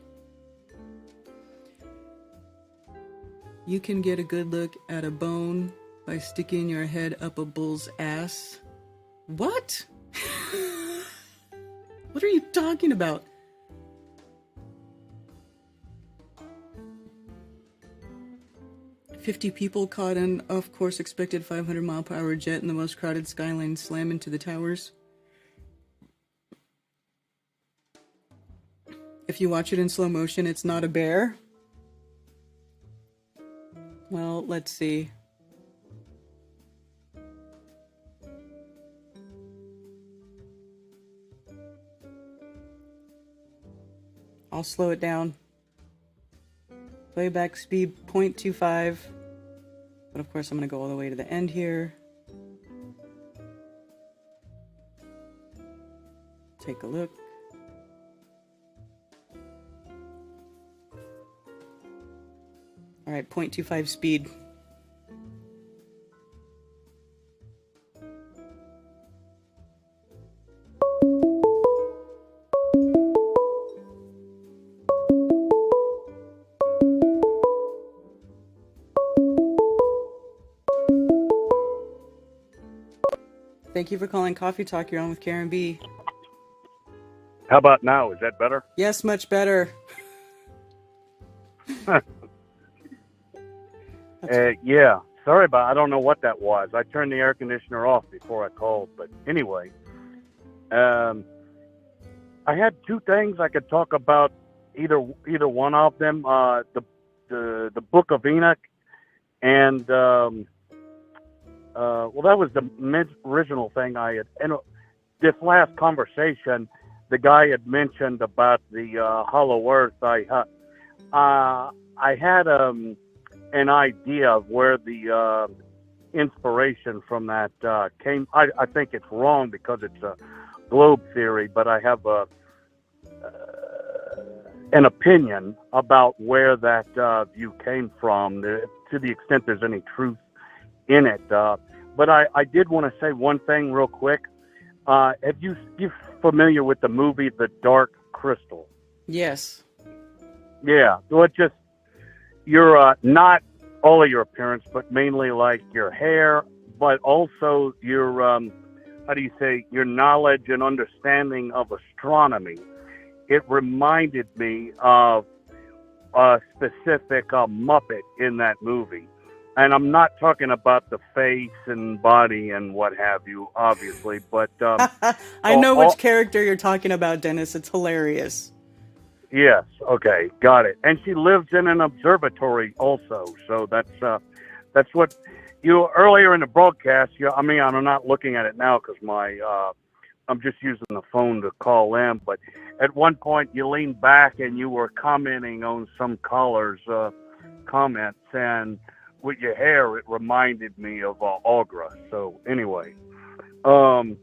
You can get a good look at a bone by sticking your head up a bull's ass. What? What are you talking about? "50 people caught an off-course expected 500-mile-per-hour jet in the most crowded skyline slam into the towers." If you watch it in slow motion, it's not a bear. Well, let's see. I'll slow it down. Playback speed 0.25. But of course I'm going to go all the way to the end here. Take a look. All right, 0.25 speed. Thank you for calling Coffee Talk. You're on with Karen B. How about now? Is that better? Yes, much better. Yeah. Sorry I don't know what that was. I turned the air conditioner off before I called. But anyway, I had two things I could talk about. Either one of them. The Book of Enoch, and well, that was the original thing I had. And this last conversation, the guy had mentioned about the hollow Earth. I had an idea of where the inspiration from that came. I think it's wrong because it's a globe theory, but I have an opinion about where that view came from, to the extent there's any truth in it. But I did want to say one thing real quick. Have you familiar with the movie The Dark Crystal? Yes. Yeah. Well, just your not all of your appearance, but mainly like your hair, but also your how do you say, your knowledge and understanding of astronomy. It reminded me of a specific Muppet in that movie. And I'm not talking about the face and body and what have you, obviously, but... I know which character you're talking about, Dennis. It's hilarious. Yes, okay, got it. And she lives in an observatory also, so that's what... earlier in the broadcast, I mean, I'm not looking at it now because I'm just using the phone to call in, but at one point you leaned back and you were commenting on some caller's comments, and with your hair, it reminded me of Augra. So anyway, then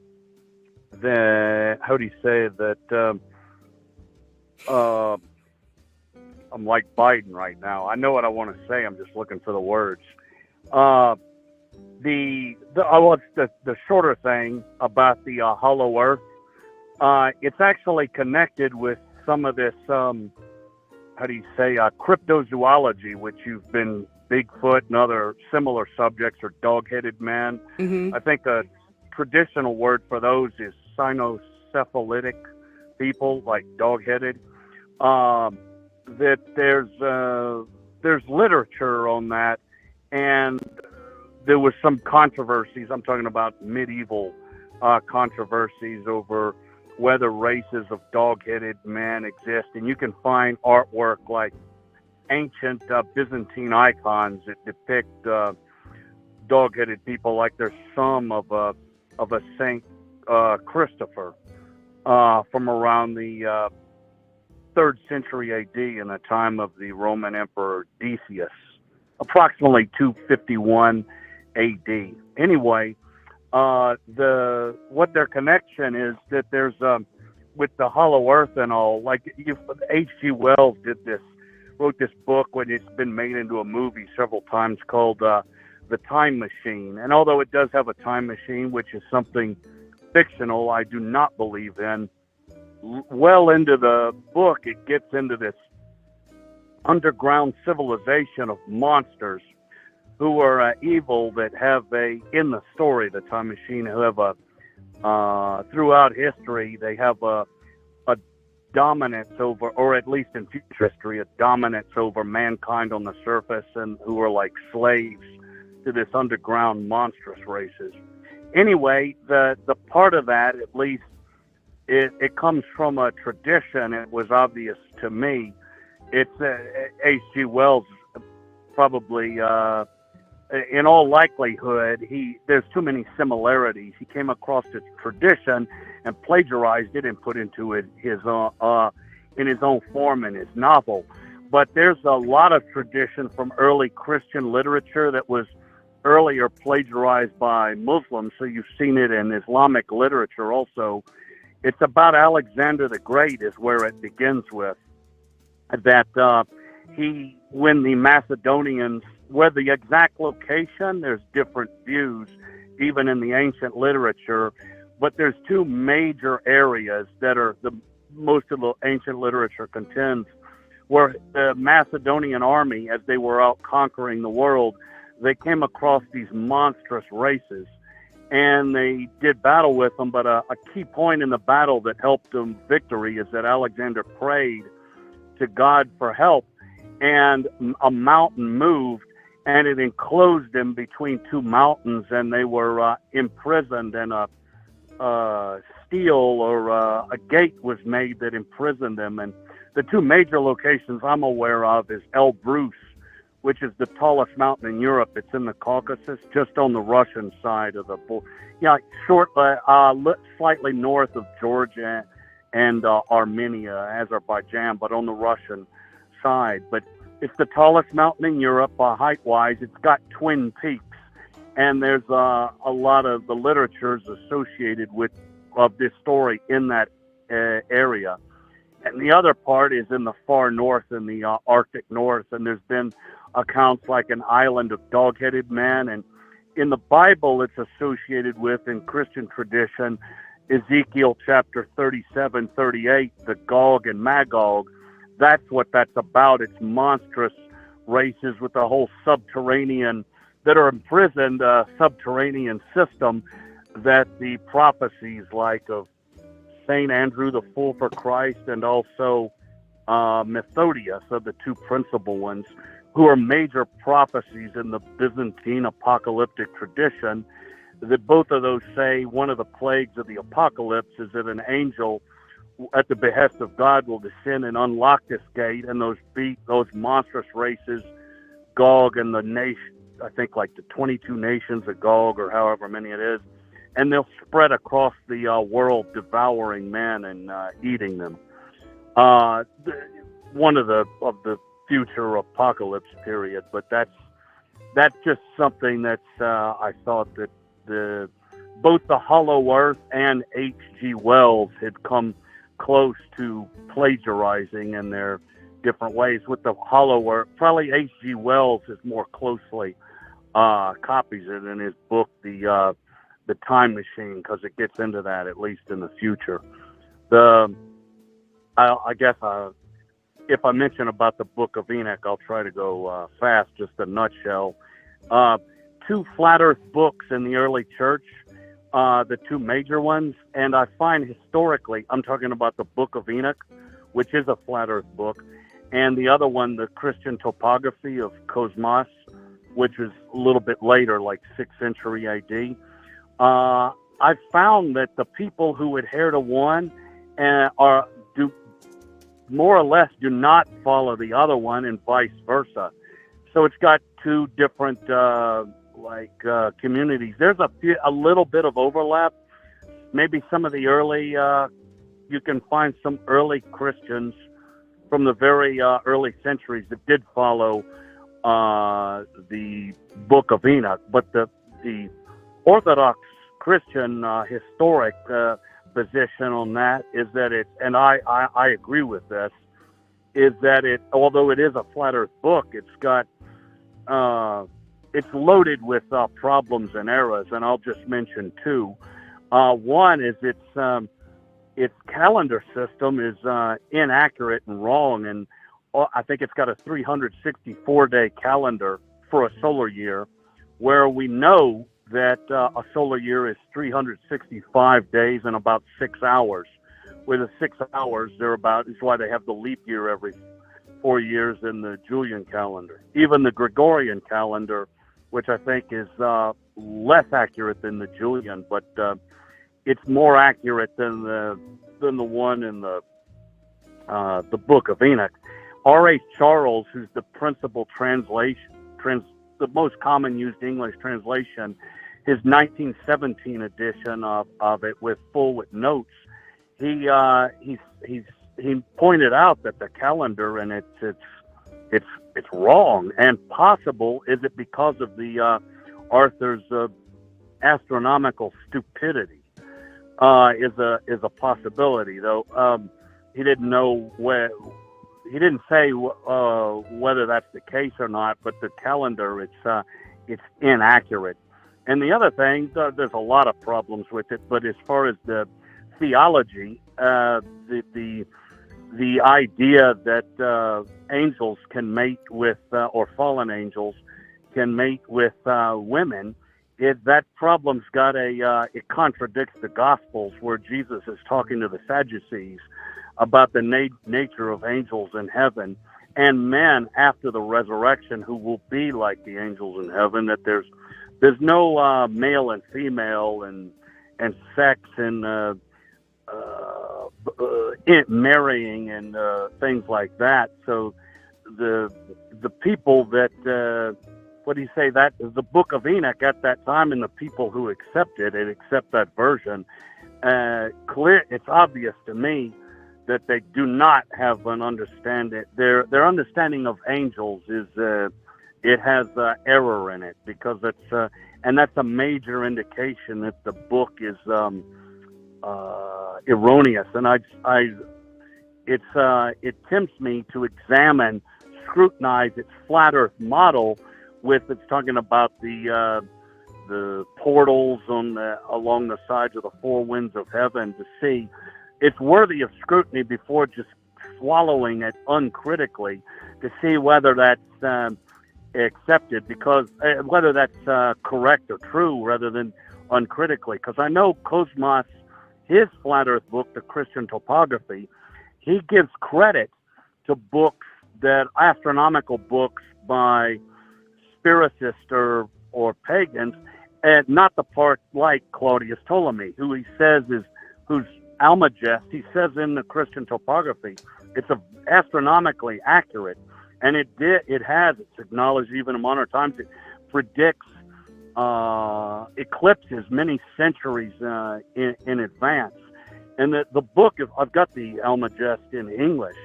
how do you say that? I'm like Biden right now. I know what I want to say. I'm just looking for the words. The shorter thing about the hollow Earth. It's actually connected with some of this. How do you say cryptozoology, which you've been. Bigfoot and other similar subjects, or dog-headed man. Mm-hmm. I think a traditional word for those is cynocephalitic people, like dog-headed. that there's literature on that, and there was some controversies. I'm talking about medieval controversies over whether races of dog-headed men exist, and you can find artwork like ancient Byzantine icons that depict dog-headed people, like there's some of a Saint Christopher from around the 3rd century AD in the time of the Roman Emperor Decius, approximately 251 AD. Anyway, what their connection is that there's with the Hollow Earth and all, like H.G. Wells wrote this book when it's been made into a movie several times called The Time Machine. And although it does have a time machine, which is something fictional I do not believe in, well into the book, it gets into this underground civilization of monsters who are evil, that have in the story, The Time Machine, who have throughout history, they have a dominance over, or at least in future history, a dominance over mankind on the surface, and who are like slaves to this underground monstrous races. Anyway, the part of that, at least, it comes from a tradition. It was obvious to me. It's H.G. Wells probably, in all likelihood, there's too many similarities. He came across this tradition and plagiarized it and put into it his in his own form in his novel. But there's a lot of tradition from early Christian literature that was earlier plagiarized by Muslims. So you've seen it in Islamic literature also. It's about Alexander the Great is where it begins with. That when the Macedonians, where the exact location, there's different views, even in the ancient literature, but there's two major areas that are most of the ancient literature contends, where the Macedonian army, as they were out conquering the world, they came across these monstrous races, and they did battle with them. But a key point in the battle that helped them victory is that Alexander prayed to God for help, and a mountain moved, and it enclosed them between two mountains, and they were imprisoned, and a steel or a gate was made that imprisoned them. And the two major locations I'm aware of is Elbrus, which is the tallest mountain in Europe. It's in the Caucasus, just on the Russian side of the slightly north of Georgia and Armenia, Azerbaijan, but on the Russian side. But it's the tallest mountain in Europe, height-wise. It's got twin peaks, and there's a lot of the literatures associated of this story in that area. And the other part is in the far north, in the Arctic North, and there's been accounts like an island of dog-headed men. And in the Bible, it's associated with, in Christian tradition, Ezekiel chapter 37, 38, the Gog and Magog. That's what that's about. It's monstrous races with a whole subterranean, that are imprisoned, subterranean system, that the prophecies like of St. Andrew the Fool for Christ and also Methodius are the two principal ones, who are major prophecies in the Byzantine apocalyptic tradition. That both of those say one of the plagues of the apocalypse is that an angel, at the behest of God, will descend and unlock this gate, and those monstrous races, Gog and the nation, I think like the 22 nations of Gog, or however many it is, and they'll spread across the world, devouring men and eating them. One of the future apocalypse period, but that's just something that's I thought that both the Hollow Earth and H.G. Wells had come close to plagiarizing in their different ways. With the Hollow Earth, probably H.G. Wells is more closely copies it in his book, The Time Machine, because it gets into that, at least in the future. I guess if I mention about the Book of Enoch, I'll try to go fast, just a nutshell. Two flat earth books in the early church, the two major ones, and I find historically, I'm talking about the Book of Enoch, which is a flat Earth book, and the other one, the Christian topography of Cosmos, which was a little bit later, like 6th century AD. I found that the people who adhere to one do more or less do not follow the other one, and vice versa. So it's got two different communities. There's a little bit of overlap. Maybe some of the early, you can find some early Christians from the very early centuries that did follow the Book of Enoch, but the Orthodox Christian historic position on that is that it, and I agree with this, is that it, although it is a flat Earth book, it's got it's loaded with problems and errors, and I'll just mention two. One is its calendar system is inaccurate and wrong, and I think it's got a 364-day calendar for a solar year, where we know that a solar year is 365 days and about 6 hours. With the 6 hours, is why they have the leap year every 4 years in the Julian calendar. Even the Gregorian calendar, which I think is less accurate than the Julian, but it's more accurate than the one in the Book of Enoch. R.H. Charles, who's the principal the most common used English translation, his 1917 edition of it with notes, he pointed out that the calendar and it's wrong, and possible is it because of the Arthur's astronomical stupidity is a possibility, though he didn't know where. He didn't say whether that's the case or not, but the calendar, it's inaccurate. And the other thing, there's a lot of problems with it, but as far as the theology, the idea that angels can mate with, or fallen angels can mate with women, that problem's got it contradicts the Gospels, where Jesus is talking to the Sadducees about the nature of angels in heaven and men after the resurrection who will be like the angels in heaven, that there's no male and female and sex and marrying and things like that. So the people that what do you say, that the Book of Enoch at that time, and the people who accept that version, it's obvious to me that they do not have an understanding. Their understanding of angels is it has error in it, because it's and that's a major indication that the book is erroneous. And it tempts me to scrutinize its flat Earth model with it's talking about the portals along the sides of the four winds of heaven to see. It's worthy of scrutiny before just swallowing it uncritically to see whether that's accepted, because whether that's correct or true rather than uncritically. Because I know Cosmos, his flat Earth book, the Christian Topography, he gives credit to books, that astronomical books by spiritists or pagans, and not the part like Claudius Ptolemy, who he says who's Almagest. He says in the Christian Topography, it's astronomically accurate, and it's acknowledged even in modern times. It predicts eclipses many centuries in advance. And the book, I've got the Almagest in English.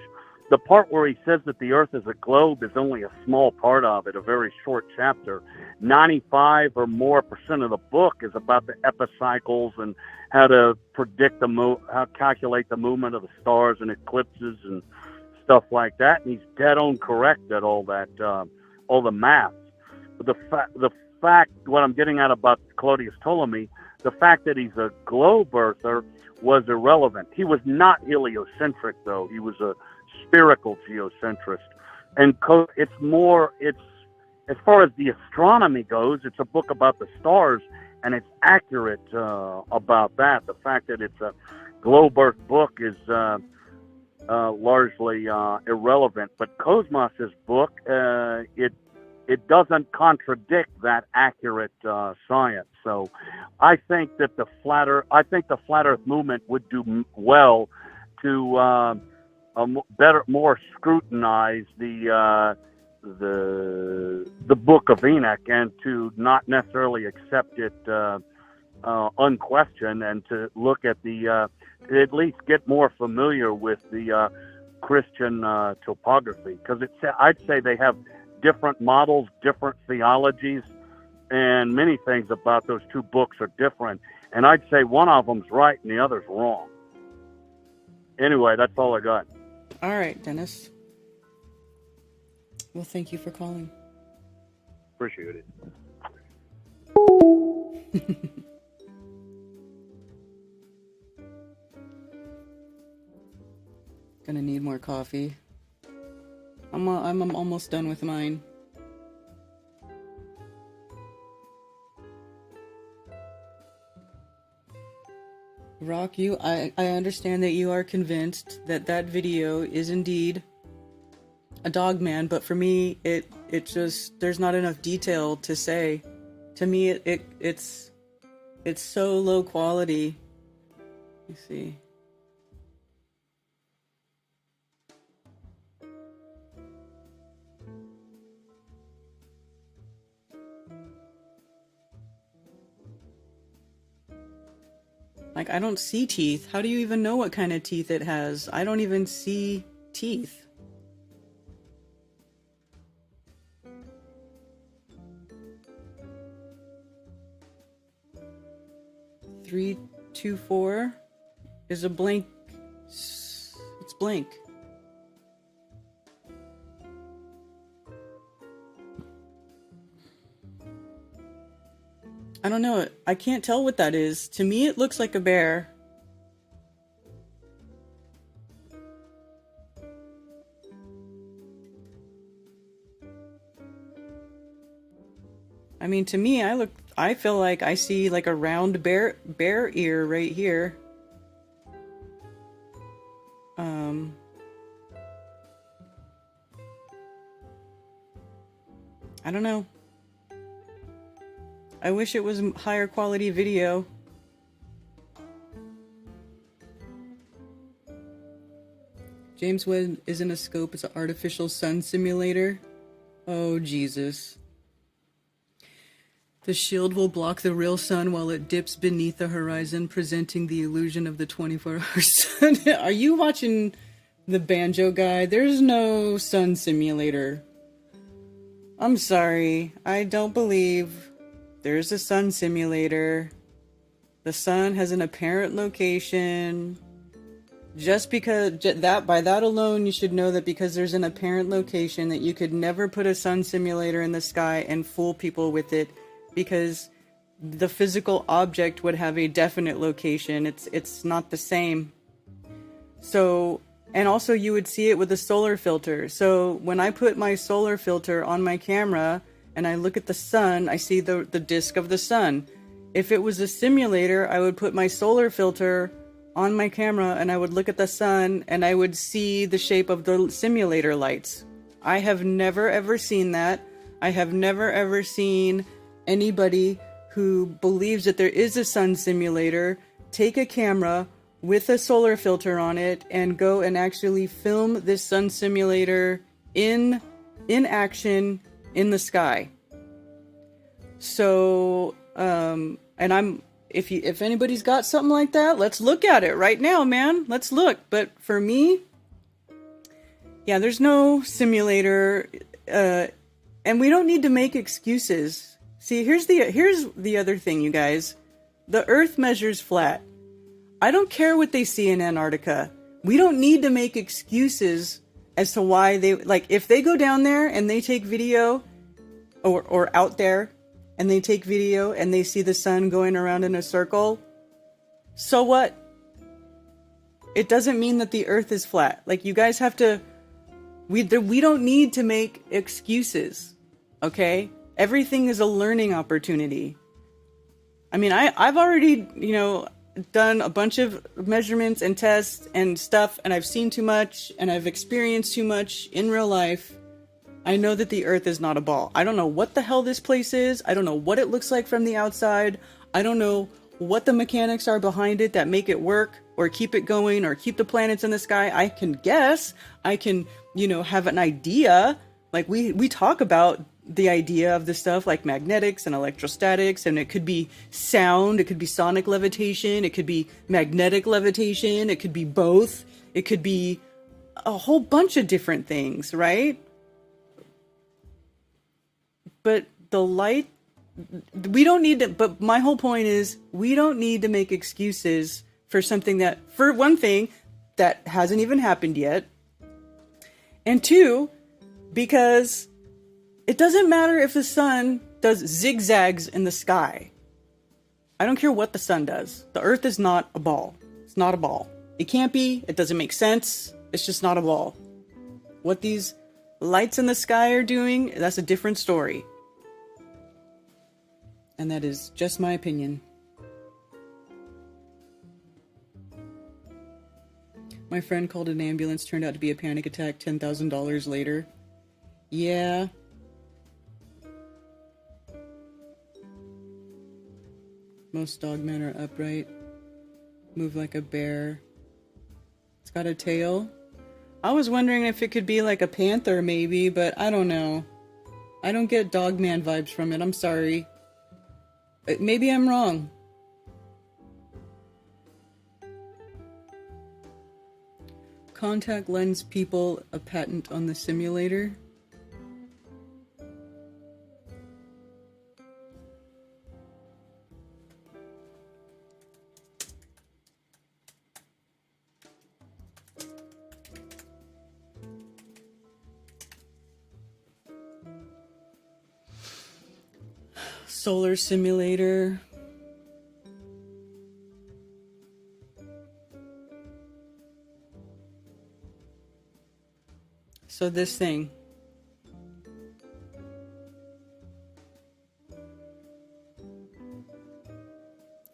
The part where he says that the Earth is a globe is only a small part of it, a very short chapter. 95% or more of the book is about the epicycles and how to predict how calculate the movement of the stars and eclipses and stuff like that. And he's dead on correct at all that, all the math. But the fact, what I'm getting at about Claudius Ptolemy, the fact that he's a globe earther was irrelevant. He was not heliocentric, though. He was a spherical geocentrist. And it's as far as the astronomy goes, it's a book about the stars, and it's accurate about that. The fact that it's a globe earth book is largely irrelevant. But Cosmos's book, it doesn't contradict that accurate science. So I think that the flat Earth movement would do well to more scrutinize the Book of Enoch, and to not necessarily accept it unquestioned, and to look at at least get more familiar with the Christian topography, because I'd say they have different models, different theologies, and many things about those two books are different. And I'd say one of them's right and the other's wrong. Anyway, that's all I got. All right, Dennis. Well, thank you for calling. Appreciate it. Gonna need more coffee. I'm almost done with mine. Rock, I understand that you are convinced that that video is indeed a dog man, but for me, it just, there's not enough detail to say. To me, it's so low quality. Let me see. Like, I don't see teeth. How do you even know what kind of teeth it has? I don't even see teeth. Three, 2, 4 is a blank. It's blank. I don't know. I can't tell what that is. To me, it looks like a bear. I mean, to me, I feel like I see like a round bear ear right here. I don't know. I wish it was higher quality video. James Webb isn't a scope, it's an artificial sun simulator. Oh, Jesus. The shield will block the real sun while it dips beneath the horizon, presenting the illusion of the 24-hour sun. Are you watching the Banjo guy? There's no sun simulator. I'm sorry. I don't believe there's a sun simulator. The sun has an apparent location. Just because by that alone, you should know that because there's an apparent location, that you could never put a sun simulator in the sky and fool people with it, because the physical object would have a definite location. It's not the same. So, and also you would see it with a solar filter. So when I put my solar filter on my camera and I look at the sun, I see the disk of the sun. If it was a simulator, I would put my solar filter on my camera and I would look at the sun and I would see the shape of the simulator lights. I have never ever seen that. I have never ever seen anybody who believes that there is a sun simulator take a camera with a solar filter on it and go and actually film this sun simulator in action in the sky. So, and if anybody's got something like that, let's look at it right now, man. Let's look. But for me, yeah, there's no simulator, and we don't need to make excuses. See, here's the other thing, you guys. The Earth measures flat. I don't care what they see in Antarctica. We don't need to make excuses as to why they, like, if they go down there and they take video, or out there, and they take video and they see the sun going around in a circle, so what? It doesn't mean that the Earth is flat. Like, you guys have to, we don't need to make excuses, okay? Everything is a learning opportunity. I mean, I've already, done a bunch of measurements and tests and stuff, and I've seen too much, and I've experienced too much in real life. I know that the Earth is not a ball. I don't know what the hell this place is. I don't know what it looks like from the outside. I don't know what the mechanics are behind it that make it work or keep it going or keep the planets in the sky. I can guess. I can, have an idea. Like we talk about the idea of the stuff like magnetics and electrostatics, and it could be sound, it could be sonic levitation, it could be magnetic levitation, it could be both, it could be a whole bunch of different things, right? But the light, we don't need to, but my whole point is we don't need to make excuses for something that, for one thing, that hasn't even happened yet. And two, because it doesn't matter if the sun does zigzags in the sky. I don't care what the sun does. The Earth is not a ball. It's not a ball. It can't be. It doesn't make sense. It's just not a ball. What these lights in the sky are doing, that's a different story. And that is just my opinion. My friend called an ambulance, turned out to be a panic attack, $10,000 later. Yeah. Most dogmen are upright. Move like a bear. It's got a tail. I was wondering if it could be like a panther maybe, but I don't know. I don't get dogman vibes from it. I'm sorry. Maybe I'm wrong. Contact lens people a patent on the simulator. Solar simulator. So this thing.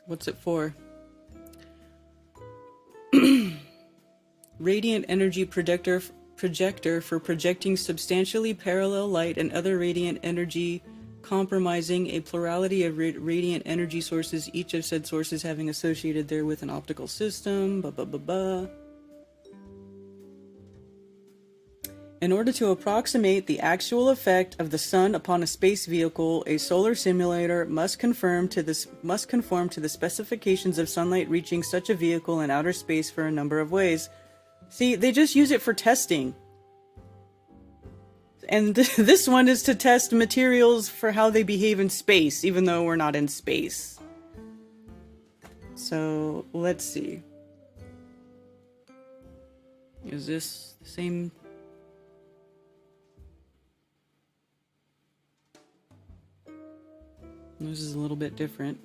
What's it for? Radiant energy projector for projecting substantially parallel light and other radiant energy, compromising a plurality of radiant energy sources, each of said sources having associated therewith an optical system. In order to approximate the actual effect of the sun upon a space vehicle, a solar simulator must conform to the specifications of sunlight reaching such a vehicle in outer space for a number of ways. See, they just use it for testing. And this one is to test materials for how they behave in space, even though we're not in space. So, let's see. Is this the same? This is a little bit different.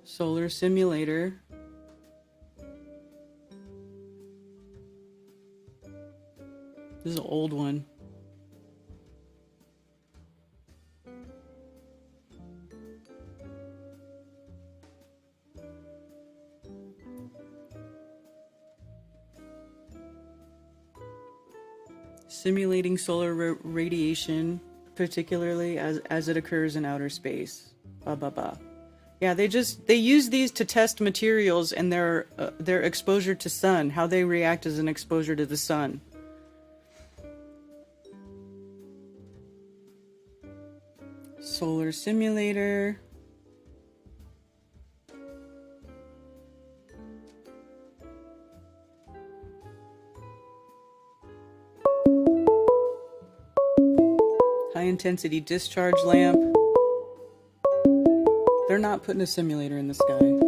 Solar simulator. This is an old one. Simulating solar radiation, particularly as it occurs in outer space. Yeah, they use these to test materials and their exposure to sun, how they react as an exposure to the sun. Solar simulator. High intensity discharge lamp. They're not putting a simulator in the sky.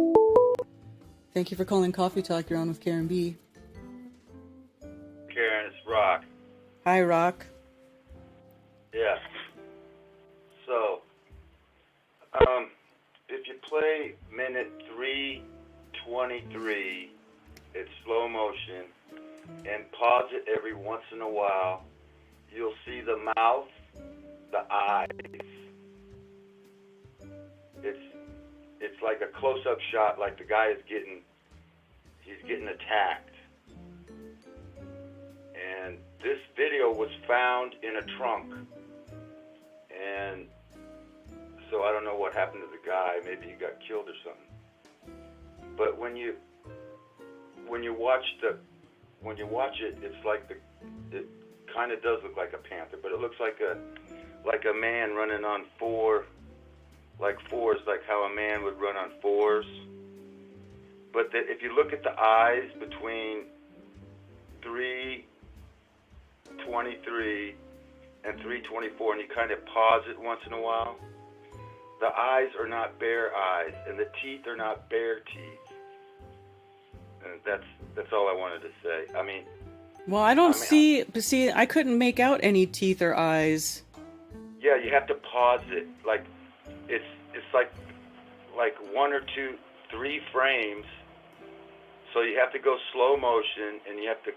Thank you for calling Coffee Talk. You're on with Karen B. Karen, it's Rock. Hi, Rock. Yeah. So, if you play minute 3:23, it's slow motion, and pause it every once in a while, you'll see the mouth, the eyes, it's like a close-up shot, like the guy is getting attacked. And this video was found in a trunk. And so I don't know what happened to the guy. Maybe he got killed or something. But when you watch it, it's like it kind of does look like a panther, but it looks like a man running on fours, like how a man would run on fours. But if you look at the eyes between 3:23 and 3:24, and you kind of pause it once in a while, the eyes are not bear eyes, and the teeth are not bear teeth. And that's all I wanted to say. I mean, well, I couldn't make out any teeth or eyes. Yeah, you have to pause it. Like it's like 1 or 2, 3 frames. So you have to go slow motion, and you have to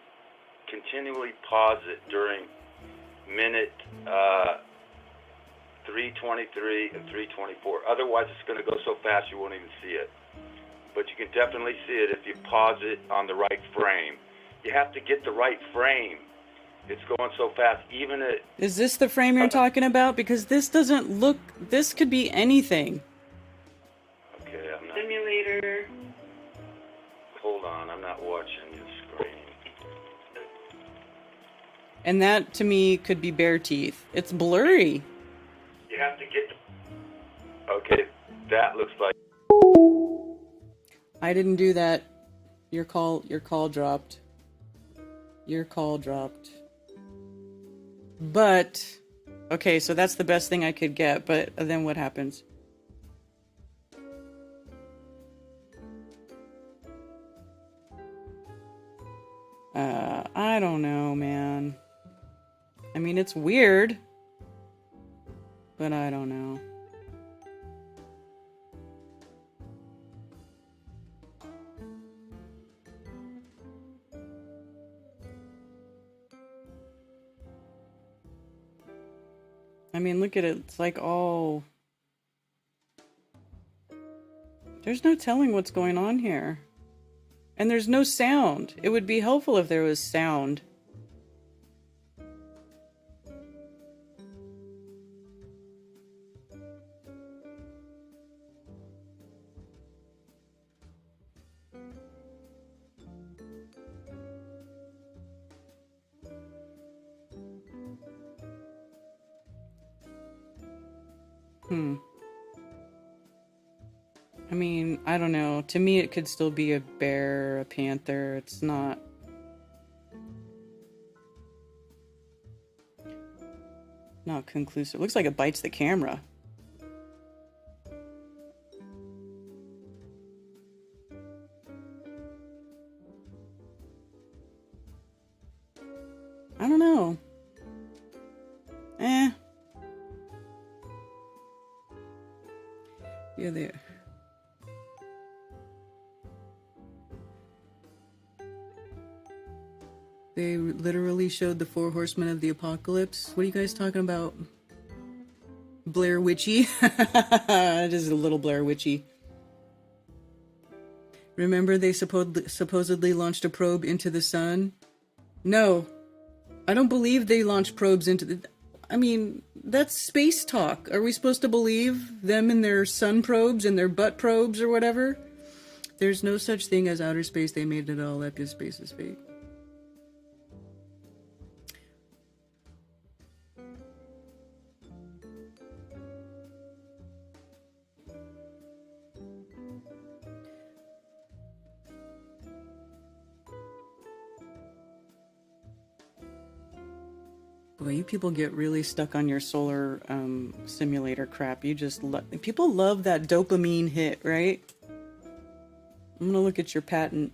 continually pause it during minute 3:23 and 3:24. Otherwise, it's going to go so fast you won't even see it. But you can definitely see it if you pause it on the right frame. You have to get the right frame. It's going so fast. Is this the frame you're talking about? Because this doesn't look. This could be anything. Okay, I'm not. Simulator. Hold on, I'm not watching the screen. And that, to me, could be bear teeth. It's blurry. You have to get. Okay, that looks like. I didn't do that. Your call dropped. Your call dropped. But, okay, so that's the best thing I could get, but then what happens? I don't know, man. I mean, it's weird, but I don't know. I mean, look at it. It's like all... There's no telling what's going on here. And there's no sound. It would be helpful if there was sound. I mean, I don't know. To me, it could still be a bear, a panther. It's not... not conclusive. It looks like it bites the camera. I don't know. Yeah, there. They literally showed the 4 horsemen of the apocalypse. What are you guys talking about? Blair Witchy? It is a little Blair Witchy. Remember they supposedly launched a probe into the sun? No. I don't believe they launched probes into the... I mean, that's space talk. Are we supposed to believe them and their sun probes and their butt probes or whatever? There's no such thing as outer space. They made it all up. Your space is fake. Boy, you people get really stuck on your solar simulator crap. You just people love that dopamine hit, right? I'm gonna look at your patent.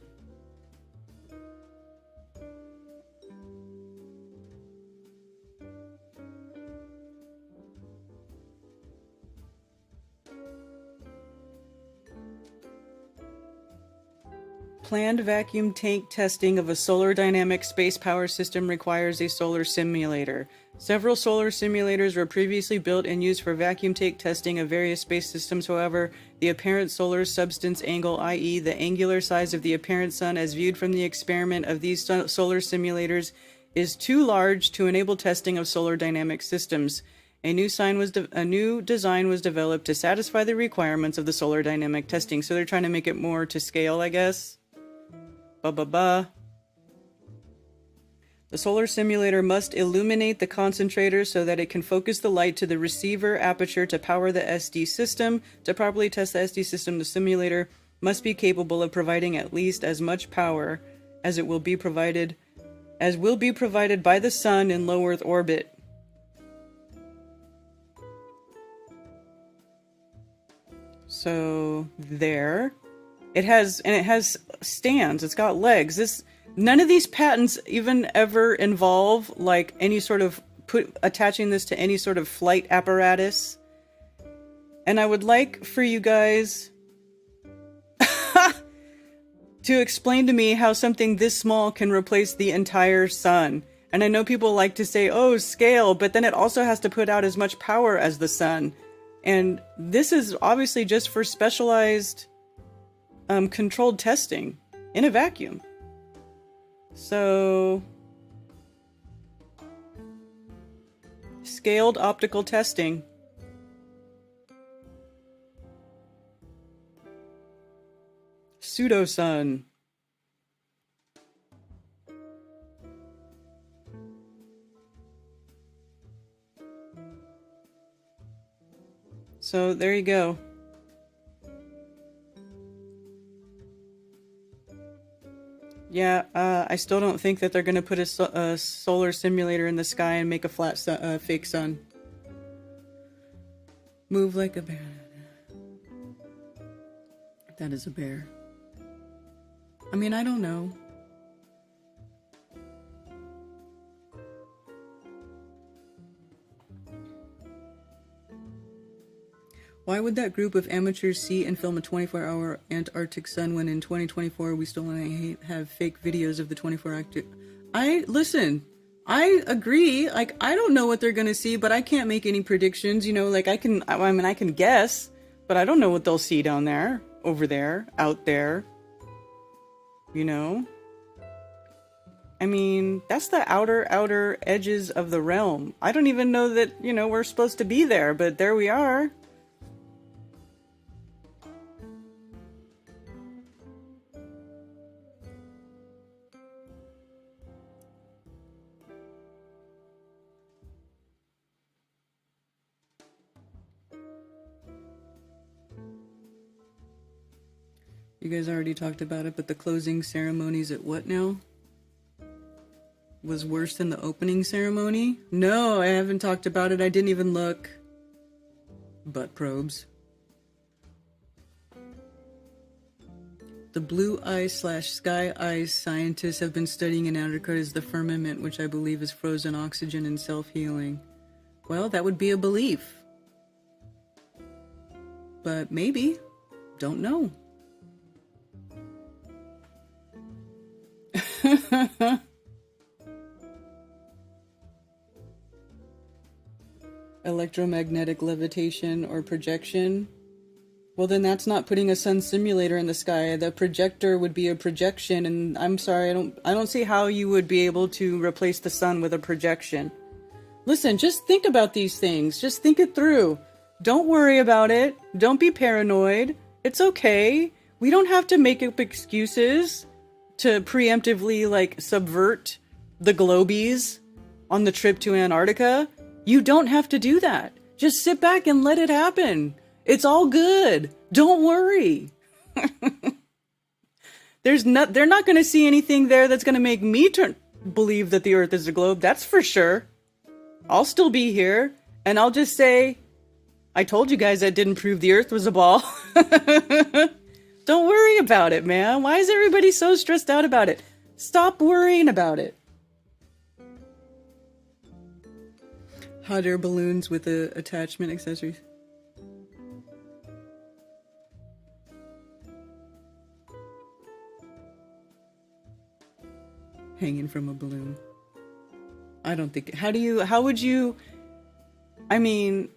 Planned vacuum tank testing of a solar dynamic space power system requires a solar simulator. Several solar simulators were previously built and used for vacuum tank testing of various space systems. However, the apparent solar substance angle, i.e. the angular size of the apparent sun as viewed from the experiment of these solar simulators, is too large to enable testing of solar dynamic systems. A new design was developed to satisfy the requirements of the solar dynamic testing. So they're trying to make it more to scale, I guess. The solar simulator must illuminate the concentrator so that it can focus the light to the receiver aperture to power the SD system. To properly test the SD system, the simulator must be capable of providing at least as much power as will be provided by the sun in low Earth orbit. So there, it has stands. It's got legs. None of these patents even ever involve like any sort of attaching this to any sort of flight apparatus. And I would like for you guys to explain to me how something this small can replace the entire sun. And I know people like to say, oh, scale, but then it also has to put out as much power as the sun. And this is obviously just for specialized controlled testing in a vacuum. So, scaled optical testing. Pseudo-sun. So, there you go. Yeah, I still don't think that they're going to put a solar simulator in the sky and make a flat fake sun. Move like a bear. That is a bear. I mean, I don't know. Why would that group of amateurs see and film a 24-hour Antarctic sun when in 2024 we still only have fake videos of the 24-hour... I agree. Like, I don't know what they're going to see, but I can't make any predictions. You know, like I can guess, but I don't know what they'll see down there, over there, out there. You know? I mean, that's the outer edges of the realm. I don't even know that, you know, we're supposed to be there, but there we are. You guys already talked about it, but the closing ceremonies at what now? Was worse than the opening ceremony? No, I haven't talked about it. I didn't even look. Butt probes. The blue ice/sky ice scientists have been studying in Antarctica as the firmament, which I believe is frozen oxygen and self-healing. Well, that would be a belief. But maybe. Don't know. Electromagnetic levitation or projection. Well, then that's not putting a sun simulator in the sky. The projector would be a projection, and I'm sorry, I don't see how you would be able to replace the sun with a projection. Listen, just think about these things. Just think it through. Don't worry about it. Don't be paranoid. It's okay. We don't have to make up excuses to preemptively, like, subvert the globies on the trip to Antarctica. You don't have to do that. Just sit back and let it happen. It's all good. Don't worry. They're not going to see anything there that's going to make me believe that the Earth is a globe. That's for sure. I'll still be here, and I'll just say, I told you guys that didn't prove the Earth was a ball. Don't worry about it, man. Why is everybody so stressed out about it? Stop worrying about it. Hot air balloons with attachment accessories. hanging from a balloon. I don't think. How would you? I mean,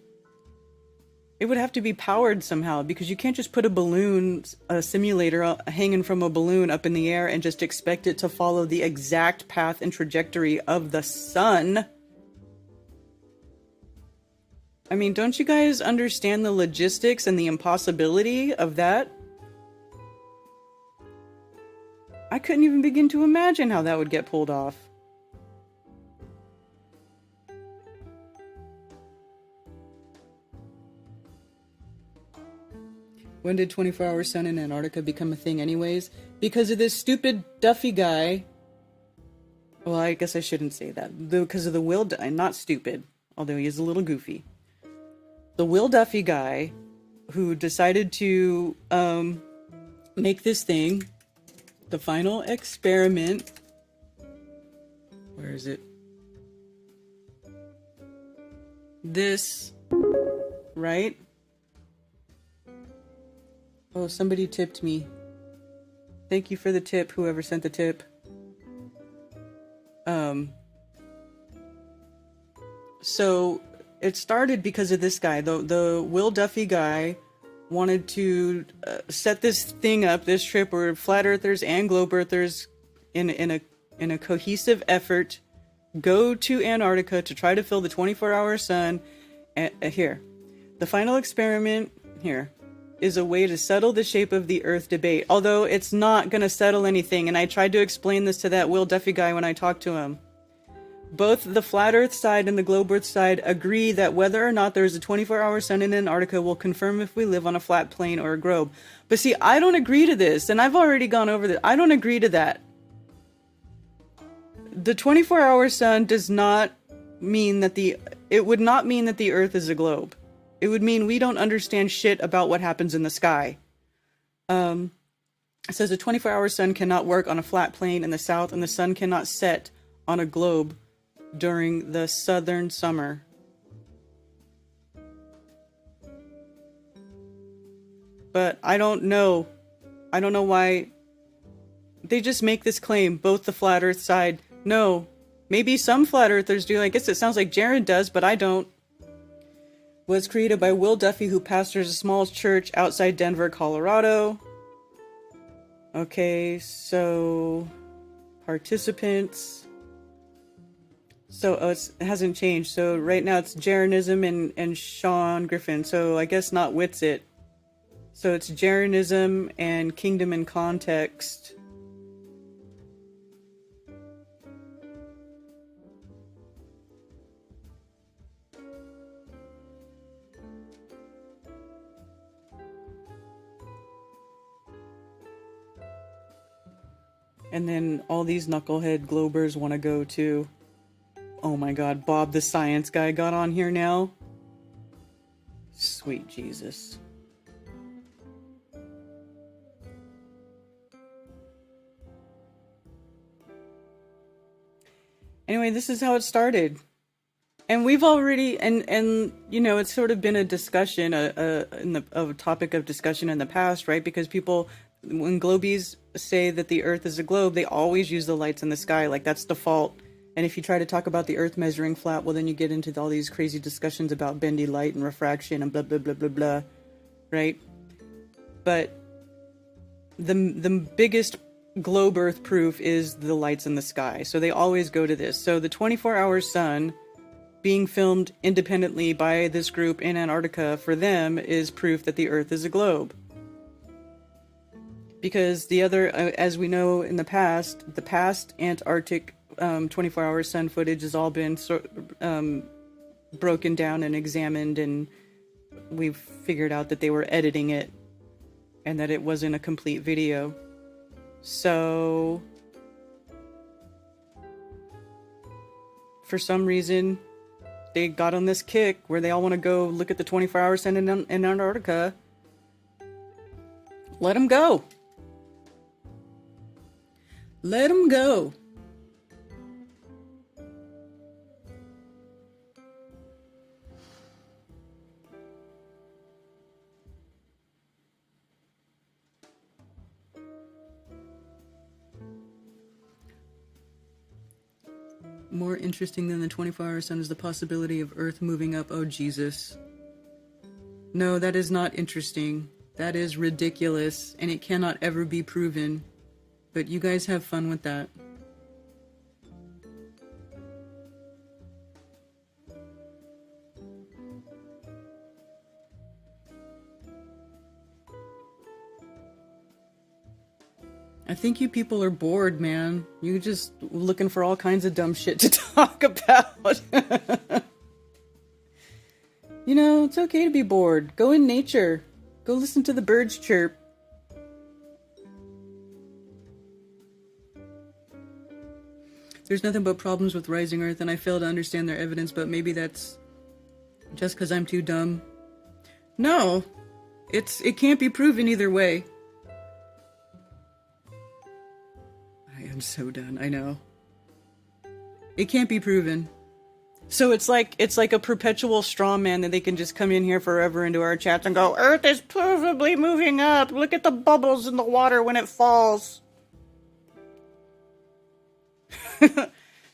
it would have to be powered somehow, because you can't just put a simulator hanging from a balloon up in the air and just expect it to follow the exact path and trajectory of the sun. I mean, don't you guys understand the logistics and the impossibility of that? I couldn't even begin to imagine how that would get pulled off. When did 24-hour sun in Antarctica become a thing anyways? Because of this stupid Duffy guy. Well, I guess I shouldn't say that. Because of the Will Duffy, not stupid, although he is a little goofy. The Will Duffy guy who decided to make this thing, the final experiment. Where is it? This, right? Oh, somebody tipped me. Thank you for the tip, whoever sent the tip. So it started because of this guy. The Will Duffy guy wanted to set this thing up, this trip where flat earthers and globe earthers in a cohesive effort go to Antarctica to try to fill the 24-hour sun. Here, the final experiment here is a way to settle the shape of the Earth debate, although it's not going to settle anything. And I tried to explain this to that Will Duffy guy when I talked to him. Both the flat Earth side and the globe Earth side agree that whether or not there is a 24-hour sun in Antarctica will confirm if we live on a flat plane or a globe. But see, I don't agree to this, and I've already gone over this. I don't agree to that. The 24-hour sun does not mean that it would not mean that the Earth is a globe. It would mean we don't understand shit about what happens in the sky. It says a 24-hour sun cannot work on a flat plane in the south, and the sun cannot set on a globe during the southern summer. But I don't know. I don't know why they just make this claim, both the flat earth side. No, maybe some flat earthers do. I guess it sounds like Jared does, but I don't. Was created by Will Duffy, who pastors a small church outside Denver, Colorado. Okay, so participants. So it hasn't changed. So right now it's Jeranism and Sean Griffin. So I guess not Witsit. So it's Jeranism and Kingdom in Context. And then all these knucklehead globers want to go to... Oh my god, Bob the science guy got on here now? Sweet Jesus. Anyway, this is how it started. And we've already... And you know, it's sort of been a discussion, a topic of discussion in the past, right? Because people... When globies say that the Earth is a globe, they always use the lights in the sky. Like, that's default. And if you try to talk about the Earth measuring flat, well, then you get into all these crazy discussions about bendy light and refraction and blah, blah, blah, blah, blah. Right? But the biggest globe Earth proof is the lights in the sky. So they always go to this. So the 24-hour sun being filmed independently by this group in Antarctica, for them, is proof that the Earth is a globe. Because the other, as we know in the past Antarctic 24-hour sun footage has all been broken down and examined, and we've figured out that they were editing it and that it wasn't a complete video. So, for some reason, they got on this kick where they all want to go look at the 24-hour sun in Antarctica. Let them go. Let them go. More interesting than the 24-hour sun is the possibility of Earth moving up. Oh, Jesus. No, that is not interesting. That is ridiculous, and it cannot ever be proven. But you guys have fun with that. I think you people are bored, man. You're just looking for all kinds of dumb shit to talk about. You know, it's okay to be bored. Go in nature. Go listen to the birds chirp. There's nothing but problems with Rising Earth, and I fail to understand their evidence, but maybe that's just because I'm too dumb. No, it can't be proven either way. I am so done, I know. It can't be proven. So it's like a perpetual straw man that they can just come in here forever into our chats and go, Earth is provably moving up. Look at the bubbles in the water when it falls.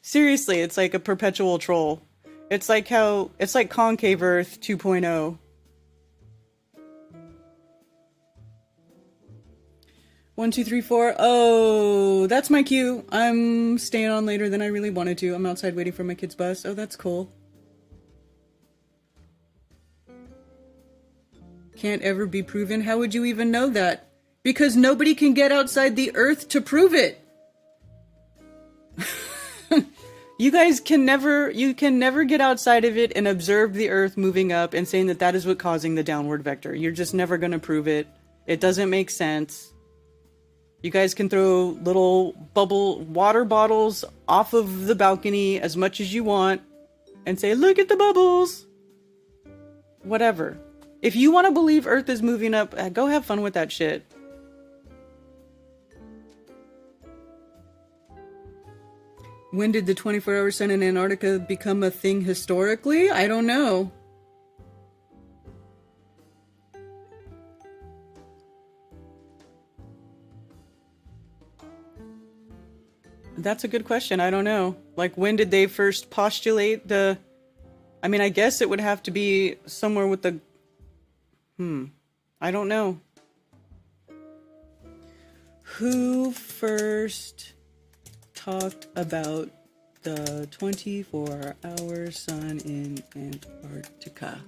Seriously, it's like a perpetual troll. It's like Concave Earth 2.0. 1, 2, 3, 4. Oh, that's my cue. I'm staying on later than I really wanted to. I'm outside waiting for my kid's bus. Oh, that's cool. Can't ever be proven. How would you even know that? Because nobody can get outside the Earth to prove it. You guys can never get outside of it and observe the Earth moving up and saying that is what causing the downward vector. You're just never going to prove it. It doesn't make sense. You guys can throw little water bottles off of the balcony as much as you want and say, look at the bubbles. Whatever. If you want to believe Earth is moving up, go have fun with that shit. When did the 24-hour sun in Antarctica become a thing historically? I don't know. That's a good question. I don't know. Like, when did they first postulate the... I mean, I guess it would have to be somewhere with the... I don't know. Who first talked about the 24-hour sun in Antarctica?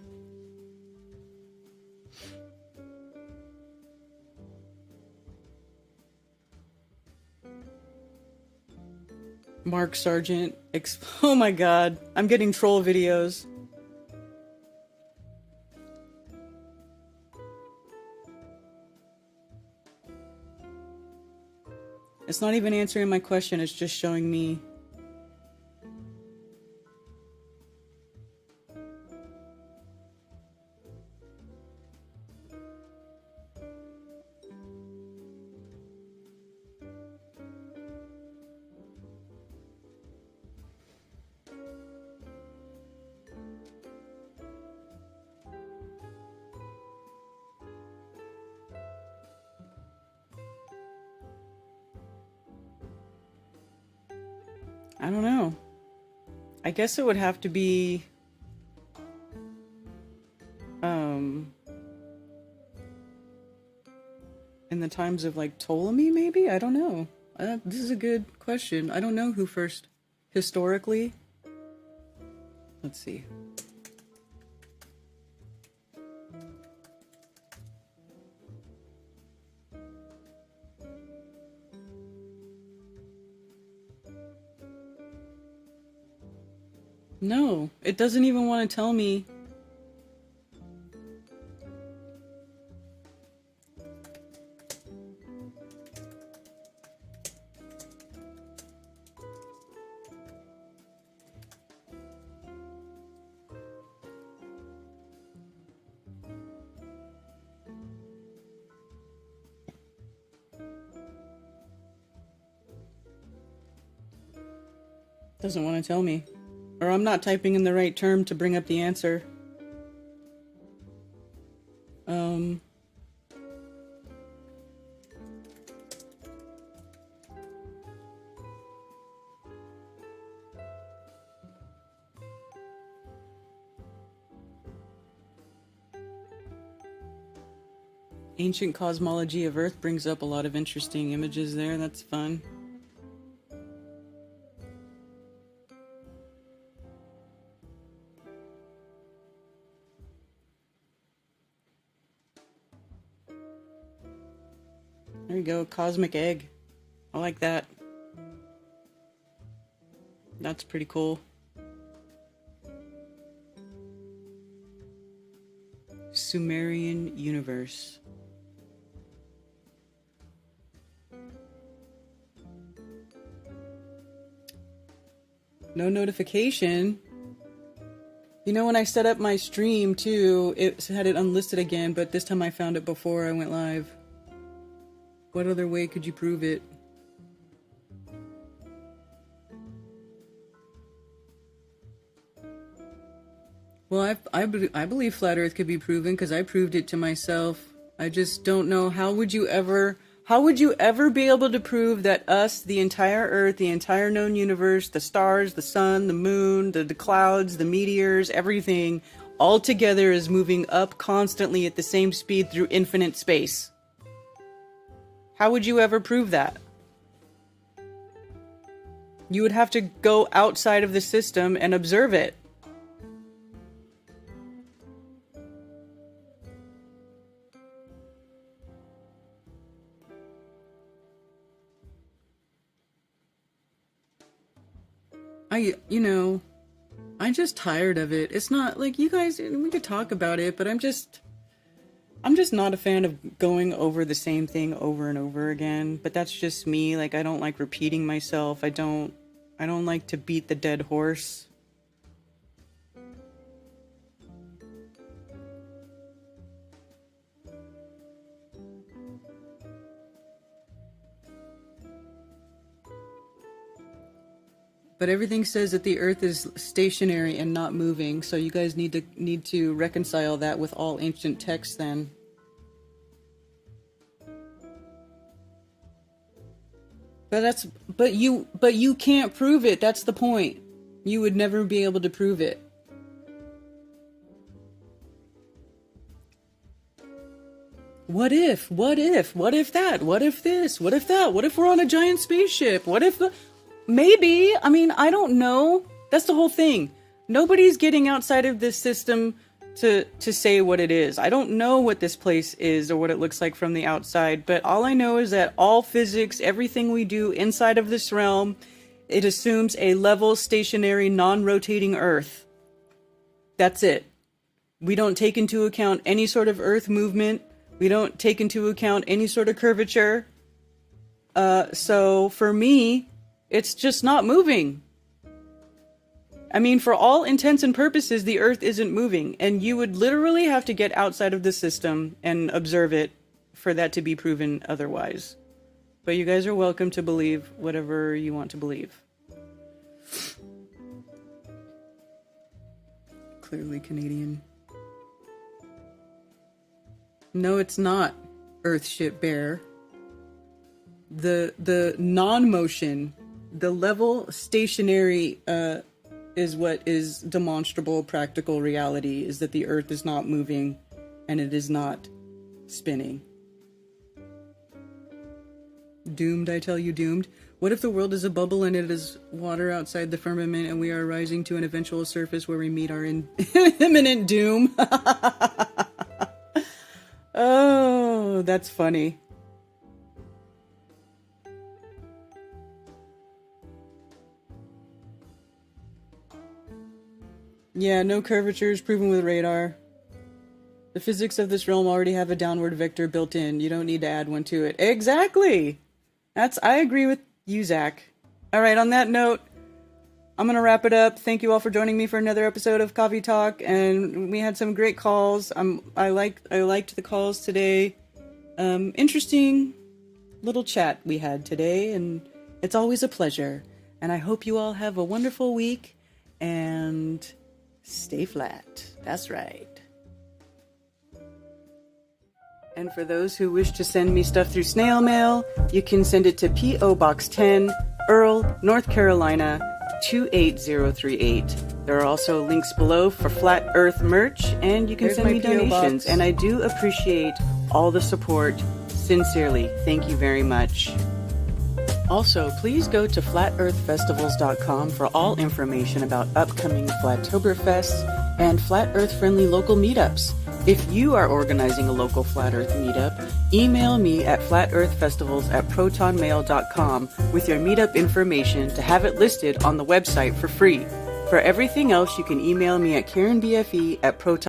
Mark Sargent. Oh my god. I'm getting troll videos. It's not even answering my question, it's just showing me. I don't know. I guess it would have to be in the times of like Ptolemy, maybe? I don't know. This is a good question. I don't know who first historically. Let's see. No, it doesn't even want to tell me. Doesn't want to tell me. Or I'm not typing in the right term to bring up the answer. Ancient cosmology of Earth brings up a lot of interesting images there. That's fun. There you go, cosmic egg. I like that. That's pretty cool. Sumerian universe. No notification. You know, when I set up my stream too, it had it unlisted again, but this time I found it before I went live. What other way could you prove it? Well, I believe Flat Earth could be proven because I proved it to myself. I just don't know, how would you ever be able to prove that us, the entire Earth, the entire known universe, the stars, the sun, the moon, the clouds, the meteors, everything, all together is moving up constantly at the same speed through infinite space? How would you ever prove that? You would have to go outside of the system and observe it. I'm just tired of it. It's not like, you guys, we could talk about it, but I'm just not a fan of going over the same thing over and over again. But that's just me. Like, I don't like repeating myself. I don't like to beat the dead horse. But everything says that the Earth is stationary and not moving, so you guys need to reconcile that with all ancient texts then. But you can't prove it. That's the point. You would never be able to prove it. What if? What if? What if that? What if this? What if that? What if we're on a giant spaceship? What if the... Maybe. I mean, I don't know. That's the whole thing. Nobody's getting outside of this system to say what it is. I don't know what this place is or what it looks like from the outside, but all I know is that all physics, everything we do inside of this realm, it assumes a level, stationary, non-rotating Earth. That's it. We don't take into account any sort of Earth movement. We don't take into account any sort of curvature. So for me, it's just not moving. I mean, for all intents and purposes, the Earth isn't moving, and you would literally have to get outside of the system and observe it for that to be proven otherwise. But you guys are welcome to believe whatever you want to believe. Clearly Canadian. No, it's not, Earthship Bear. The non-motion, the level stationary is what is demonstrable practical reality, is that the Earth is not moving and it is not spinning. Doomed, I tell you, doomed. What if the world is a bubble and it is water outside the firmament and we are rising to an eventual surface where we meet our imminent doom? Oh, that's funny. Yeah, no curvatures proven with radar. The physics of this realm already have a downward vector built in. You don't need to add one to it. Exactly! I agree with you, Zach. Alright, on that note, I'm gonna wrap it up. Thank you all for joining me for another episode of Coffee Talk, and we had some great calls. I liked the calls today. Interesting little chat we had today, and it's always a pleasure. And I hope you all have a wonderful week, and stay flat. That's right. And for those who wish to send me stuff through snail mail, you can send it to P.O. Box 10, Earl, North Carolina, 28038. There are also links below for Flat Earth merch, and you can send me donations. And I do appreciate all the support. Sincerely, thank you very much. Also, please go to flatearthfestivals.com for all information about upcoming Flatoberfest and flat earth friendly local meetups. If you are organizing a local flat earth meetup, email me at flatearthfestivals@protonmail.com with your meetup information to have it listed on the website for free. For everything else, you can email me at karenbfe@proton